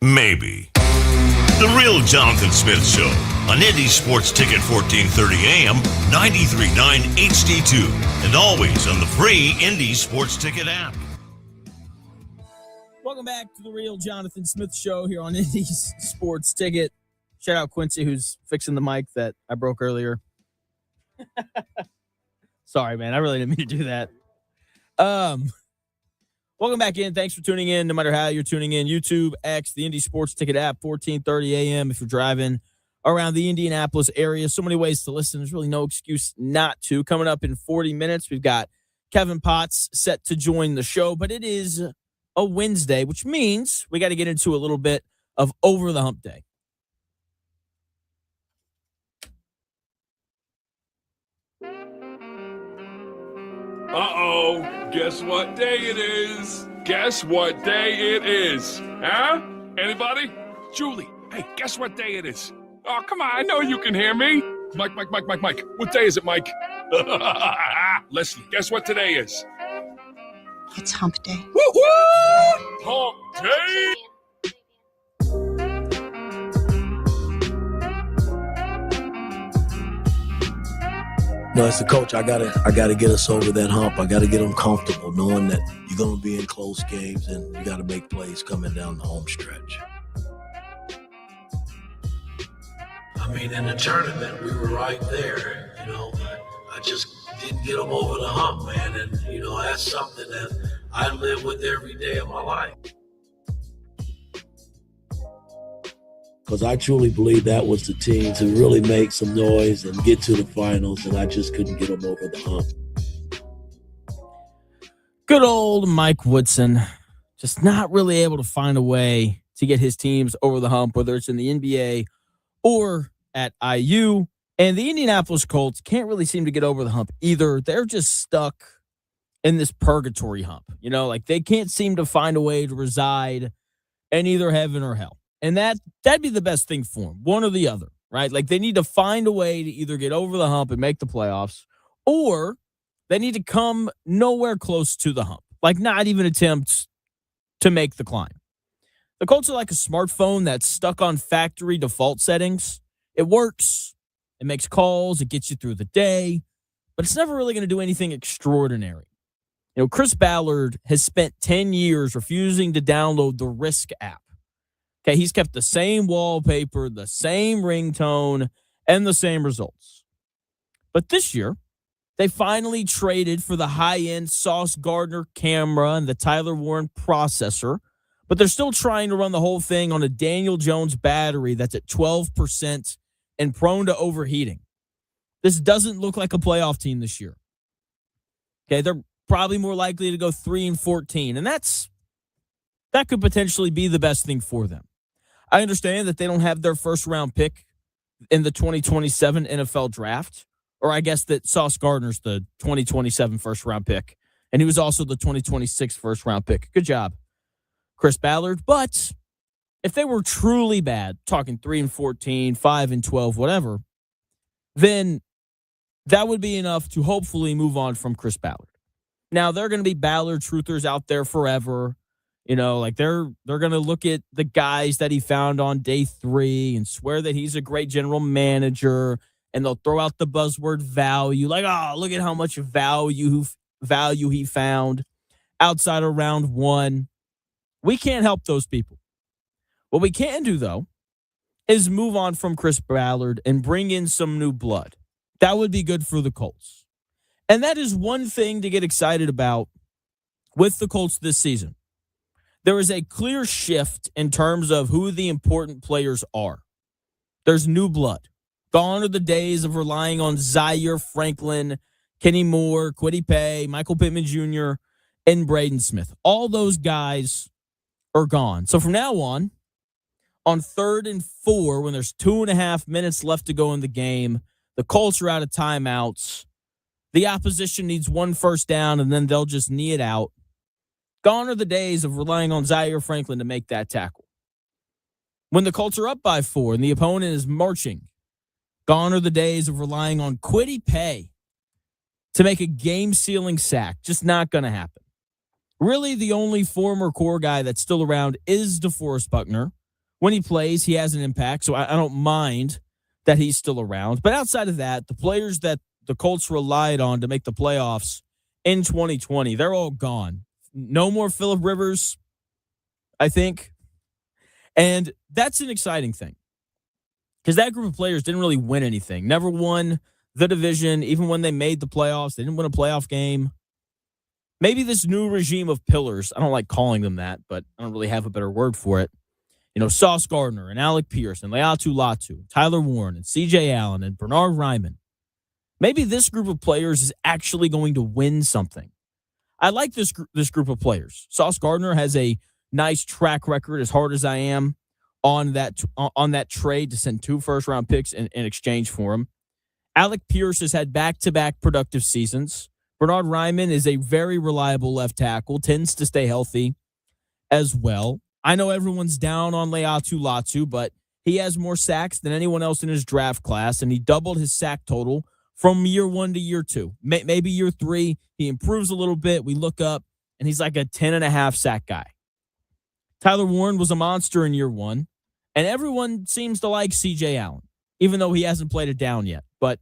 Maybe. The Real Jonathan Smith Show on Indy Sports Ticket 1430 AM, 93.9 HD2, and always on the free Indy Sports Ticket app. Welcome back to the Real Jonathan Smith Show here on Indy Sports Ticket. Shout out Quincy, who's fixing the mic that I broke earlier. Sorry, man. I really didn't mean to do that. Welcome back in. Thanks for tuning in. No matter how you're tuning in, YouTube, X, the Indy Sports Ticket app, 1430 AM. If you're driving around the Indianapolis area, so many ways to listen. There's really no excuse not to. Coming up in 40 minutes, we've got Kevin Potts set to join the show, but it is a Wednesday, which means we got to get into a little bit of over the hump day. Uh-oh, guess what day it is? Guess what day it is? Huh? Anybody? Julie, Hey, guess what day it is? Oh, come on, I know you can hear me. Mike. What day is it, Mike? Leslie, guess what today is? It's hump day. Woo-hoo! Hump day! No, as a coach, I gotta get us over that hump. I gotta get them comfortable, knowing that you're gonna be in close games and you gotta make plays coming down the home stretch. I mean, in the tournament, we were right there. I just didn't get them over the hump, man. And that's something that I live with every day of my life. Because I truly believe that was the team to really make some noise and get to the finals, and I just couldn't get them over the hump. Good old Mike Woodson, just not really able to find a way to get his teams over the hump, whether it's in the NBA or at IU. And the Indianapolis Colts can't really seem to get over the hump either. They're just stuck in this purgatory hump. Like they can't seem to find a way to reside in either heaven or hell. And that'd be the best thing for them, one or the other, right? Like they need to find a way to either get over the hump and make the playoffs, or they need to come nowhere close to the hump, like not even attempt to make the climb. The Colts are like a smartphone that's stuck on factory default settings. It works, it makes calls, it gets you through the day, but it's never really going to do anything extraordinary. Chris Ballard has spent 10 years refusing to download the Risk app. Okay, he's kept the same wallpaper, the same ringtone, and the same results. But this year, they finally traded for the high-end Sauce Gardner camera and the Tyler Warren processor, but they're still trying to run the whole thing on a Daniel Jones battery that's at 12% and prone to overheating. This doesn't look like a playoff team this year. Okay, they're probably more likely to go 3-14, and that could potentially be the best thing for them. I understand that they don't have their first-round pick in the 2027 NFL draft, or I guess that Sauce Gardner's the 2027 first-round pick, and he was also the 2026 first-round pick. Good job, Chris Ballard. But if they were truly bad, talking 3-14, 5-12, whatever, then that would be enough to hopefully move on from Chris Ballard. Now, there are going to be Ballard truthers out there forever. Like they're going to look at the guys that he found on day 3 and swear that he's a great general manager, and they'll throw out the buzzword value. Like, oh, look at how much value he found outside of round 1. We can't help those people. What we can do, though, is move on from Chris Ballard and bring in some new blood. That would be good for the Colts. And that is one thing to get excited about with the Colts this season. There is a clear shift in terms of who the important players are. There's new blood. Gone are the days of relying on Zaire Franklin, Kenny Moore, Kwity Paye, Michael Pittman Jr., and Braden Smith. All those guys are gone. So from now on 3rd and 4, when there's 2.5 minutes left to go in the game, the Colts are out of timeouts. The opposition needs one first down, and then they'll just knee it out. Gone are the days of relying on Zaire Franklin to make that tackle. When the Colts are up by 4 and the opponent is marching, gone are the days of relying on Kwity Paye to make a game-sealing sack. Just not going to happen. Really, the only former core guy that's still around is DeForest Buckner. When he plays, he has an impact, so I don't mind that he's still around. But outside of that, the players that the Colts relied on to make the playoffs in 2020, they're all gone. No more Phillip Rivers, I think. And that's an exciting thing, because that group of players didn't really win anything. Never won the division. Even when they made the playoffs, they didn't win a playoff game. Maybe this new regime of pillars, I don't like calling them that, but I don't really have a better word for it. Sauce Gardner and Alec Pierce and Leatu Latu, Tyler Warren and C.J. Allen and Bernard Ryman. Maybe this group of players is actually going to win something. I like this group of players. Sauce Gardner has a nice track record, as hard as I am on that trade to send 2 first-round picks in exchange for him. Alec Pierce has had back-to-back productive seasons. Bernard Ryman is a very reliable left tackle, tends to stay healthy as well. I know everyone's down on Leatu Latu, but he has more sacks than anyone else in his draft class, and he doubled his sack total from year 1 to year 2. Maybe year 3, he improves a little bit. We look up, and he's like a 10.5 sack guy. Tyler Warren was a monster in year 1, and everyone seems to like C.J. Allen, even though he hasn't played it down yet. But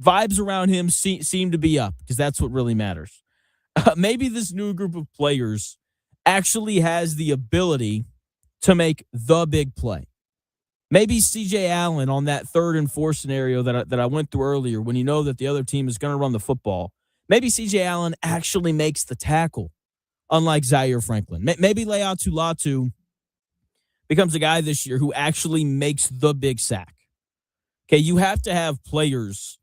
vibes around him seem to be up because that's what really matters. Maybe this new group of players actually has the ability to make the big play. Maybe C.J. Allen on that 3rd and 4 scenario that I went through earlier, when you know that the other team is going to run the football, maybe C.J. Allen actually makes the tackle, unlike Zaire Franklin. Maybe Leatu Latu becomes a guy this year who actually makes the big sack. Okay, you have to have players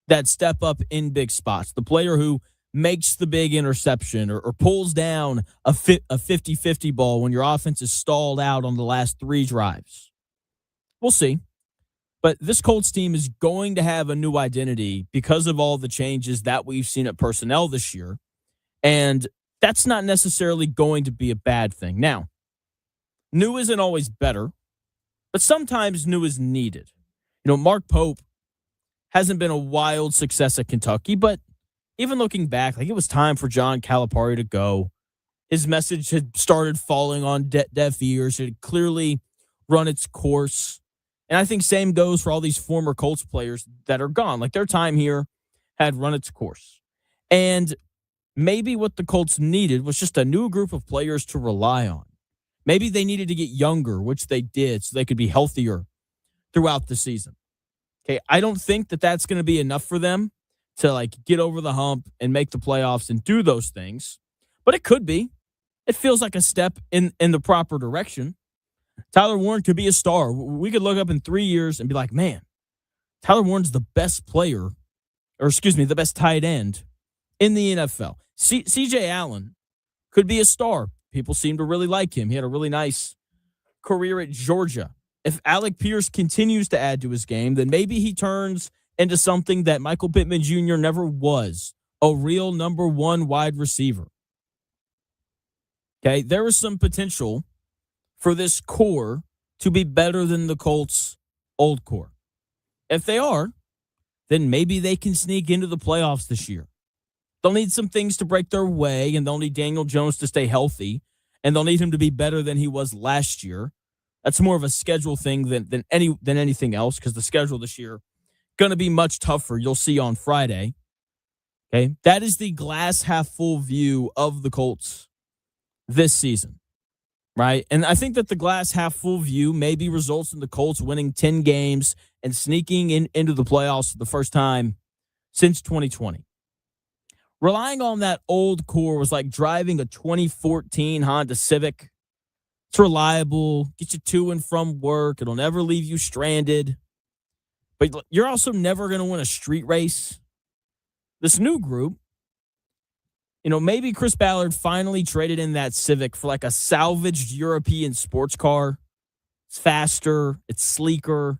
that step up in big spots. The player who makes the big interception or pulls down a 50-50 ball when your offense is stalled out on the last 3 drives. We'll see. But this Colts team is going to have a new identity because of all the changes that we've seen at personnel this year. And that's not necessarily going to be a bad thing. Now, new isn't always better, but sometimes new is needed. Mark Pope hasn't been a wild success at Kentucky, but even looking back, it was time for John Calipari to go. His message had started falling on deaf ears. It had clearly run its course. And I think same goes for all these former Colts players that are gone. Their time here had run its course. And maybe what the Colts needed was just a new group of players to rely on. Maybe they needed to get younger, which they did, so they could be healthier throughout the season. Okay, I don't think that that's going to be enough for them to get over the hump and make the playoffs and do those things. But it could be. It feels like a step in the proper direction. Tyler Warren could be a star. We could look up in 3 years and be like, man, Tyler Warren's the best player, the best tight end in the NFL. C.J. Allen could be a star. People seem to really like him. He had a really nice career at Georgia. If Alec Pierce continues to add to his game, then maybe he turns into something that Michael Pittman Jr. never was, a real number 1 wide receiver. Okay, there is some potential for this core to be better than the Colts' old core. If they are, then maybe they can sneak into the playoffs this year. They'll need some things to break their way, and they'll need Daniel Jones to stay healthy, and they'll need him to be better than he was last year. That's more of a schedule thing than anything else, because the schedule this year going to be much tougher. You'll see on Friday. Okay, that is the glass half full view of the Colts this season, right? And I think that the glass half full view maybe results in the Colts winning 10 games and sneaking into the playoffs for the first time since 2020. Relying on that old core was like driving a 2014 Honda Civic. It's reliable, get you to and from work. It'll never leave you stranded. But you're also never going to win a street race. This new group, maybe Chris Ballard finally traded in that Civic for a salvaged European sports car. It's faster, it's sleeker,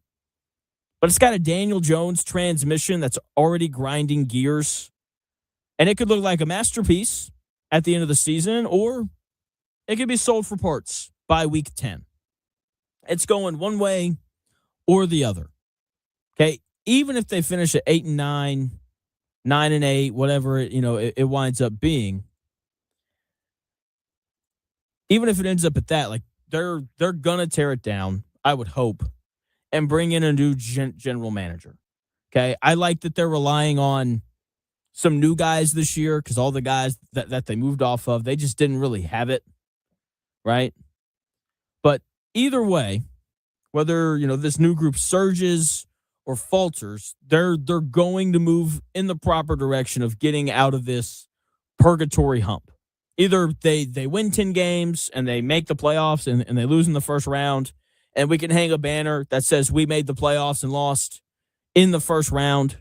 but it's got a Daniel Jones transmission that's already grinding gears. And it could look like a masterpiece at the end of the season, or it could be sold for parts by week 10. It's going one way or the other. Okay, even if they finish at 8-9, 9-8, whatever it winds up being. Even if it ends up at that, they're gonna tear it down, I would hope, and bring in a new general manager. Okay, I like that they're relying on some new guys this year, because all the guys that they moved off of, they just didn't really have it, right? But either way, whether this new group surges or falters, they're going to move in the proper direction of getting out of this purgatory hump. Either they win 10 games and they make the playoffs and they lose in the first round, and we can hang a banner that says we made the playoffs and lost in the first round,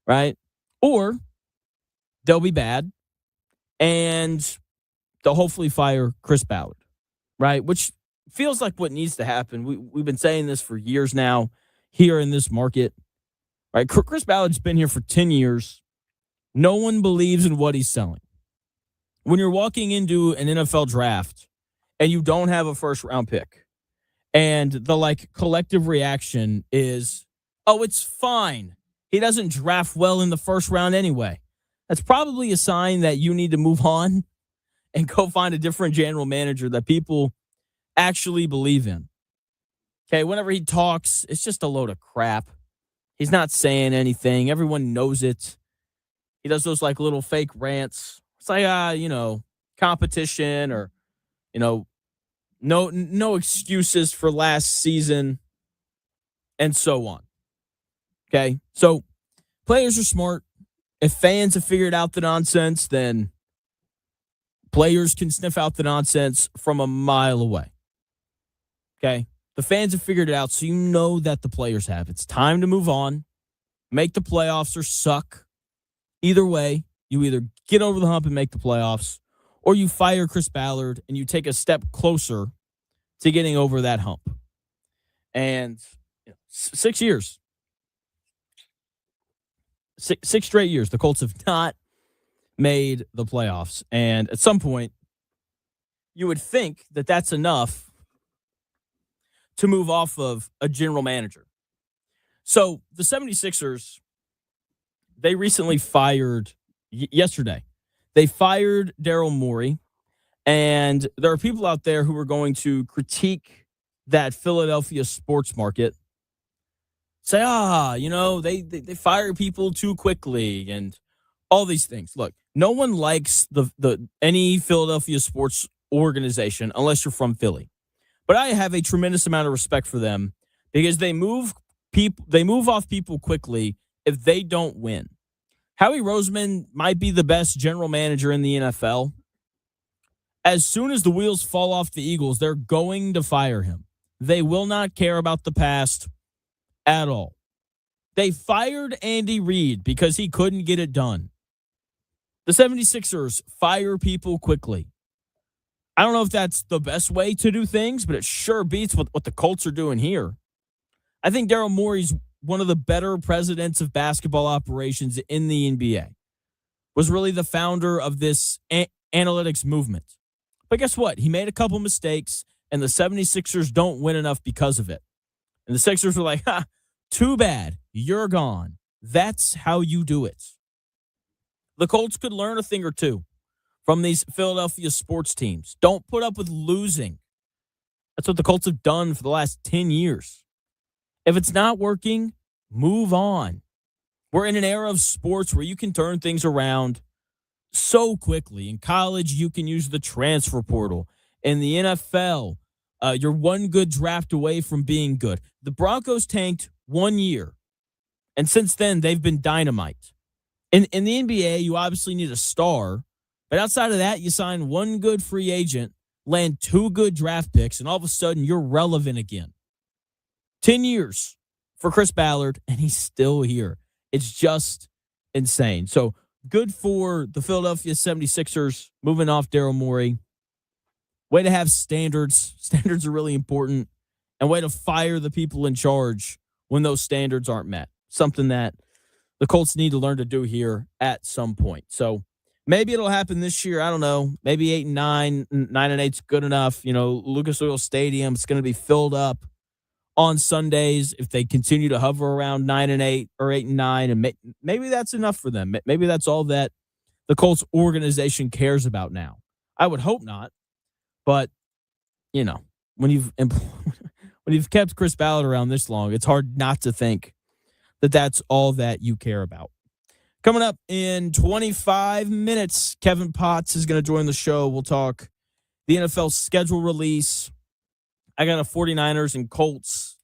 right? Or they'll be bad and they'll hopefully fire Chris Ballard, right? Which feels like what needs to happen. We've been saying this for years now here in this market, right? Chris Ballard's been here for 10 years. No one believes in what he's selling. When you're walking into an NFL draft and you don't have a first round pick And the collective reaction is, oh, it's fine. He doesn't draft well in the first round anyway. That's probably a sign that you need to move on and go find a different general manager that people actually believe in. Okay, whenever he talks, it's just a load of crap. He's not saying anything. Everyone knows it. He does those little fake rants. It's competition or, no excuses for last season and so on. Okay, so players are smart. If fans have figured out the nonsense, then players can sniff out the nonsense from a mile away. Okay, the fans have figured it out, so you know that the players have. It's time to move on, make the playoffs or suck. Either way, you either get over the hump and make the playoffs, or you fire Chris Ballard and you take a step closer to getting over that hump. And 6 years. 6 straight years, the Colts have not made the playoffs. And at some point, you would think that that's enough to move off of a general manager. So the 76ers, they recently fired, yesterday, they fired Daryl Morey. And there are people out there who are going to critique that Philadelphia sports market. Say, they fire people too quickly and all these things. Look, no one likes any Philadelphia sports organization unless you're from Philly. But I have a tremendous amount of respect for them because they move off people quickly if they don't win. Howie Roseman might be the best general manager in the NFL. As soon as the wheels fall off the Eagles, they're going to fire him. They will not care about the past at all. They fired Andy Reid because he couldn't get it done. The 76ers fire people quickly. I don't know if that's the best way to do things, but it sure beats what the Colts are doing here. I think Daryl Morey's one of the better presidents of basketball operations in the NBA. Was really the founder of this analytics movement. But guess what? He made a couple mistakes, and the 76ers don't win enough because of it. And the Sixers were like, too bad. You're gone. That's how you do it. The Colts could learn a thing or two from these Philadelphia sports teams. Don't put up with losing. That's what the Colts have done for the last 10 years. If it's not working, move on. We're in an era of sports where you can turn things around so quickly. In college, you can use the transfer portal. In the NFL, you're one good draft away from being good. The Broncos tanked 1 year, and since then, they've been dynamite. In the NBA, you obviously need a star, but outside of that, you sign one good free agent, land 2 good draft picks, and all of a sudden, you're relevant again. 10 years for Chris Ballard, and he's still here. It's just insane. So good for the Philadelphia 76ers moving off Daryl Morey. Way to have standards. Standards are really important. And way to fire the people in charge when those standards aren't met. Something that the Colts need to learn to do here at some point. So maybe it'll happen this year. I don't know. Maybe 8-9, 9-8 is good enough. Lucas Oil Stadium, it's going to be filled up on Sundays if they continue to hover around 9-8 or 8-9, and maybe that's enough for them. Maybe that's all that the Colts organization cares about now. I would hope not, but when you've kept Chris Ballard around this long, it's hard not to think that that's all that you care about. Coming up in 25 minutes, Kevin Potts is going to join the show. We'll talk the NFL schedule release. I got a 49ers and Colts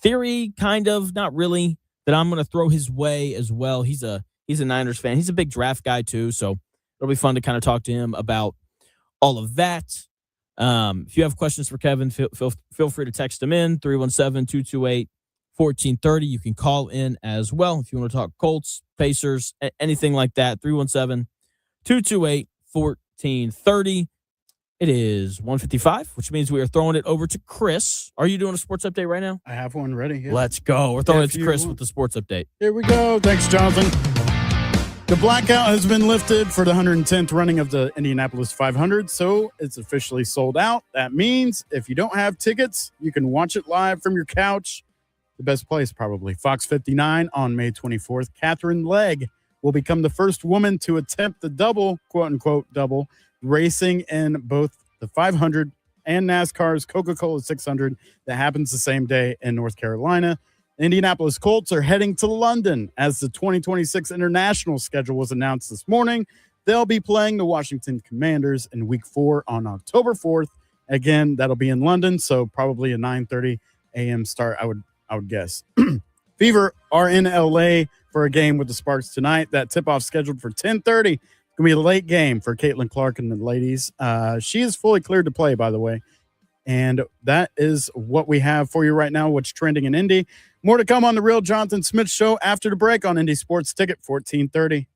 theory, kind of, not really, that I'm going to throw his way as well. He's a Niners fan. He's a big draft guy too, so it'll be fun to kind of talk to him about all of that. If you have questions for Kevin, feel free to text him in, 317-228-1430. You can call in as well if you want to talk Colts, Pacers, anything like that, 317-228-1430. It is 1:55, which means we are throwing it over to Chris. Are you doing a sports update right now? I have one ready. Yeah. Let's go. We're throwing it to Chris with the sports update. Here we go. Thanks, Jonathan. The blackout has been lifted for the 110th running of the Indianapolis 500, so it's officially sold out. That means if you don't have tickets, you can watch it live from your couch. The best place, probably. Fox 59 on May 24th. Catherine Legg will become the first woman to attempt the double, quote-unquote double, racing in both the 500 and NASCAR's Coca-Cola 600 that happens the same day in North Carolina. Indianapolis Colts are heading to London as the 2026 international schedule was announced this morning. They'll be playing the Washington Commanders in week 4 on October 4th. Again, that'll be in London, so probably a 9:30 a.m. start, I would guess. Fever are in LA for a game with the Sparks tonight. That tip-off scheduled for 10:30. It's going to be a late game for Caitlin Clark and the ladies. She is fully cleared to play, by the way. And that is what we have for you right now, what's trending in Indy. More to come on the Real Jonathan Smith Show after the break on Indy Sports Ticket 1430.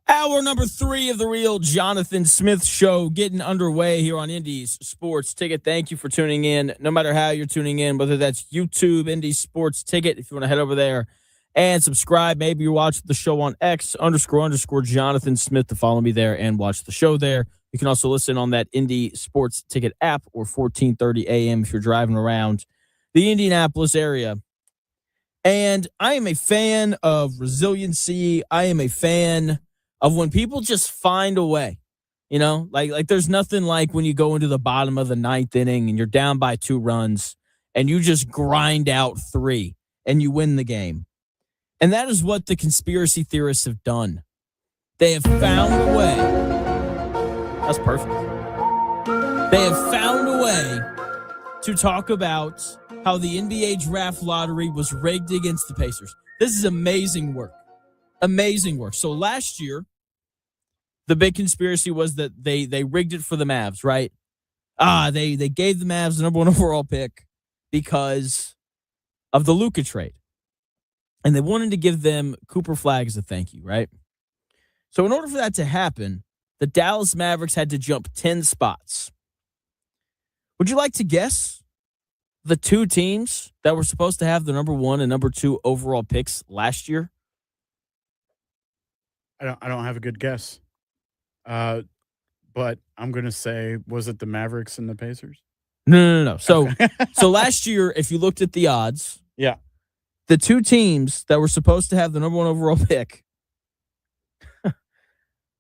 Hour number 3 of the Real Jonathan Smith Show getting underway here on Indy's Sports Ticket. Thank you for tuning in. No matter how you're tuning in, whether that's YouTube, Indy's Sports Ticket, if you want to head over there and subscribe. Maybe you're watching the show on X__ Jonathan Smith to follow me there and watch the show there. You can also listen on that Indy Sports Ticket app or 14:30 a.m. if you're driving around the Indianapolis area. And I am a fan of resiliency. I am a fan of when people just find a way, like there's nothing like when you go into the bottom of the 9th inning and you're down by 2 runs and you just grind out 3 and you win the game. And that is what the conspiracy theorists have done. They have found a way. That's perfect. They have found a way to talk about how the NBA draft lottery was rigged against the Pacers. This is amazing work. Amazing work. So last year, the big conspiracy was that they rigged it for the Mavs, right? They gave the Mavs the number 1 overall pick because of the Luka trade. And they wanted to give them Cooper Flag as a thank you, right? So in order for that to happen, the Dallas Mavericks had to jump 10 spots. Would you like to guess the 2 teams that were supposed to have the number 1 and number 2 overall picks last year? I don't have a good guess. But I'm going to say, was it the Mavericks and the Pacers? No. So, so last year, if you looked at the odds, yeah, the 2 teams that were supposed to have the number 1 overall pick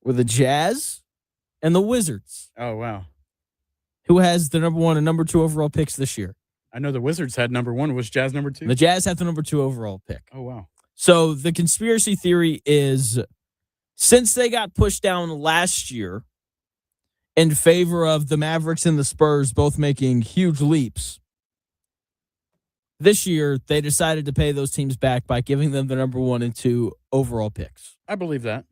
were the Jazz and the Wizards. Oh, wow. Who has the number 1 and number 2 overall picks this year? I know the Wizards had number 1. Was Jazz number 2? The Jazz had the number 2 overall pick. Oh, wow. So the conspiracy theory is, since they got pushed down last year in favor of the Mavericks and the Spurs both making huge leaps, this year they decided to pay those teams back by giving them the number 1 and 2 overall picks. I believe that.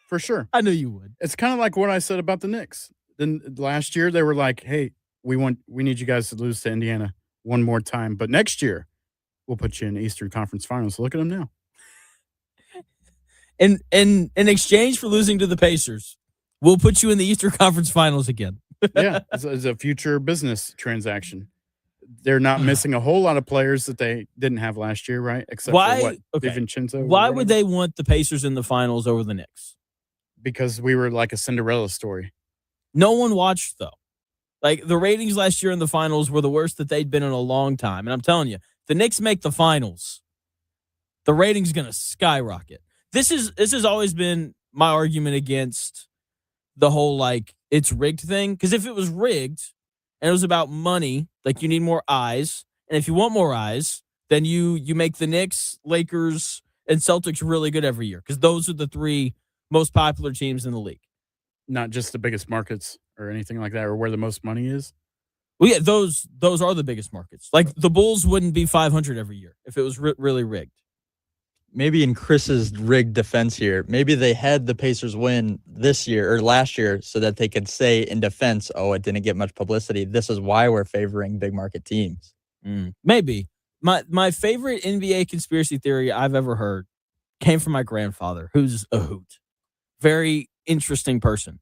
For sure. I knew you would. It's kind of like what I said about the Knicks. Then last year they were like, hey, we need you guys to lose to Indiana one more time. But next year, we'll put you in the Eastern Conference Finals. Look at them now. In exchange for losing to the Pacers, we'll put you in the Eastern Conference Finals again. Yeah, it's a future business transaction. They're not missing a whole lot of players that they didn't have last year, right? Except for what? Okay. DiVincenzo. Why would they want the Pacers in the finals over the Knicks? Because we were like a Cinderella story. No one watched, though. Like, the ratings last year in the finals were the worst that they'd been in a long time. And I'm telling you, the Knicks make the finals, the ratings going to skyrocket. This has always been my argument against the whole, like, it's rigged thing. Because if it was rigged and it was about money, like, you need more eyes. And if you want more eyes, then you make the Knicks, Lakers, and Celtics really good every year. Because those are the 3 most popular teams in the league. Not just the biggest markets or anything like that, or where the most money is. Well, yeah, those are the biggest markets. Like, the Bulls wouldn't be 500 every year if it was really rigged. Maybe in Chris's rigged defense here, maybe they had the Pacers win this year or last year so that they could say in defense, oh, it didn't get much publicity. This is why we're favoring big market teams. Maybe. My favorite NBA conspiracy theory I've ever heard came from my grandfather, who's a hoot. Very interesting person.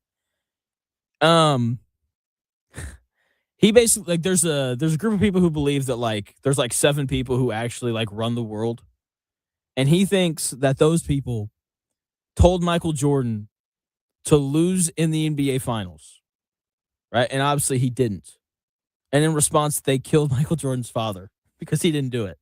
He basically, like, there's a group of people who believe that, like, there's like 7 people who actually, like, run the world. And he thinks that those people told Michael Jordan to lose in the NBA Finals, right? And obviously he didn't. And in response, they killed Michael Jordan's father because he didn't do it.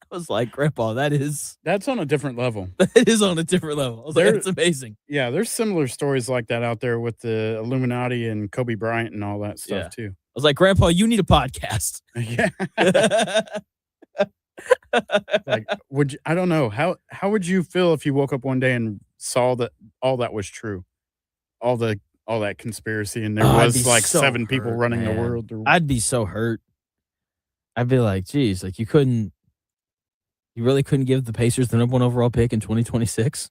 I was like, Grandpa, that's on a different level. It is on a different level. I was like, that's amazing. Yeah, there's similar stories like that out there with the Illuminati and Kobe Bryant and all that stuff too. I was like, Grandpa, you need a podcast. Yeah. Like, I don't know. How would you feel if you woke up one day and saw that all that was true? All that conspiracy, and there was like so 7 people running the world. I'd be so hurt. I'd be like, geez, like, you really couldn't give the Pacers the number 1 overall pick in 2026?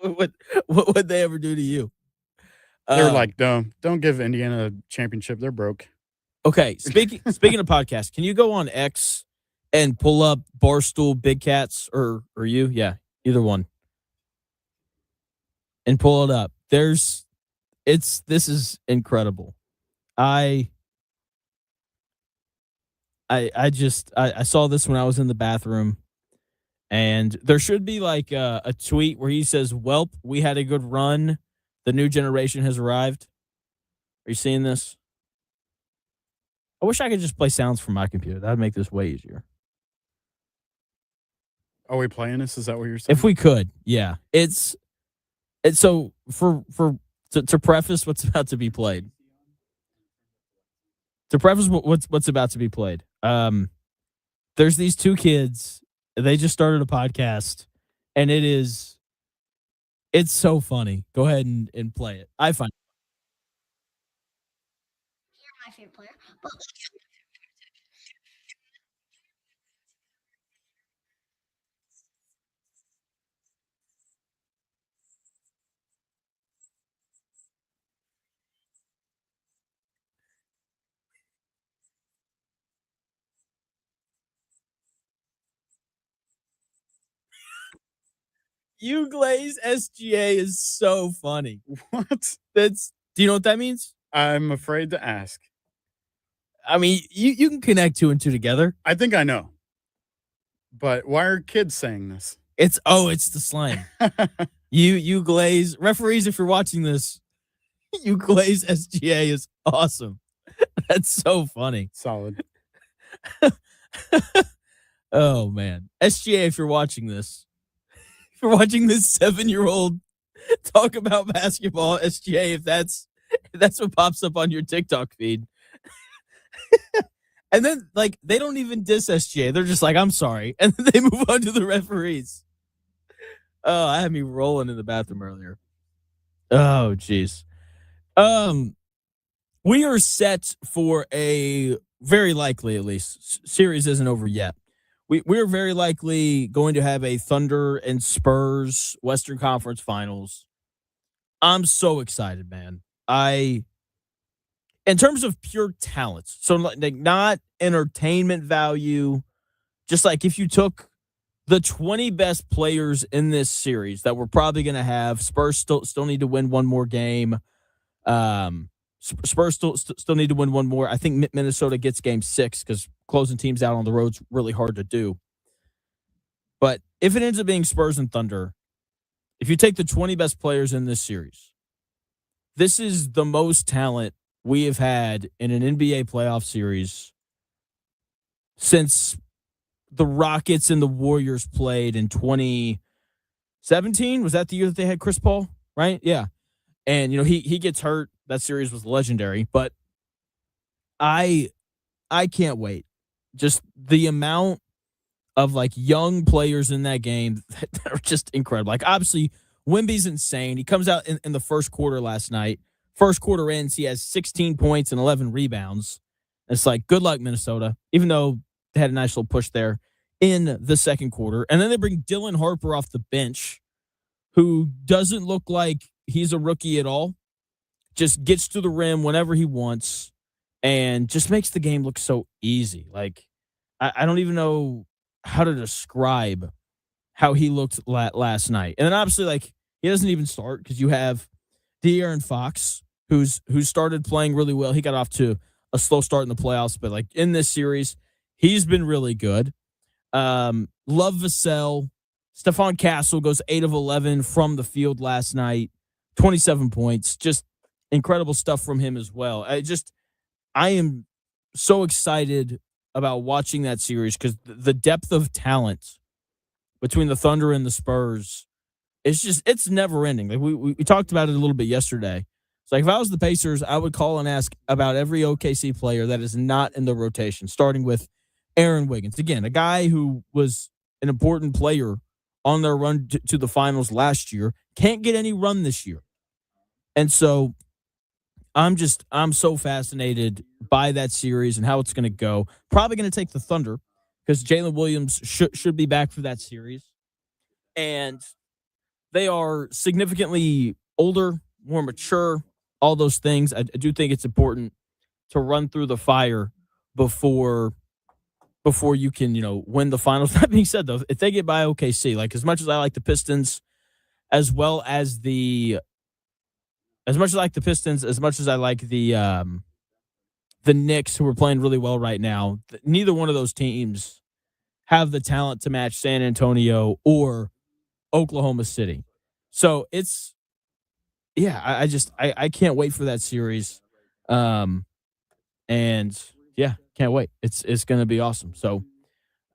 What would they ever do to you? They're like, don't give Indiana a championship. They're broke. Okay, speaking of podcasts, can you go on X and pull up Barstool Big Cats or you? Yeah, either one. and pull it up. This is incredible. I saw this when I was in the bathroom, and there should be like a tweet where he says, "Welp, we had a good run. The new generation has arrived." Are you seeing this? I wish I could just play sounds from my computer. That would make this way easier. Are we playing this? Is that what you're saying? If we could, yeah. It's so to preface what's about to be played. To preface what's about to be played. There's these two kids. They just started a podcast, and it's so funny. Go ahead and play it. I find my favorite player, but Uglaze SGA is so funny. What? Do you know what that means? I'm afraid to ask. I mean, you can connect two and two together. I think I know. But why are kids saying this? It's the slang. you glaze referees, if you're watching this, you glaze SGA is awesome. That's so funny. Solid. Oh man. SGA, if you're watching this, 7-year-old talk about basketball, SGA, if that's what pops up on your TikTok feed. And then like they don't even diss SGA. They're just like, I'm sorry. And then they move on to the referees. Oh, I had me rolling in the bathroom earlier. Oh, jeez. We are set for a very likely, at least, series isn't over yet. We're very likely going to have a Thunder and Spurs Western Conference Finals. I'm so excited, man. In terms of pure talent, so like not entertainment value, just like if you took the 20 best players in this series that we're probably going to have, Spurs still need to win one more game. Spurs still need to win one more. I think Minnesota gets game 6 because closing teams out on the road's really hard to do. But if it ends up being Spurs and Thunder, if you take the 20 best players in this series, this is the most talent we have had in an NBA playoff series since the Rockets and the Warriors played in 2017. Was that the year that they had Chris Paul? Right? Yeah. And, he gets hurt. That series was legendary. But I can't wait. Just the amount of, like, young players in that game that are just incredible. Like, obviously, Wemby's insane. He comes out in the first quarter last night. First quarter ends, he has 16 points and 11 rebounds. It's like, good luck, Minnesota, even though they had a nice little push there in the second quarter. And then they bring Dylan Harper off the bench, who doesn't look like he's a rookie at all. Just gets to the rim whenever he wants and just makes the game look so easy. Like, I don't even know how to describe how he looked last night. And then obviously, like, he doesn't even start because you have De'Aaron Fox, who started playing really well. He got off to a slow start in the playoffs, but like in this series, he's been really good. Love Vassell. Stephon Castle goes 8 of 11 from the field last night, 27 points. Just incredible stuff from him as well. I am so excited about watching that series because the depth of talent between the Thunder and the Spurs, it's never ending. Like we talked about it a little bit yesterday. It's like if I was the Pacers, I would call and ask about every OKC player that is not in the rotation, starting with Aaron Wiggins. Again, a guy who was an important player on their run to the finals last year, can't get any run this year. And so I'm so fascinated by that series and how it's going to go. Probably going to take the Thunder because Jalen Williams should be back for that series. And they are significantly older, more mature, all those things. I do think it's important to run through the fire before you can, win the finals. That being said, though, if they get by OKC, like as much as I like the Pistons as well as as much as I like the Pistons, as much as I like the Knicks, who are playing really well right now, neither one of those teams have the talent to match San Antonio or Oklahoma City. So it's, yeah, I can't wait for that series. And yeah, can't wait. It's going to be awesome. So,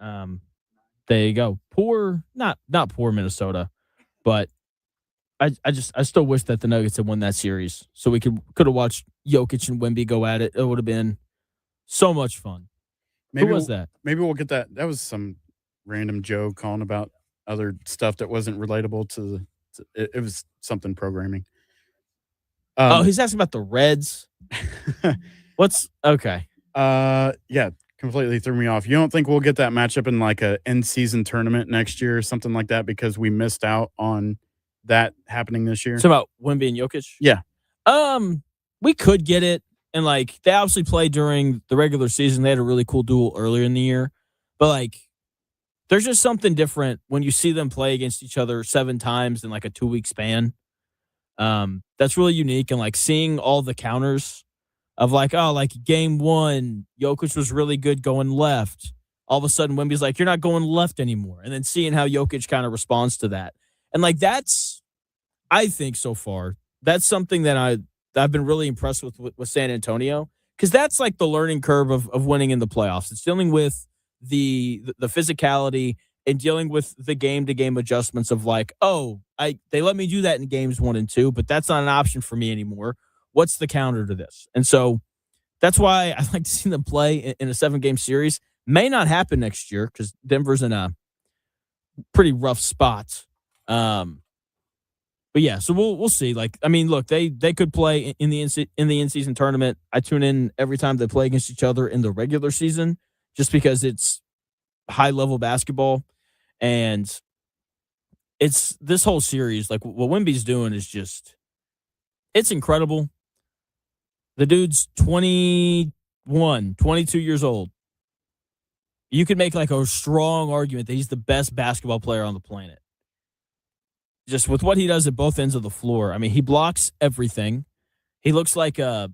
um, there you go. Not poor Minnesota, but I still wish that the Nuggets had won that series so we could have watched Jokic and Wemby go at it. It would have been so much fun. Maybe Who was that? maybe we'll get that. That was some random Joe calling about other stuff that wasn't relatable to the. It was something programming. Oh, he's asking about the Reds. What's okay? Yeah, completely threw me off. You don't think we'll get that matchup in like a end season tournament next year or something like that because we missed out on that happening this year? So about Wemby and Jokic? Yeah. We could get it, and like they obviously played during the regular season. They had a really cool duel earlier in the year, but like there's just something different when you see them play against each other 7 times in like a 2-week span. That's really unique, and like seeing all the counters of like, oh, like game 1, Jokic was really good going left. All of a sudden, Wemby's like, you're not going left anymore, and then seeing how Jokic kind of responds to that, and like that's, I think so far, that's something that I've been really impressed with San Antonio, because that's like the learning curve of winning in the playoffs. It's dealing with the physicality and dealing with the game to game adjustments of like, oh, they let me do that in games 1 and 2, but that's not an option for me anymore. What's the counter to this? And so that's why I like to see them play in a 7-game series. May not happen next year because Denver's in a pretty rough spot. But yeah, so we'll see. Like, I mean, look, they could play in the in season tournament. I tune in every time they play against each other in the regular season, just because it's high level basketball, and it's this whole series. Like what Wemby's doing is just, it's incredible. The dude's 21, 22 years old. You could make like a strong argument that he's the best basketball player on the planet. Just with what he does at both ends of the floor. I mean, he blocks everything. He looks like I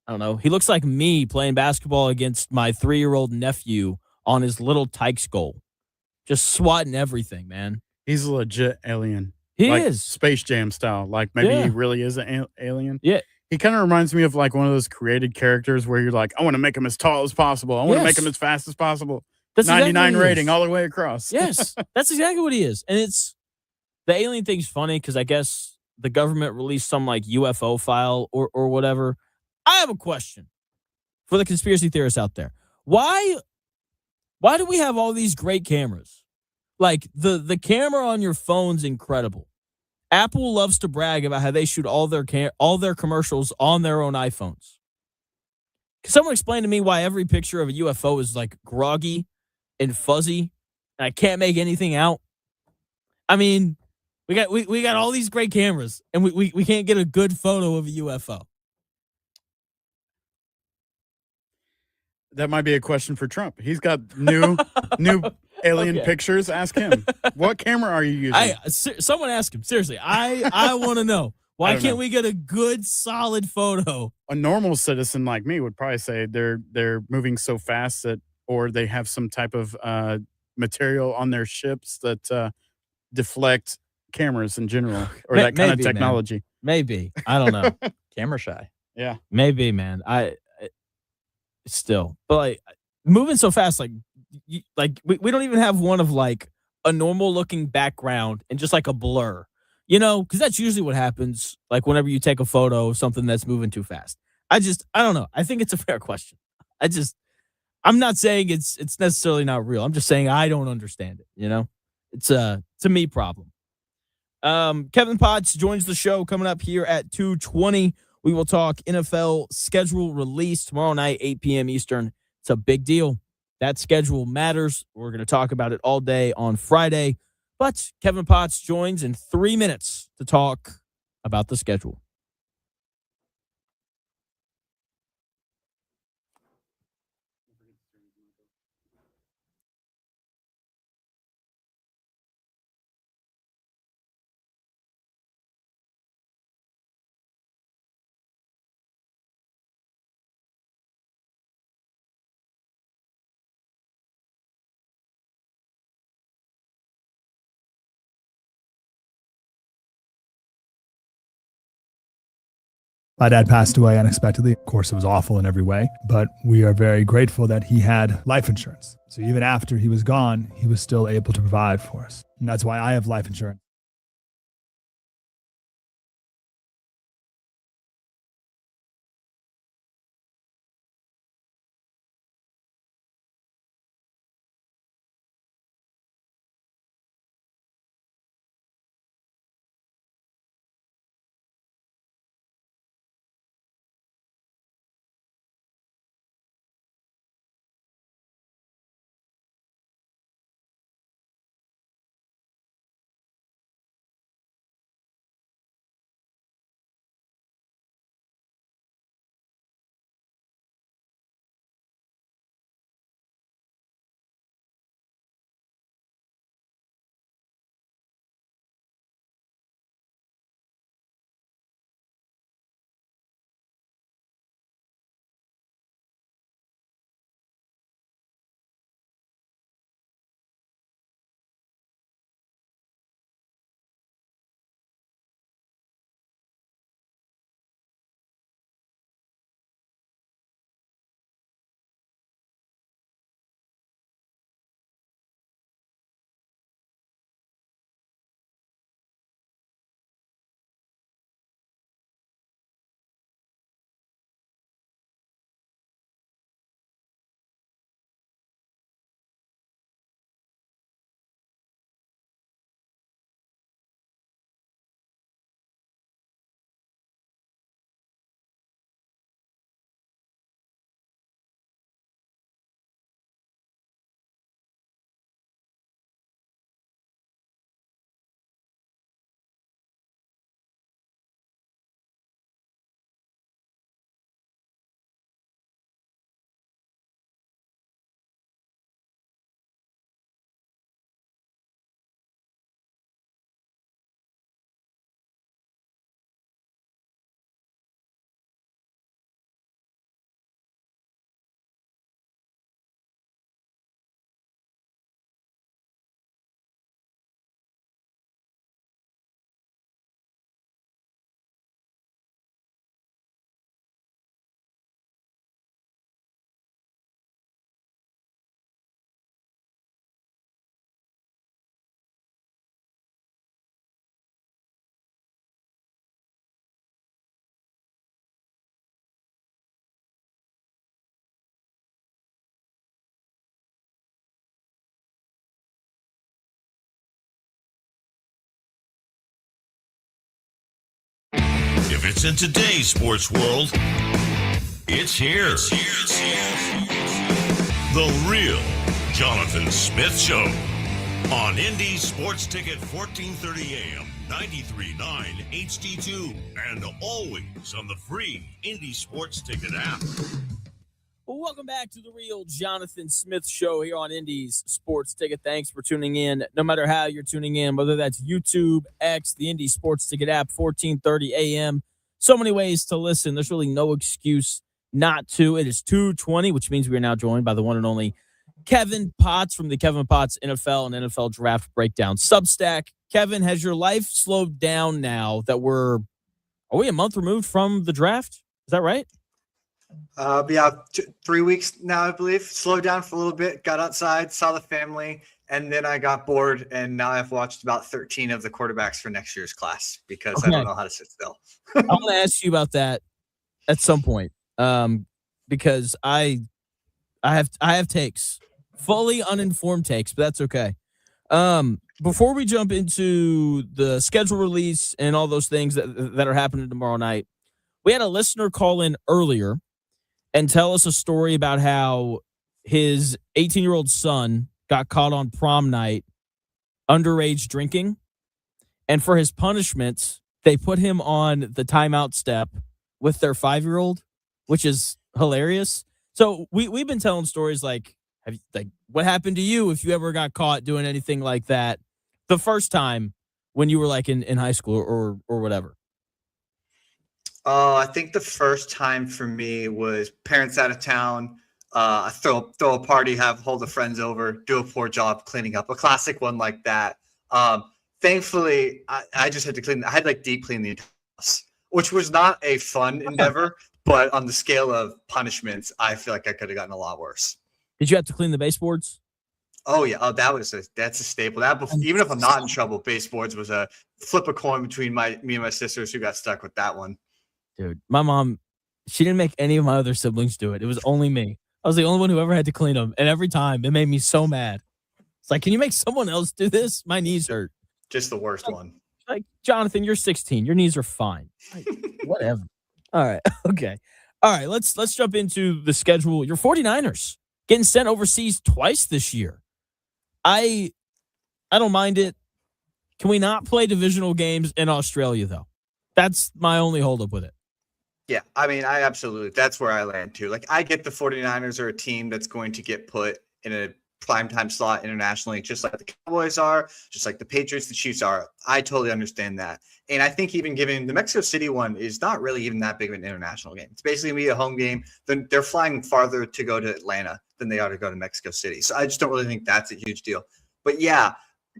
don't know. He looks like me playing basketball against my 3-year-old nephew on his little Tykes goal. Just swatting everything, man. He's a legit alien. He like is. Space Jam style. Like maybe Yeah. he really is an alien. Yeah. He kind of reminds me of like one of those created characters where you're like, I want to make him as tall as possible. I want to make him as fast as possible. That's 99 exactly what he rating is. all the way across. Yes, that's exactly what he is. And it's, the alien thing's funny because I guess the government released some like UFO file or whatever. I have a question for the conspiracy theorists out there. Why do we have all these great cameras? Like the camera on your phone's incredible. Apple loves to brag about how they shoot all their commercials on their own iPhones. Can someone explain to me why every picture of a UFO is like groggy and fuzzy and I can't make anything out? I mean, we got all these great cameras and we can't get a good photo of a UFO. That might be a question for Trump. He's got new alien Okay. pictures. Ask him. What camera are you using? Someone ask him. Seriously, I want to know. Why don't can't know. we get a good, solid photo? A normal citizen like me would probably say they're moving so fast that, or they have some type of material on their ships that deflect cameras in general, or that kind of Maybe, man. technology. Maybe. I don't know. Camera shy. Yeah. Maybe, man. Still, but like moving so fast, like we don't even have one of like a normal looking background and just like a blur, because that's usually what happens. Like whenever you take a photo of something that's moving too fast. I don't know. I think it's a fair question. I'm not saying it's necessarily not real. I'm just saying I don't understand it. It's a me problem. Kevin Potts joins the show coming up here at 2:20. We will talk NFL schedule release tomorrow night, 8 p.m. Eastern. It's a big deal. That schedule matters. We're going to talk about it all day on Friday. But Kevin Potts joins in 3 minutes to talk about the schedule. My dad passed away unexpectedly. Of course, it was awful in every way, but we are very grateful that he had life insurance. So even after he was gone, he was still able to provide for us. And that's why I have life insurance. If it's in today's sports world, it's here. The real Jonathan Smith Show on Indy Sports Ticket 1430 AM, 93.9 HD2, and always on the free Indy Sports Ticket app. Well, welcome back to the real Jonathan Smith Show here on Indy's Sports Ticket. Thanks for tuning in. No matter how you're tuning in, whether that's YouTube, X, the Indy Sports Ticket app, 1430 AM. So many ways to listen. There's really no excuse not to. It is 2:20, which means we are now joined by the one and only Kevin Potts from the Kevin Potts NFL and NFL Draft Breakdown Substack. Kevin, has your life slowed down now that are we a month removed from the draft? Is that right? Yeah, 3 weeks now, I believe. Slowed down for a little bit, got outside, saw the family, and then I got bored, and now I've watched about 13 of the quarterbacks for next year's class because I don't know how to sit still. I want to ask you about that at some point, because I have takes, fully uninformed takes, but that's okay. Before we jump into the schedule release and all those things that are happening tomorrow night, we had a listener call in earlier and tell us a story about how his 18-year-old son got caught on prom night underage drinking. And for his punishment, they put him on the timeout step with their 5-year-old, which is hilarious. So we've been telling stories like what happened to you if you ever got caught doing anything like that the first time when you were like in high school or whatever. Oh, I think the first time for me was parents out of town. I throw a party, have a whole of friends over, do a poor job cleaning up. A classic one like that. Thankfully, I just had to clean. I had like deep clean the entire house. which was not a fun endeavor, but on the scale of punishments, I feel like I could have gotten a lot worse. Did you have to clean the baseboards? Oh yeah, that's a staple. Even if I'm not in trouble, baseboards was a flip a coin between me and my sisters who got stuck with that one. Dude, my mom, she didn't make any of my other siblings do it. It was only me. I was the only one who ever had to clean them, and every time it made me so mad. It's like, can you make someone else do this? My knees hurt. Just the worst one. Like, Jonathan, you're 16. Your knees are fine. Like, whatever. All right. Okay. All right. Let's jump into the schedule. Your 49ers getting sent overseas twice this year. I don't mind it. Can we not play divisional games in Australia, though? That's my only holdup with it. Yeah, I mean, that's where I land too. Like, I get the 49ers are a team that's going to get put in a primetime slot internationally, just like the Cowboys are, just like the Patriots, the Chiefs are. I totally understand that. And I think even given the Mexico City one is not really even that big of an international game. It's basically going to be a home game. Then they're flying farther to go to Atlanta than they are to go to Mexico City. So I just don't really think that's a huge deal. But yeah,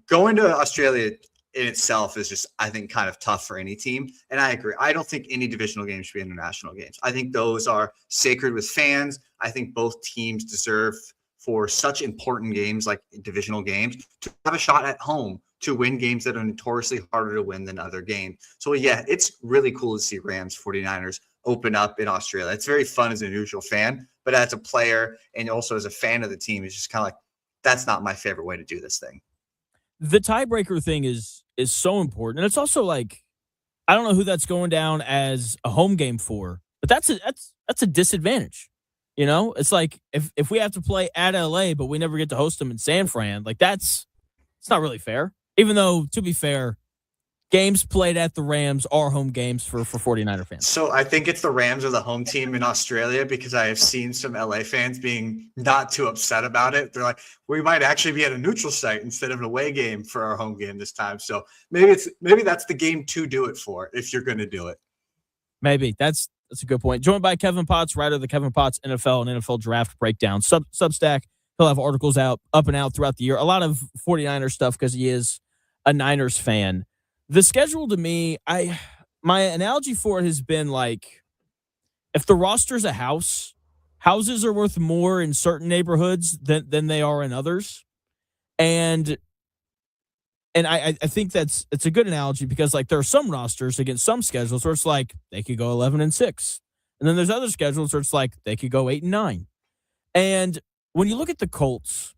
going to Australia in itself is just, I think, kind of tough for any team. And I agree. I don't think any divisional games should be international games. I think those are sacred with fans. I think both teams deserve, for such important games like divisional games, to have a shot at home to win games that are notoriously harder to win than other games. So yeah, it's really cool to see Rams 49ers open up in Australia. It's very fun as a neutral fan, but as a player and also as a fan of the team, it's just kind of like, that's not my favorite way to do this thing. The tiebreaker thing is so important. And it's also like, I don't know who that's going down as a home game for, but that's a disadvantage. You know, it's like if we have to play at LA, but we never get to host them in San Fran, like it's not really fair. Even though, to be fair, games played at the Rams are home games for 49er fans. So I think it's the Rams are the home team in Australia, because I have seen some LA fans being not too upset about it. They're like, we might actually be at a neutral site instead of an away game for our home game this time. So maybe that's the game to do it for if you're going to do it. Maybe that's a good point. Joined by Kevin Potts, writer of the Kevin Potts NFL and NFL Draft Breakdown Substack. He'll have articles up and out throughout the year. A lot of 49ers stuff because he is a Niners fan. The schedule, to me, my analogy for it has been like, if the roster's a house, houses are worth more in certain neighborhoods than they are in others. And I think it's a good analogy, because like there are some rosters against some schedules where it's like they could go 11-6. And then there's other schedules where it's like they could go 8-9. And when you look at the Colts,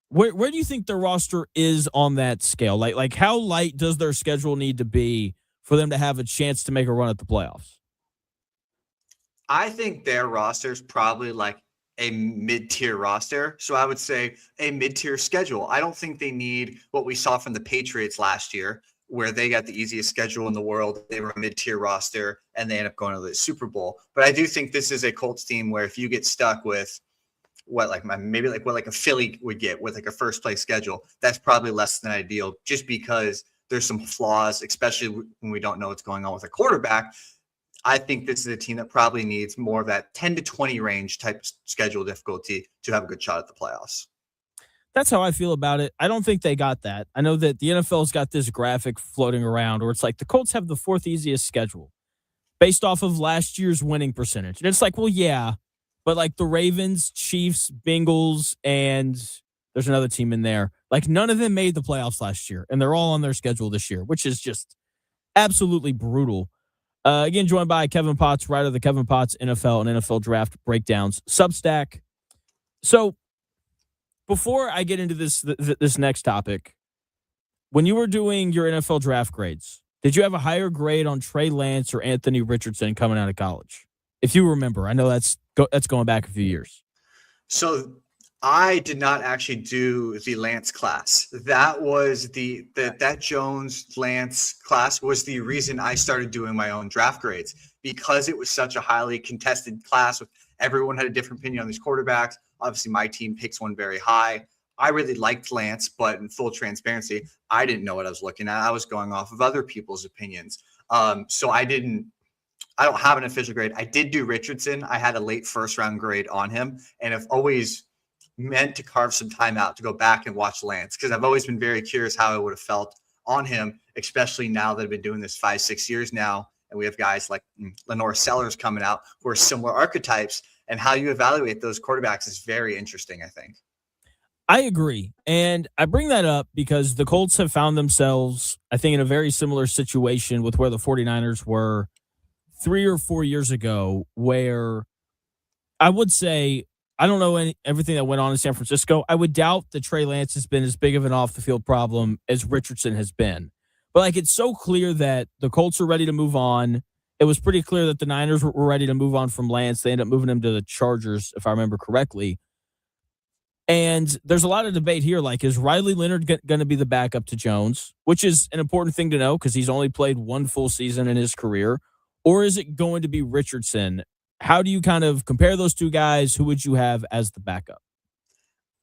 where do you think their roster is on that scale? Like how light does their schedule need to be for them to have a chance to make a run at the playoffs? I think their roster is probably like a mid-tier roster. So I would say a mid-tier schedule. I don't think they need what we saw from the Patriots last year, where they got the easiest schedule in the world. They were a mid-tier roster and they end up going to the Super Bowl. But I do think this is a Colts team where if you get stuck with what a Philly would get with like a first place schedule, that's probably less than ideal, just because there's some flaws, especially when we don't know what's going on with a quarterback. I think this is a team that probably needs more of that 10 to 20 range type schedule difficulty to have a good shot at the playoffs. That's how I feel about it. I don't think they got that. I know that the NFL's got this graphic floating around where it's like the Colts have the fourth easiest schedule based off of last year's winning percentage. And it's like, well, yeah, but like the Ravens, Chiefs, Bengals, and there's another team in there. Like none of them made the playoffs last year, and they're all on their schedule this year, which is just absolutely brutal. Again, joined by Kevin Potts, writer of the Kevin Potts NFL and NFL Draft Breakdowns Substack. So before I get into this next topic, when you were doing your NFL draft grades, did you have a higher grade on Trey Lance or Anthony Richardson coming out of college? If you remember, I know that's going back a few years. So I did not actually do the Lance class. That was that Jones Lance class was the reason I started doing my own draft grades, because it was such a highly contested class with everyone had a different opinion on these quarterbacks. Obviously, my team picks one very high. I really liked Lance, but in full transparency, I didn't know what I was looking at. I was going off of other people's opinions. So I don't have an official grade. I did do Richardson. I had a late first round grade on him, and I've always meant to carve some time out to go back and watch Lance, because I've always been very curious how I would have felt on him, especially now that I've been doing this 5-6 years now and we have guys like Lenore Sellers coming out who are similar archetypes, and how you evaluate those quarterbacks is very interesting, I think. I agree. And I bring that up because the Colts have found themselves, I think, in a very similar situation with where the 49ers were 3 or 4 years ago, where I would say, I don't know everything that went on in San Francisco. I would doubt that Trey Lance has been as big of an off-the-field problem as Richardson has been. But, like, it's so clear that the Colts are ready to move on. It was pretty clear that the Niners were ready to move on from Lance. They ended up moving him to the Chargers, if I remember correctly. And there's a lot of debate here, like, is Riley Leonard going to be the backup to Jones, which is an important thing to know because he's only played one full season in his career, or is it going to be Richardson? How do you kind of compare those two guys? Who would you have as the backup?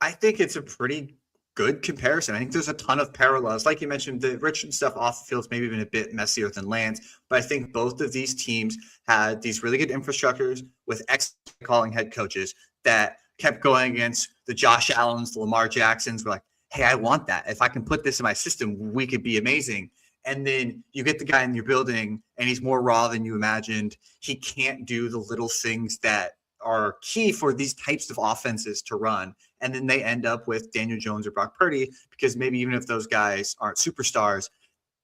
I think it's a pretty good comparison. I think there's a ton of parallels. Like you mentioned, the Richardson stuff off the field is maybe even a bit messier than Lance, but I think both of these teams had these really good infrastructures with excellent calling head coaches that kept going against the Josh Allens, the Lamar Jacksons. We're like, hey, I want that. If I can put this in my system, we could be amazing. And then you get the guy in your building and he's more raw than you imagined. He can't do the little things that are key for these types of offenses to run. And then they end up with Daniel Jones or Brock Purdy, because maybe even if those guys aren't superstars,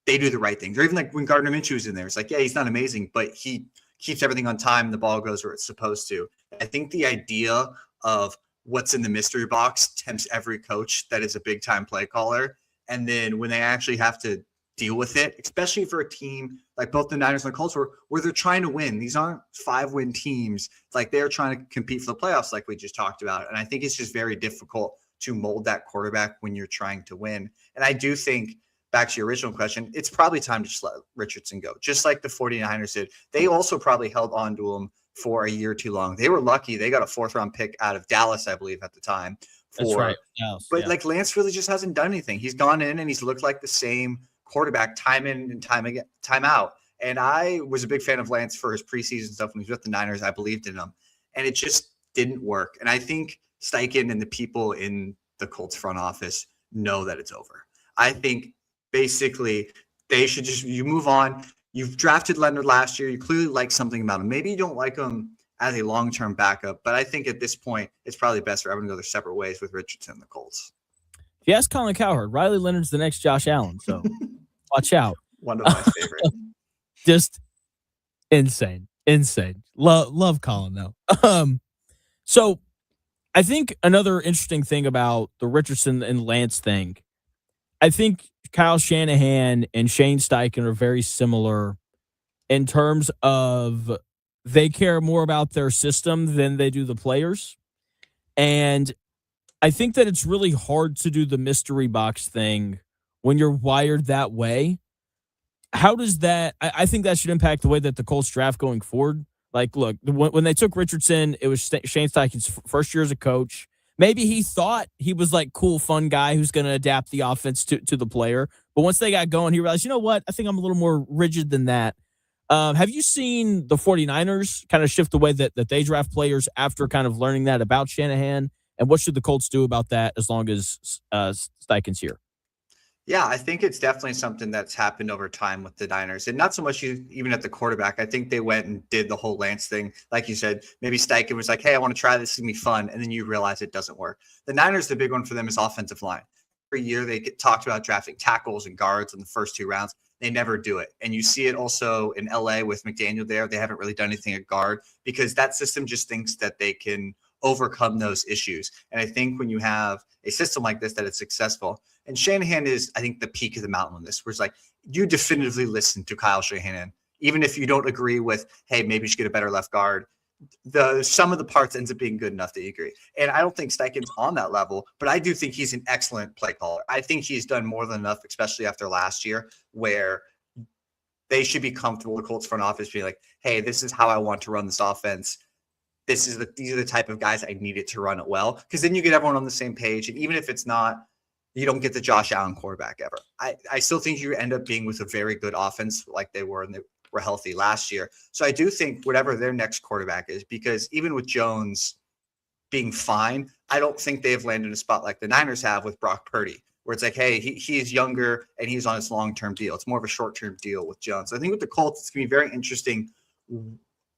they do the right things. Or even like when Gardner Minshew is in there, it's like, yeah, he's not amazing, but he keeps everything on time and the ball goes where it's supposed to. I think the idea of what's in the mystery box tempts every coach that is a big time play caller. And then when they actually have to deal with it, especially for a team like both the Niners and the Colts where they're trying to win, these aren't 5-win teams. Like they're trying to compete for the playoffs like we just talked about. And I think it's just very difficult to mold that quarterback when you're trying to win. And I do think, back to your original question, it's probably time to just let Richardson go, just like the 49ers did. They also probably held on to him for a year too long. They were lucky. They got a 4th-round pick out of Dallas, I believe, at the time. That's right. But like Lance really just hasn't done anything. He's gone in and he's looked like the same quarterback time in and time out. And I was a big fan of Lance for his preseason stuff when he was with the Niners. I believed in him. And it just didn't work. And I think Steichen and the people in the Colts front office know that it's over. I think basically they should just, you move on. You've drafted Leonard last year. You clearly like something about him. Maybe you don't like him as a long-term backup, but I think at this point, it's probably best for everyone to go their separate ways with Richardson and the Colts. If you ask Colin Cowherd, Riley Leonard's the next Josh Allen, so watch out. One of my favorite. Just insane. Love Colin, though. So I think another interesting thing about the Richardson and Lance thing, I think Kyle Shanahan and Shane Steichen are very similar in terms of they care more about their system than they do the players. And I think that it's really hard to do the mystery box thing when you're wired that way. How does that, I think that should impact the way that the Colts draft going forward. Like, look, when they took Richardson, it was Shane Steichen's first year as a coach. Maybe he thought he was like cool, fun guy who's going to adapt the offense to the player. But once they got going, he realized, you know what? I think I'm a little more rigid than that. Have you seen the 49ers kind of shift the way that they draft players after kind of learning that about Shanahan? And what should the Colts do about that as long as Steichen's here? Yeah, I think it's definitely something that's happened over time with the Niners, and not so much even at the quarterback. I think they went and did the whole Lance thing. Like you said, maybe Steichen was like, hey, I want to try this. It's going to be fun. And then you realize it doesn't work. The Niners, the big one for them is offensive line. Every year they get talked about drafting tackles and guards in the first 2 rounds. They never do it. And you see it also in LA with McDaniel there. They haven't really done anything at guard because that system just thinks that they can overcome those issues. And I think when you have a system like this, that it's successful. And Shanahan is, I think, the peak of the mountain on this, where it's like, you definitively listen to Kyle Shanahan, even if you don't agree with, hey, maybe you should get a better left guard. The sum of the parts ends up being good enough that you agree. And I don't think Steichen's on that level, but I do think he's an excellent play caller. I think he's done more than enough, especially after last year, where they should be comfortable, the Colts front office being like, hey, this is how I want to run this offense. These are the type of guys I needed to run it well. Because then you get everyone on the same page. And even if it's not, you don't get the Josh Allen quarterback ever. I still think you end up being with a very good offense like they were, and they were healthy last year. So I do think whatever their next quarterback is, because even with Jones being fine, I don't think they've landed in a spot like the Niners have with Brock Purdy, where it's like, hey, he's younger and he's on his long-term deal. It's more of a short-term deal with Jones. I think with the Colts, it's going to be very interesting.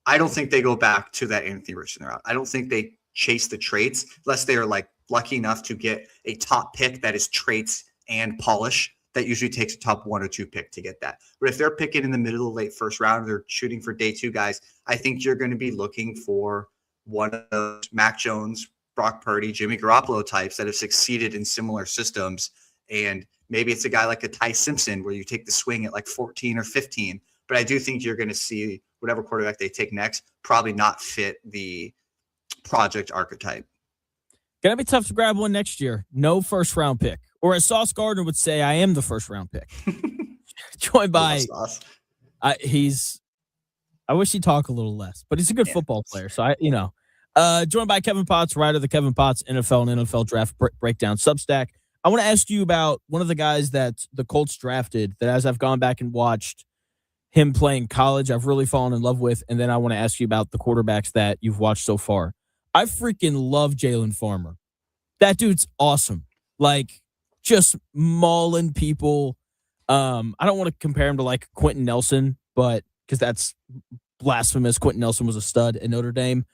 I don't think they go back to that Anthony Richardson route. I don't think they chase the traits unless they are like lucky enough to get a top pick that is traits and polish. That usually takes a top 1 or 2 pick to get that. But if they're picking in the middle of late first round, they're shooting for day 2 guys, I think you're going to be looking for one of those Mac Jones, Brock Purdy, Jimmy Garoppolo types that have succeeded in similar systems. And maybe it's a guy like a Ty Simpson where you take the swing at like 14 or 15. But I do think you're going to see whatever quarterback they take next probably not fit the project archetype. Gonna be tough to grab one next year. No first round pick. Or as Sauce Gardner would say, I am the first round pick. Joined by I wish he'd talk a little less, but he's a good football player. So joined by Kevin Potts, writer of the Kevin Potts NFL and NFL Draft Breakdown Substack. I want to ask you about one of the guys that the Colts drafted that as I've gone back and watched him play in college, I've really fallen in love with. And then I want to ask you about the quarterbacks that you've watched so far. I freaking love Jalen Farmer. That dude's awesome. Like, just mauling people. I don't want to compare him to like Quentin Nelson, but because that's blasphemous. Quentin Nelson was a stud in Notre Dame.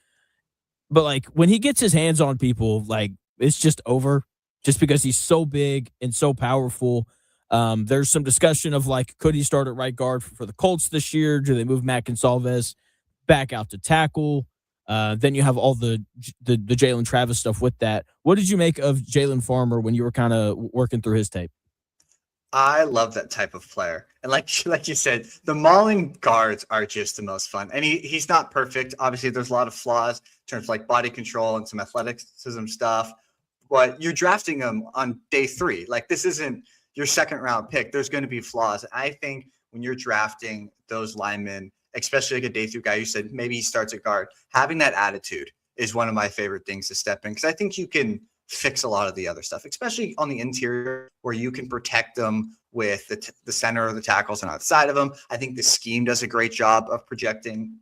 But like when he gets his hands on people, like it's just over just because he's so big and so powerful. There's some discussion of like, could he start at right guard for the Colts this year? Do they move Matt Gonsalves back out to tackle? Then you have all the Jalen Travis stuff with that. What did you make of Jalen Farmer when you were kind of working through his tape? I love that type of player. And like you said, the mauling guards are just the most fun. And he's not perfect. Obviously, there's a lot of flaws in terms of like body control and some athleticism stuff. But you're drafting him on day 3. Like this isn't your second round pick. There's going to be flaws. I think when you're drafting those linemen, especially like a day 2 guy, you said maybe he starts at guard, having that attitude is one of my favorite things to step in because I think you can fix a lot of the other stuff, especially on the interior where you can protect them with the center of the tackles and outside of them. I think the scheme does a great job of protecting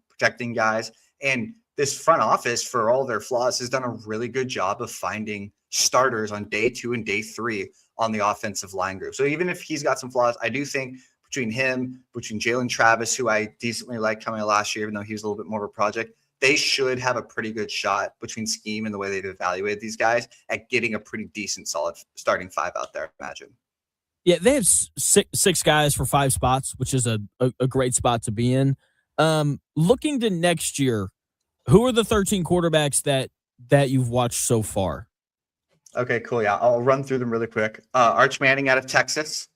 guys. And this front office, for all their flaws, has done a really good job of finding starters on day 2 and day 3 on the offensive line group. So even if he's got some flaws, I do think between Jalen Travis, who I decently liked coming out last year, even though he was a little bit more of a project, they should have a pretty good shot between scheme and the way they've evaluated these guys at getting a pretty decent, solid starting 5 out there, I imagine. Yeah, they have six guys for 5 spots, which is a great spot to be in. Looking to next year, who are the 13 quarterbacks that you've watched so far? Okay, cool. Yeah, I'll run through them really quick. Arch Manning out of Texas.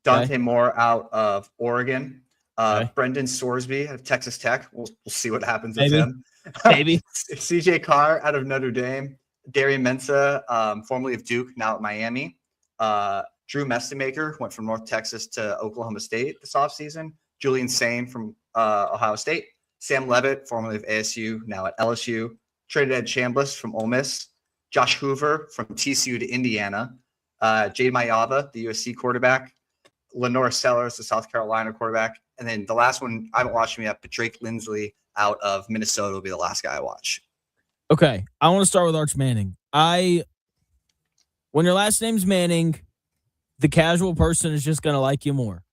Dante Moore out of Oregon. Brendan Sorsby out of Texas Tech. We'll see what happens with him. Maybe. CJ Carr out of Notre Dame. Darian Mensah, formerly of Duke, now at Miami. Drew Mestemaker went from North Texas to Oklahoma State this offseason. Julian Sain from Ohio State. Sam Levitt, formerly of ASU, now at LSU. Traded Ed Chambliss from Ole Miss. Josh Hoover from TCU to Indiana. Jade Mayava, the USC quarterback. Lenore Sellers, the South Carolina quarterback. And then the last one, I haven't watched him yet, but Drake Lindsley out of Minnesota will be the last guy I watch. Okay. I want to start with Arch Manning. When your last name's Manning, the casual person is just going to like you more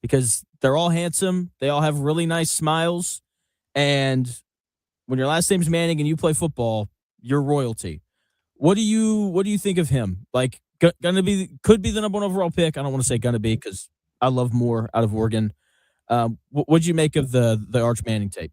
because they're all handsome. They all have really nice smiles. And when your last name's Manning and you play football, you're royalty. What do you think of him? Like, could be the number 1 overall pick. I don't want to say gonna be because I love Moore out of Oregon. What'd you make of the Arch Manning tape?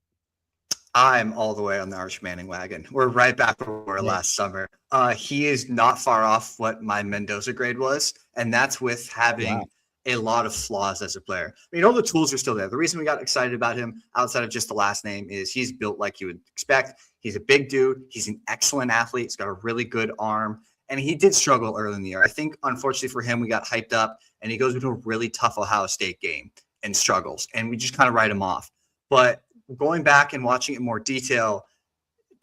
I'm all the way on the Arch Manning wagon. We're right back where we were last summer. He is not far off what my Mendoza grade was, and that's with having a lot of flaws as a player. I mean, all the tools are still there. The reason we got excited about him outside of just the last name is he's built like you would expect. He's a big dude. He's an excellent athlete. He's got a really good arm. And he did struggle early in the year. I think, unfortunately for him, we got hyped up, and he goes into a really tough Ohio State game and struggles, and we just kind of write him off. But going back and watching it in more detail,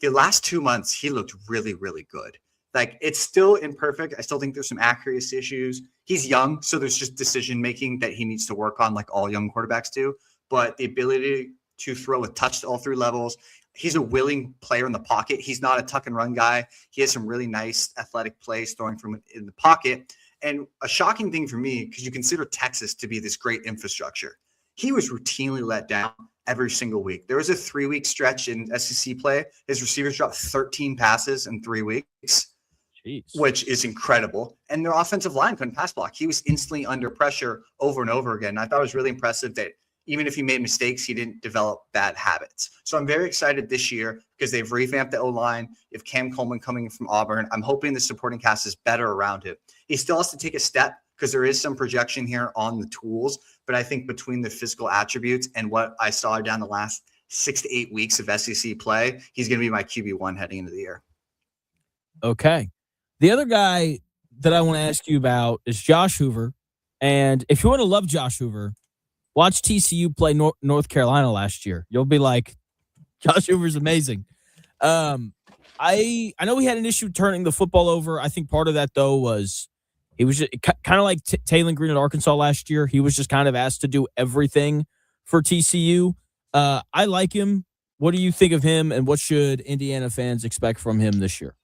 the last 2 months, he looked really, really good. Like, it's still imperfect. I still think there's some accuracy issues. He's young, so there's just decision-making that he needs to work on like all young quarterbacks do. But the ability to throw a touch to all 3 levels, he's a willing player in the pocket. He's not a tuck and run guy. He has some really nice athletic plays throwing from in the pocket. And a shocking thing for me, because you consider Texas to be this great infrastructure, he was routinely let down every single week. There was a 3-week stretch in SEC play. His receivers dropped 13 passes in 3 weeks. Jeez. Which is incredible. And their offensive line couldn't pass block. He was instantly under pressure over and over again. I thought it was really impressive that even if he made mistakes, he didn't develop bad habits. So I'm very excited this year because they've revamped the O-line. You have Cam Coleman coming from Auburn. I'm hoping the supporting cast is better around him. He still has to take a step because there is some projection here on the tools. But I think between the physical attributes and what I saw down the last 6 to 8 weeks of SEC play, he's going to be my QB1 heading into the year. Okay. The other guy that I want to ask you about is Josh Hoover. And if you want to love Josh Hoover, watch TCU play North Carolina last year. You'll be like, Josh Hoover's amazing. I know he had an issue turning the football over. I think part of that, though, was he was kind of like Taylon Green at Arkansas last year. He was just kind of asked to do everything for TCU. I like him. What do you think of him, and what should Indiana fans expect from him this year?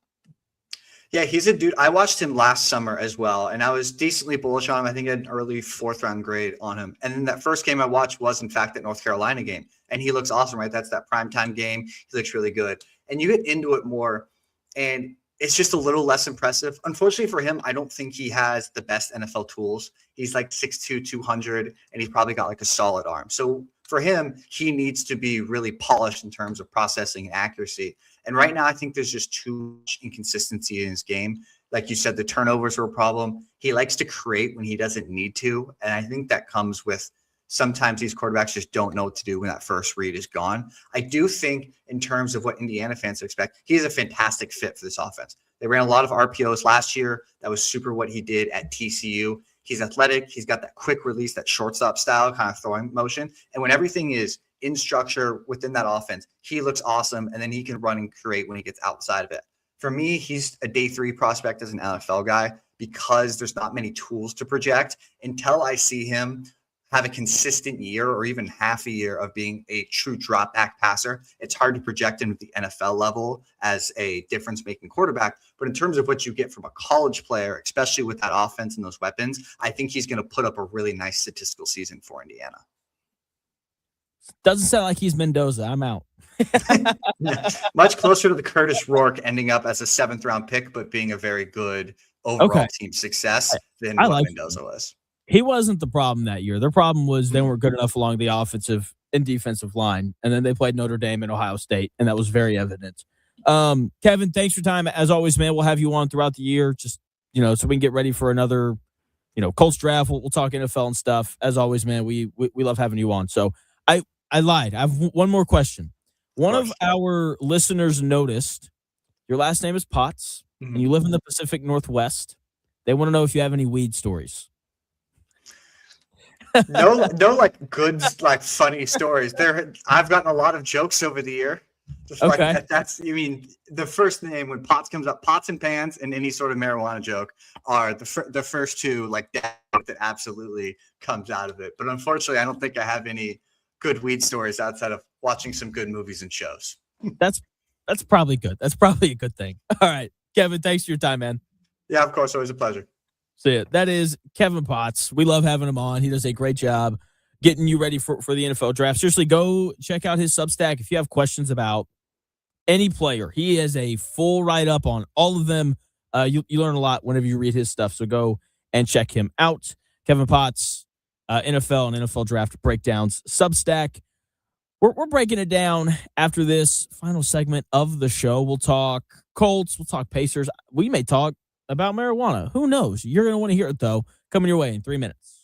Yeah, he's a dude. I watched him last summer as well, and I was decently bullish on him. I think I had an early 4th-round grade on him. And then that first game I watched was, in fact, that North Carolina game. And he looks awesome, right? That's that primetime game. He looks really good. And you get into it more, and it's just a little less impressive. Unfortunately for him, I don't think he has the best NFL tools. He's like 6'2", 200, and he's probably got like a solid arm. So for him, he needs to be really polished in terms of processing and accuracy. And right now, I think there's just too much inconsistency in his game. Like you said, the turnovers are a problem. He likes to create when he doesn't need to. And I think that comes with sometimes these quarterbacks just don't know what to do when that first read is gone. I do think in terms of what Indiana fans expect, he's a fantastic fit for this offense. They ran a lot of RPOs last year. That was super what he did at TCU. He's athletic. He's got that quick release, that shortstop style kind of throwing motion. And when everything is in structure within that offense, he looks awesome. And then he can run and create when he gets outside of it. For me, he's a day 3 prospect as an NFL guy because there's not many tools to project until I see him have a consistent year or even half a year of being a true drop back passer. It's hard to project him at the NFL level as a difference making quarterback. But in terms of what you get from a college player, especially with that offense and those weapons, I think he's going to put up a really nice statistical season for Indiana. Doesn't sound like he's Mendoza. I'm out. Much closer to the Curtis Rourke ending up as a 7th-round pick, but being a very good overall team success than what Mendoza was. He wasn't the problem that year. Their problem was they weren't good enough along the offensive and defensive line. And then they played Notre Dame and Ohio State, and that was very evident. Kevin, thanks for your time. As always, man, we'll have you on throughout the year, just, so we can get ready for another, Colts draft. We'll talk NFL and stuff. As always, man, we love having you on. So I lied. I have one more question. One of our listeners noticed your last name is Potts, and you live in the Pacific Northwest. They want to know if you have any weed stories. No, like good, like funny stories. I've gotten a lot of jokes over the year. Just like you mean the first name when Potts comes up, Pots and Pans, and any sort of marijuana joke are the first two like that absolutely comes out of it. But unfortunately, I don't think I have any good weed stories outside of watching some good movies and shows. That's probably good. That's probably a good thing. All right, Kevin, thanks for your time, man. Yeah, of course, always a pleasure. See ya. That is Kevin Potts. We love having him on. He does a great job getting you ready for the NFL draft. Seriously, go check out his Substack if you have questions about any player. He has a full write-up on all of them. You learn a lot whenever you read his stuff, so go and check him out. Kevin Potts, NFL and NFL draft breakdowns, Substack. We're breaking it down after this final segment of the show. We'll talk Colts. We'll talk Pacers. We may talk about marijuana. Who knows? You're going to want to hear it, though, coming your way in 3 minutes.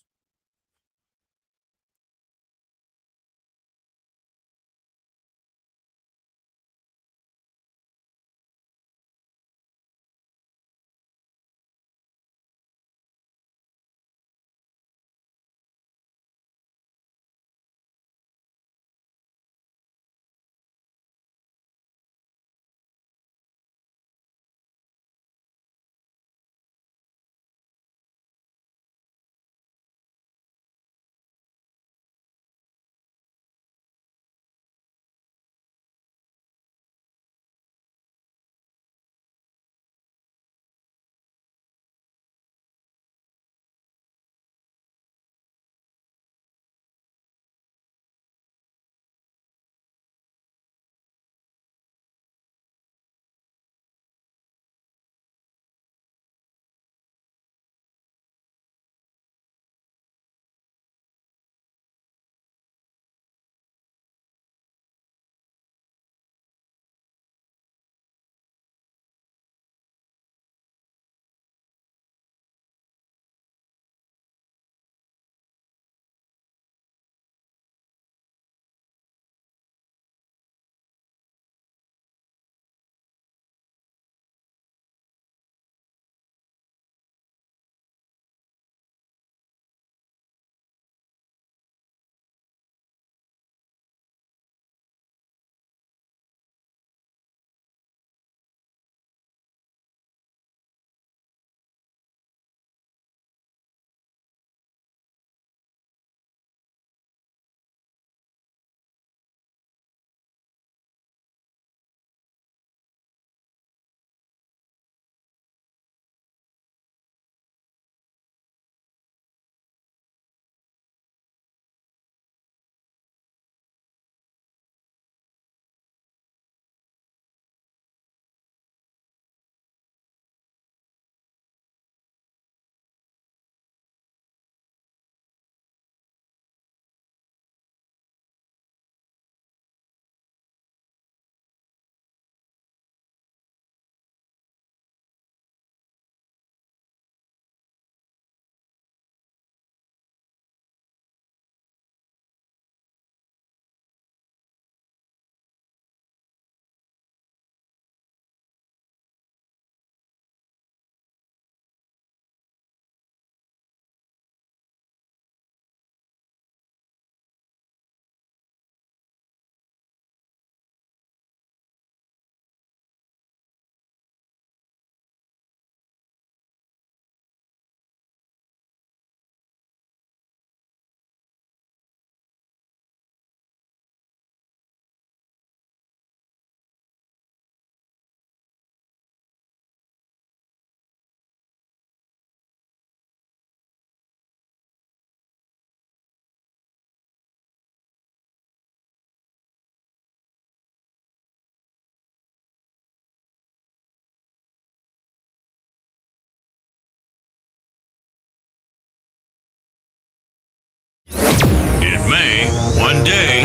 may one day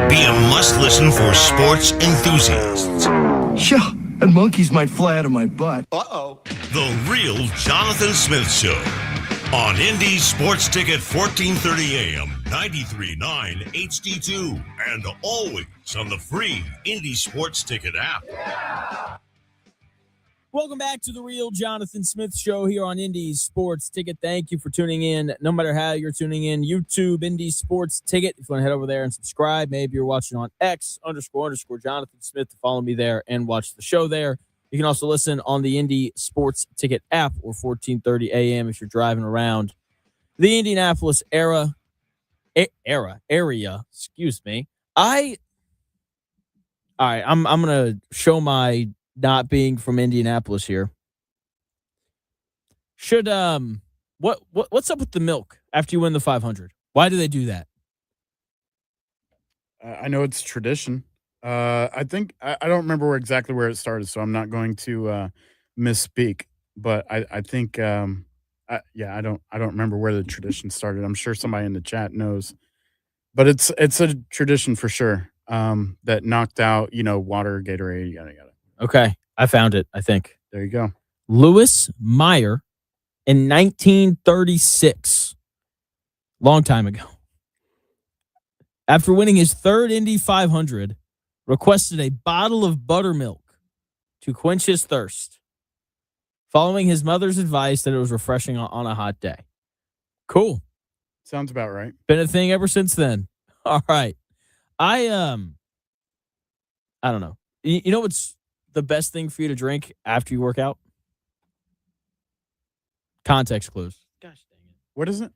be a must-listen for sports enthusiasts. Yeah, and monkeys might fly out of my butt. Uh-oh. The Real Jonathan Smith Show on Indy Sports Ticket 1430 AM, 93.9 HD2, and always on the free Indy Sports Ticket app. Welcome back to the Real Jonathan Smith Show here on Indy Sports Ticket. Thank you for tuning in. No matter how you're tuning in, YouTube, Indy Sports Ticket. If you want to head over there and subscribe, maybe you're watching on X__Jonathan Smith to follow me there and watch the show there. You can also listen on the Indy Sports Ticket app or 1430 AM if you're driving around the Indianapolis area. Excuse me. All right, I'm gonna show my not being from Indianapolis here. What's up with the milk after you win the 500? Why do they do that? I know it's tradition. I think I don't remember exactly where it started, so I'm not going to misspeak. But I think I don't remember where the tradition started. I'm sure somebody in the chat knows, but it's a tradition for sure. That knocked out water, Gatorade, yada yada. Okay, I found it. I think there you go. Louis Meyer in 1936, long time ago. After winning his third Indy 500, requested a bottle of buttermilk to quench his thirst, following his mother's advice that it was refreshing on a hot day. Cool. Sounds about right. Been a thing ever since then. All right. I don't know. You know what's the best thing for you to drink after you work out? Context clues. Gosh dang it. What is it?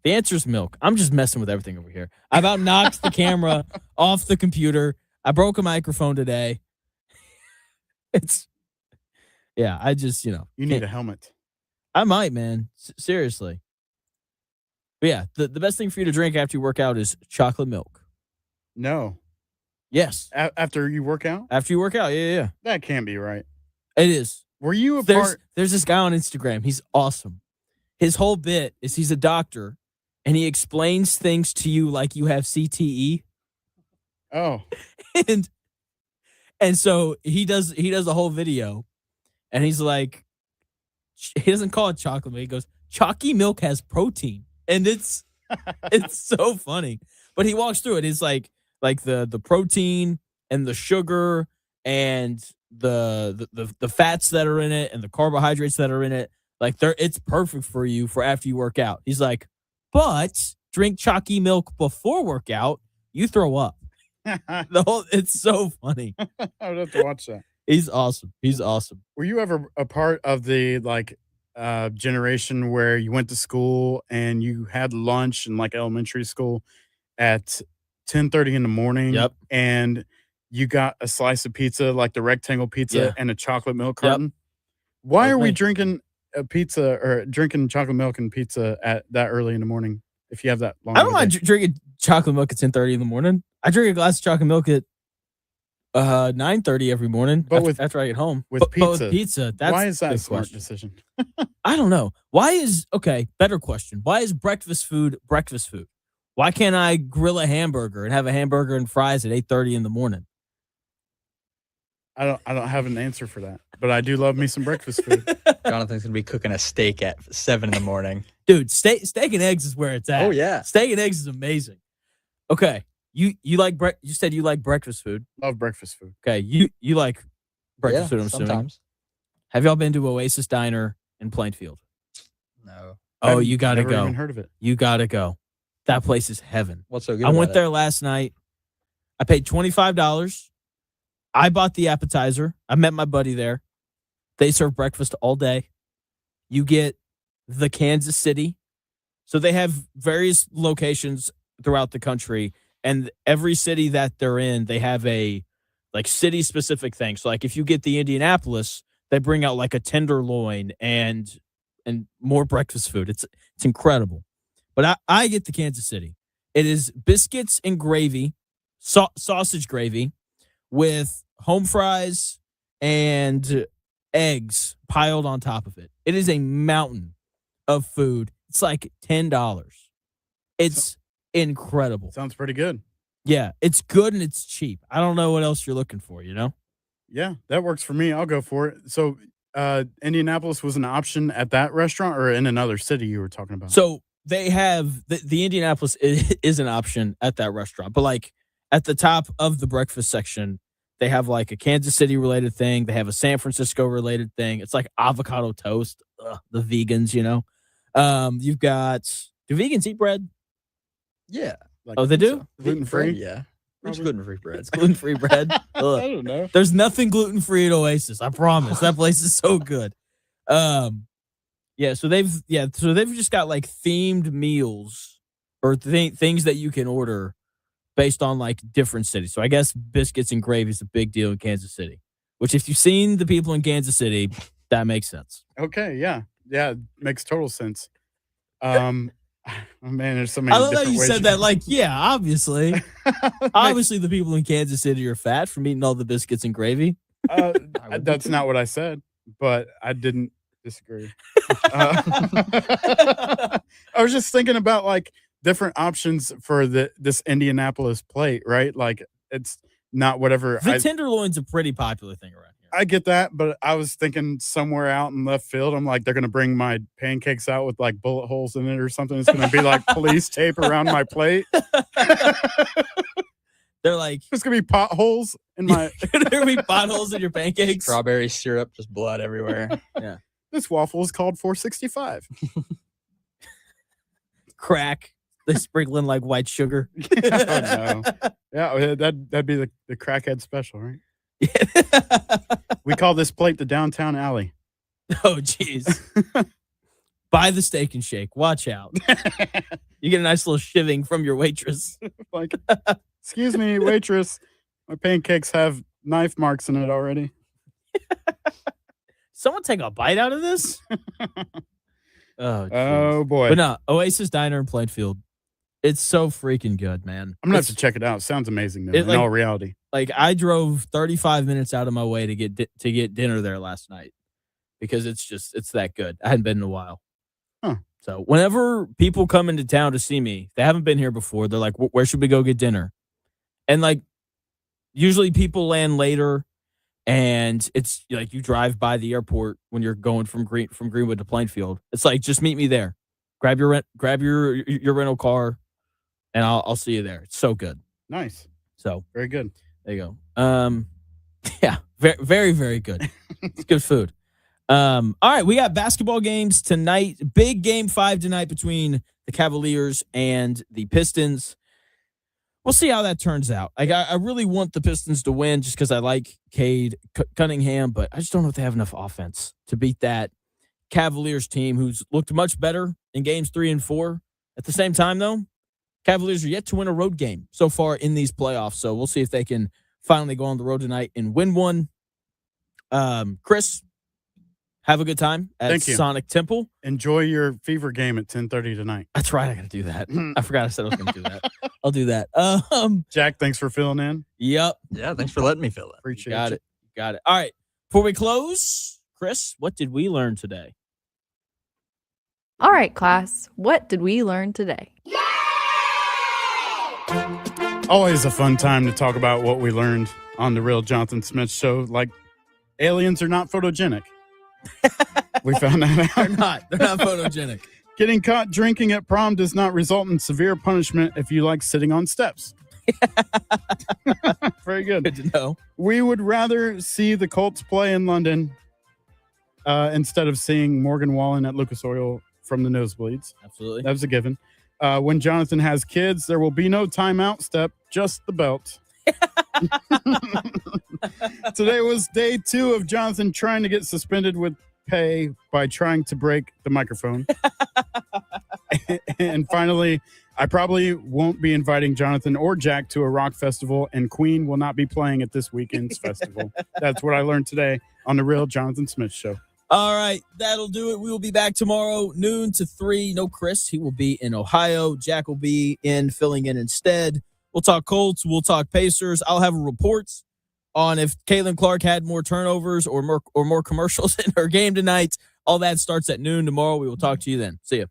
The answer is milk. I'm just messing with everything over here. I about knocked the camera off the computer. I broke a microphone today. I just, You need a helmet. I might, man. Seriously. But yeah, the best thing for you to drink after you work out is chocolate milk. No. Yes. After you work out? After you work out, yeah. That can't be right. It is. Were you a There's part? There's this guy on Instagram. He's awesome. His whole bit is he's a doctor, and he explains things to you like you have CTE. Oh. And so he does a whole video, and he's like, he doesn't call it chocolate milk. He goes, chalky milk has protein. And it's so funny. But he walks through it. It's like the protein and the sugar and the fats that are in it and the carbohydrates that are in it. Like it's perfect for you for after you work out. He's like, but drink chalky milk before workout, you throw up. It's so funny. I would have to watch that. He's awesome. He's awesome. Were you ever a part of the generation where you went to school and you had lunch in elementary school at 10:30 in the morning? Yep. And you got a slice of pizza, like the rectangle pizza, and a chocolate milk carton? Yep. Why are we drinking a pizza or drinking chocolate milk and pizza at that early in the morning if you have that long? I don't mind drinking chocolate milk at 10:30 in the morning. I drink a glass of chocolate milk at 9:30 every morning after I get home. With pizza. That's why is that a smart question. decision? I don't know. Better question. Why is breakfast food? Why can't I grill a hamburger and have a hamburger and fries at 8:30 in the morning? I don't have an answer for that, but I do love me some breakfast food. Jonathan's gonna be cooking a steak at 7 in the morning. Dude, steak and eggs is where it's at. Oh yeah, steak and eggs is amazing. Okay, you like you said you like breakfast food. Love breakfast food. Okay, you like breakfast food. I'm assuming. Sometimes. Have y'all been to Oasis Diner in Plainfield? No. Oh, you gotta never go. Even heard of it. You gotta go. That place is heaven. What's so good? I went there last night. I paid $25. I bought the appetizer. I met my buddy there. They serve breakfast all day. You get the Kansas City. So they have various locations throughout the country, and every city that they're in, they have a city specific thing. So if you get the Indianapolis, they bring out a tenderloin and more breakfast food. It's incredible. But I get the Kansas City. It is biscuits and gravy, sausage gravy, with home fries and eggs piled on top of it. It is a mountain of food. It's like $10. It's incredible. Sounds pretty good. Yeah, it's good and it's cheap. I don't know what else you're looking for, Yeah, that works for me. I'll go for it. So, Indianapolis was an option at that restaurant or in another city you were talking about? So they have the Indianapolis is an option at that restaurant, but like at the top of the breakfast section, they have like a Kansas City related thing. They have a San Francisco related thing. It's like avocado toast. Ugh, the vegans, you've got, do vegans eat bread? Yeah. Oh, they do? Gluten-free? Yeah. It's gluten-free bread. It's gluten-free bread. I don't know. There's nothing gluten-free at Oasis. I promise. That place is so good. So they've just got like themed meals or things that you can order based on like different cities. So I guess biscuits and gravy is a big deal in Kansas City, which if you've seen the people in Kansas City, that makes sense. Okay, yeah. Yeah, it makes total sense. Oh man, there's so many I love how different you ways said that like, yeah, obviously. Obviously the people in Kansas City are fat from eating all the biscuits and gravy. That's not what I said, but I didn't disagree. I was just thinking about like different options for this Indianapolis plate, right? Like it's not whatever. The tenderloin's a pretty popular thing around here. I get that, but I was thinking somewhere out in left field. I'm like, they're going to bring my pancakes out with like bullet holes in it or something. It's going to be like police tape around my plate. They're like, there's going to be potholes in my. There'll be potholes in your pancakes. Strawberry syrup, just blood everywhere. Yeah. This waffle is called 465. Crack. They sprinkle in like white sugar. Oh, no. Yeah, that'd be the crackhead special, right? We call this plate the downtown alley. Oh, jeez. Buy the steak and shake. Watch out. You get a nice little shivving from your waitress. Like, excuse me, waitress. My pancakes have knife marks in it already. Someone take a bite out of this? Oh, boy. But no, Oasis Diner in Plainfield. It's so freaking good, man. I'm going to have to check it out. Sounds amazing, though, in all reality. Like, I drove 35 minutes out of my way to get dinner there last night because it's that good. I hadn't been in a while. Huh. So whenever people come into town to see me, they haven't been here before. They're like, where should we go get dinner? And like, usually people land later and it's like you drive by the airport when you're going from Greenwood to Plainfield. It's like, just meet me there. Grab your rental car and I'll see you there. It's so good. Nice. So very good. There you go. Yeah, very, very, very good. It's good food. All right, we got basketball games tonight. Big game 5 tonight between the Cavaliers and the Pistons. We'll see how that turns out. I really want the Pistons to win just because I like Cade Cunningham, but I just don't know if they have enough offense to beat that Cavaliers team who's looked much better in games 3 and 4. At the same time, though, Cavaliers are yet to win a road game so far in these playoffs. So we'll see if they can finally go on the road tonight and win one. Chris, have a good time at Sonic Temple. Enjoy your Fever game at 10:30 tonight. That's right. I got to do that. I forgot I said I was going to do that. I'll do that. Jack, thanks for filling in. Yep. Yeah, thanks for letting me fill in. Appreciate it. Got it. All right. Before we close, Chris, what did we learn today? All right, class. What did we learn today? Always a fun time to talk about what we learned on the Real Jonathan Smith Show. Like, aliens are not photogenic. We found that out. They're not photogenic. Getting caught drinking at prom does not result in severe punishment if you like sitting on steps. Very good. Good to know. We would rather see the Colts play in London instead of seeing Morgan Wallen at Lucas Oil from the nosebleeds. Absolutely. That was a given. When Jonathan has kids, there will be no timeout step, just the belt. Today was day 2 of Jonathan trying to get suspended with pay by trying to break the microphone. And finally, I probably won't be inviting Jonathan or Jack to a rock festival, and Queen will not be playing at this weekend's festival. That's what I learned today on the Real Jonathan Smith Show. All right, that'll do it. We will be back tomorrow, noon to 3. No Chris. He will be in Ohio. Jack will be filling in instead. We'll talk Colts. We'll talk Pacers. I'll have reports on if Caitlin Clark had more turnovers or more commercials in her game tonight. All that starts at noon tomorrow. We will talk to you then. See you.